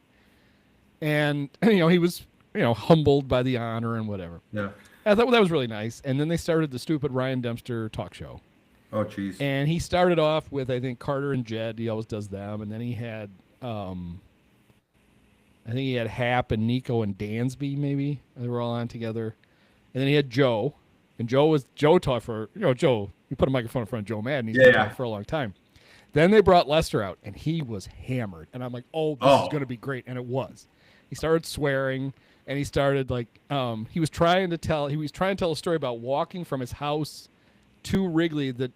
And, he was, humbled by the honor and whatever. yeah. I thought that was really nice. And then they started the stupid Ryan Dempster talk show. Oh, jeez. And he started off with, I think, Carter and Jed. He always does them. And then he had, I think he had Hap and Nico and Dansby, maybe. They were all on together. And then he had Joe. And Joe taught for, Joe, you put a microphone in front of Joe Madden. He's been Yeah. talking for a long time. Then they brought Lester out, and he was hammered. And I'm like, this is going to be great. And it was. He started swearing, and he started, like, he was trying to tell a story about walking from his house to Wrigley the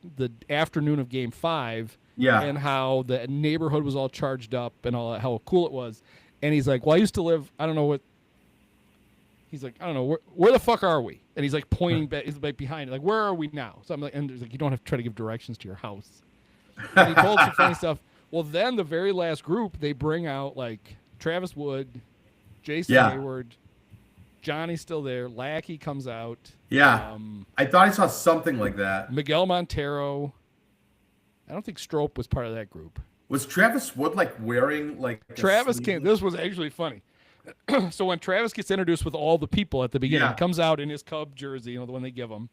afternoon of Game 5, Yeah. and how the neighborhood was all charged up and all that, how cool it was. And he's like, well, I used to live, I don't know what, he's like, I don't know, where the fuck are we? And he's like pointing back, he's like behind, like, where are we now? So I'm like, and he's like, you don't have to try to give directions to your house. And he told some funny stuff. Well, then the very last group, they bring out like Travis Wood, Jason Yeah. Hayward, Johnny's still there, Lackey comes out, Yeah. I thought I saw something like that. Miguel Montero. I don't think Strope was part of that group. Was Travis Wood like wearing like a Travis sleeve- came. This was actually funny. So when Travis gets introduced with all the people at the beginning, Yeah. he comes out in his Cub jersey, the one they give him.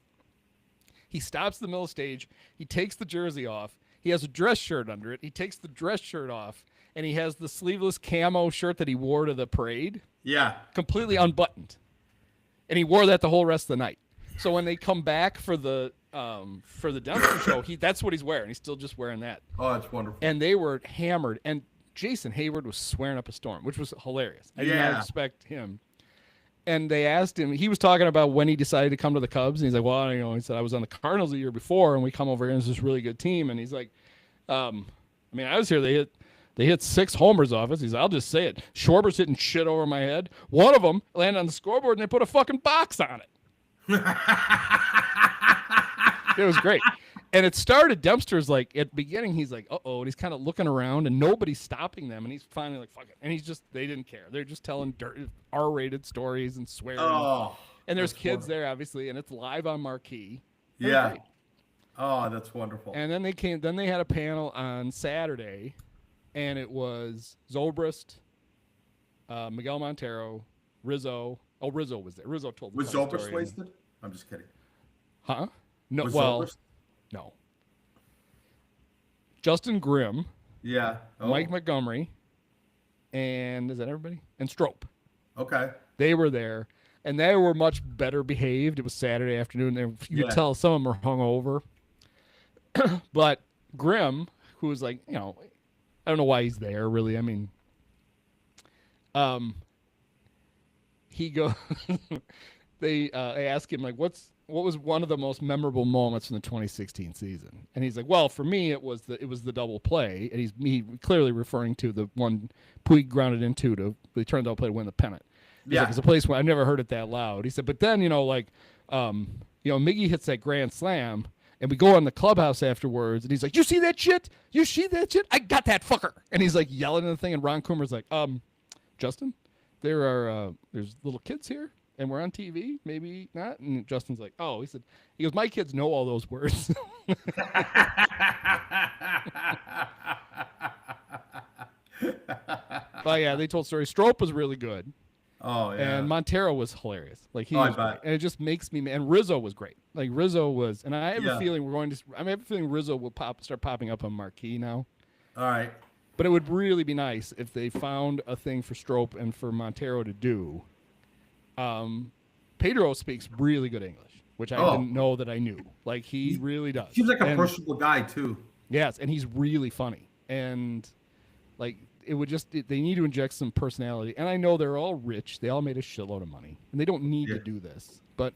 He stops in the middle of the stage. He takes the jersey off. He has a dress shirt under it. He takes the dress shirt off, and he has the sleeveless camo shirt that he wore to the parade, Yeah. completely unbuttoned. And he wore that the whole rest of the night. So when they come back for the Dempster show, that's what he's wearing. He's still just wearing that. Oh, that's wonderful. And they were hammered. And Jason Hayward was swearing up a storm, which was hilarious. I did Yeah. not expect him. And they asked him, he was talking about when he decided to come to the Cubs. And he's like, well, he said, I was on the Cardinals the year before, and we come over here, and it's this really good team. And he's like, I was here. They hit 6 homers off us. He's like, I'll just say it. Schwarber's hitting shit over my head. One of them landed on the scoreboard, and they put a fucking box on it. It was great. And it started, Dempster's like, at the beginning, he's like, uh-oh, and he's kind of looking around, and nobody's stopping them, and he's finally like, fuck it. And they didn't care. They're just telling R-rated stories and swearing. Oh. And there's that's kids wonderful. there, obviously, and it's live on Marquee. It was Yeah. great. Oh, that's wonderful. And then they had a panel on Saturday, and it was Zobrist, Miguel Montero, Rizzo. Oh, Rizzo was there. Rizzo told the Was funny Zobrist story. wasted? I'm just kidding. Huh? No, Was well, Zobrist? no. Justin Grimm, Yeah. Oh, Mike Montgomery, and is that everybody? And Strope. Okay. They were there, and they were much better behaved. It was Saturday afternoon. And you could Yeah. tell some of them were hungover. But Grimm, who was like, I don't know why he's there, really. I mean, he goes, they ask him, like, what was one of the most memorable moments in the 2016 season? And he's like, well, for me, it was the double play. And he clearly referring to the one Puig grounded into they turned double play to win the pennant. He's like, it's a place where I've never heard it that loud. He said, but then, Miggy hits that grand slam, and we go on the clubhouse afterwards, and he's like, you see that shit? You see that shit? I got that fucker. And he's like yelling at the thing, and Ron Coomer's like, Justin, there's little kids here, and we're on TV, maybe not. And Justin's like, oh, he goes, my kids know all those words. But yeah, they told stories. Strope was really good. Oh yeah. And Montero was hilarious. Like he was great. And it just makes me mad. And Rizzo was great. Like Rizzo was, and I have a feeling I have a feeling Rizzo will start popping up on marquee now. All right. But it would really be nice if they found a thing for Strope and for Montero to do. Pedro speaks really good English, which I didn't know that I knew. Like he really does. He's like a personable guy too. Yes, and he's really funny. And like they need to inject some personality. And I know they're all rich. They all made a shitload of money, and they don't need to do this. But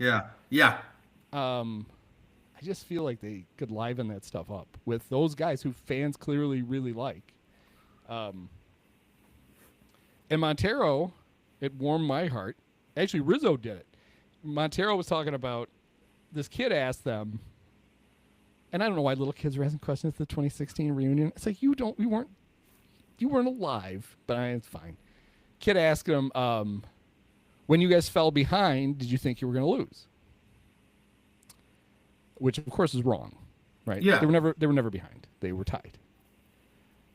I just feel like they could liven that stuff up with those guys who fans clearly really like. And Montero, it warmed my heart. Actually, Rizzo did it. Montero was talking about this kid asked them, and I don't know why little kids were asking questions at the 2016 reunion. It's like you weren't alive, but it's fine. Kid asked him, when you guys fell behind, did you think you were going to lose? Which of course is wrong, right? Yeah. They were never behind. They were tied.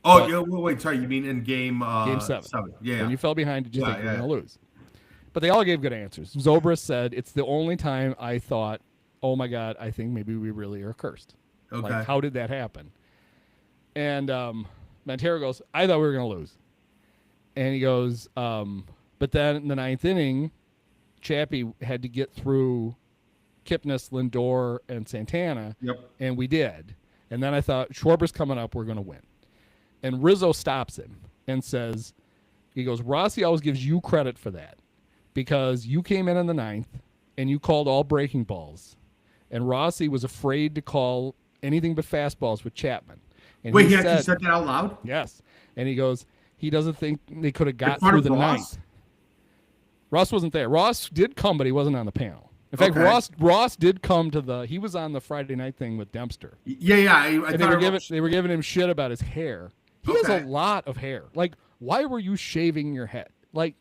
Oh, yeah. Wait, sorry. You mean in game 7? Yeah. When you fell behind, did you think you were going to lose? But they all gave good answers. Zobrist said, it's the only time I thought, oh my God, I think maybe we really are cursed. Okay. Like, how did that happen? And Montero goes, I thought we were going to lose. And he goes, but then in the 9th inning, Chappie had to get through Kipnis, Lindor, and Santana. Yep. And we did. And then I thought, Schwarber's coming up, we're going to win. And Rizzo stops him and says, he goes, Rossi always gives you credit for that because you came in the 9th and you called all breaking balls. And Rossi was afraid to call anything but fastballs with Chapman. And wait, he actually said that out loud? Yes. And he goes, he doesn't think they could have got through the 9th. Ross wasn't there. Ross did come, but he wasn't on the panel. In fact, Ross did come to he was on the Friday night thing with Dempster. Yeah. They were giving him shit about his hair. He has a lot of hair. Like, why were you shaving your head? Like,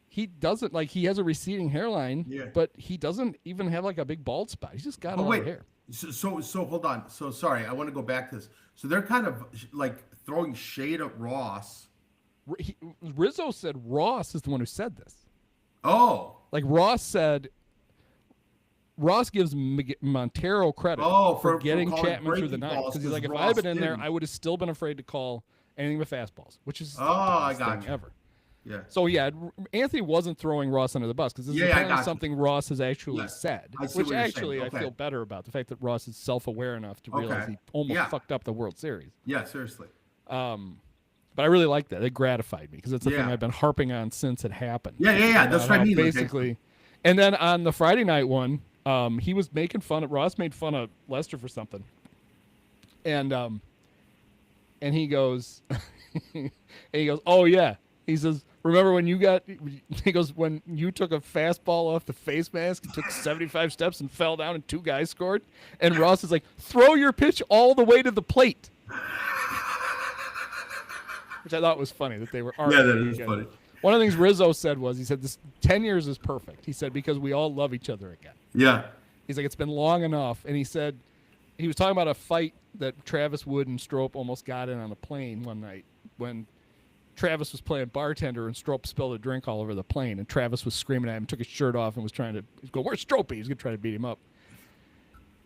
he doesn't, like, he has a receding hairline, but he doesn't even have, like, a big bald spot. He's just got a lot of hair. So hold on. So, sorry, I want to go back to this. So they're kind of, like, throwing shade at Ross. Rizzo said Ross is the one who said this. Oh. Like, Ross gives Montero credit for getting Chapman through the 9th. Because he's like, if I had been in there, I would have still been afraid to call anything but fastballs, which is the best thing ever. Yeah. So, Anthony wasn't throwing Ross under the bus because this is apparently something Ross has actually said, which actually I feel better about. The fact that Ross is self-aware enough to realize he almost fucked up the World Series. Yeah, seriously. But I really like that. It gratified me because it's a thing I've been harping on since it happened. Yeah. That's what I mean. Basically. And then on the Friday night one, he was making fun of Ross made fun of Lester for something. And he goes, oh yeah. He says, remember when when you took a fastball off the face mask and took 75 steps and fell down and 2 guys scored? And Ross is like, throw your pitch all the way to the plate. Which I thought was funny that they were arguing. Yeah, that is funny. One of the things Rizzo said was, he said, this 10 years is perfect. He said, because we all love each other again. Yeah. He's like, it's been long enough. And he said, he was talking about a fight that Travis Wood and Strope almost got in on a plane one night when Travis was playing bartender and Strope spilled a drink all over the plane. And Travis was screaming at him, took his shirt off and was trying to go, where's Strope? He's going to try to beat him up.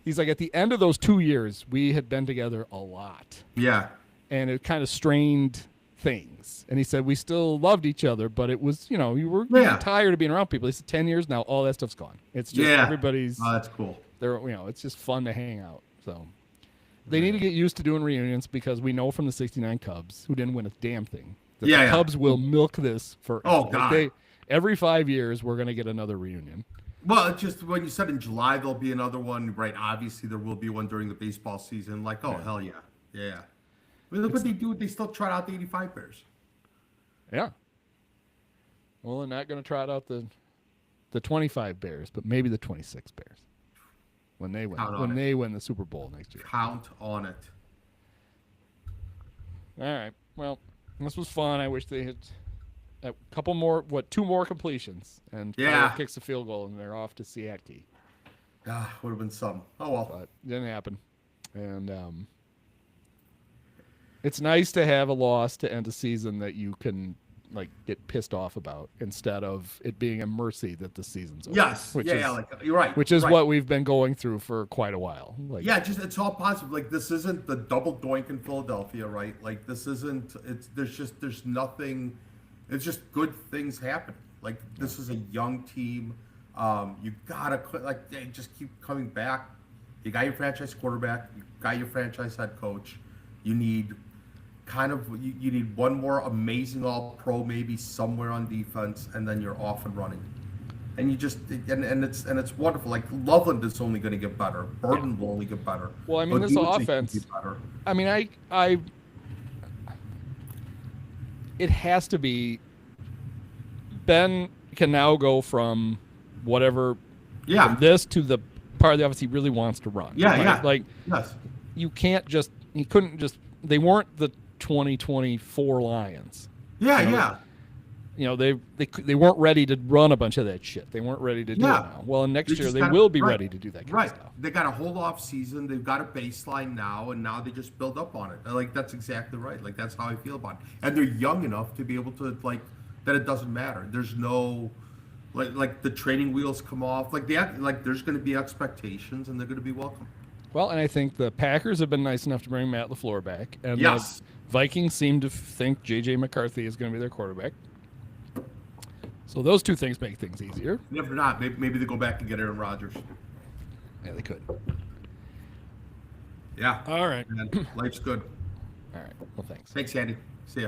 He's like, at the end of those 2 years, we had been together a lot. Yeah. And it kind of strained things. And he said, we still loved each other, but it was, you were tired of being around people. He said 10 years now, all that stuff's gone. It's just everybody's. Oh, that's cool. It's just fun to hang out. So they need to get used to doing reunions because we know from the 69 Cubs, who didn't win a damn thing, that the Cubs will milk this for every 5 years, we're going to get another reunion. Well, it's just when you said in July, there'll be another one, right? Obviously, there will be one during the baseball season. Like, hell yeah. Yeah. I mean, look what they do. They still trot out the 85 Bears. Yeah. Well, they're not going to trot out the 25 Bears, but maybe the 26 Bears when they win. Count on When it. they win the Super Bowl next year. Count on it. All right. Well, this was fun. I wish they had a couple more, two more completions, and Yeah. Kyler kicks a field goal, and they're off to Seattle. Ah, would have been some. Oh well. But it didn't happen. And it's nice to have a loss to end a season that you can like get pissed off about instead of it being a mercy that the season's over. Yes. Which Yeah, is, yeah. Like you're right. which is right. what we've been going through for quite a while. Like, Yeah, just it's all positive. Like this isn't the double doink in Philadelphia, right? Like this isn't. There's nothing. It's just good things happen. Like this is a young team. You gotta like they just keep coming back. You got your franchise quarterback. You got your franchise head coach. You need you need one more amazing all pro maybe somewhere on defense, and then you're off and running. And you just and it's wonderful. Like Loveland is only going to get better. Burton will only get better. Well, I mean, this Odunze can offense- get better. I mean, it has to be. Ben can now go from whatever, Yeah. from this to the part of the offense he really wants to run. Yeah, right? yeah. Like Yes. he couldn't just. They weren't the 2024 Lions. Yeah, You know, yeah. You know, they weren't ready to run a bunch of that shit. They weren't ready to do Yeah. it now. Well, and next They year just they gotta- will be right. ready to do that kind Right. of stuff. They got a whole off season. They've got a baseline now, and now they just build up on it. And, like that's exactly right. Like that's how I feel about it. And they're young enough to be able to like that. It doesn't matter. There's no like the training wheels come off. Like there's going to be expectations, and they're going to be welcome. Well, and I think the Packers have been nice enough to bring Matt LaFleur back, and Yes. the Vikings seem to think J.J. McCarthy is going to be their quarterback. So those two things make things easier. And if not, maybe they go back and get Aaron Rodgers. Yeah, they could. Yeah. All right. And life's good. All right. Well, thanks. Thanks, Andy. See ya.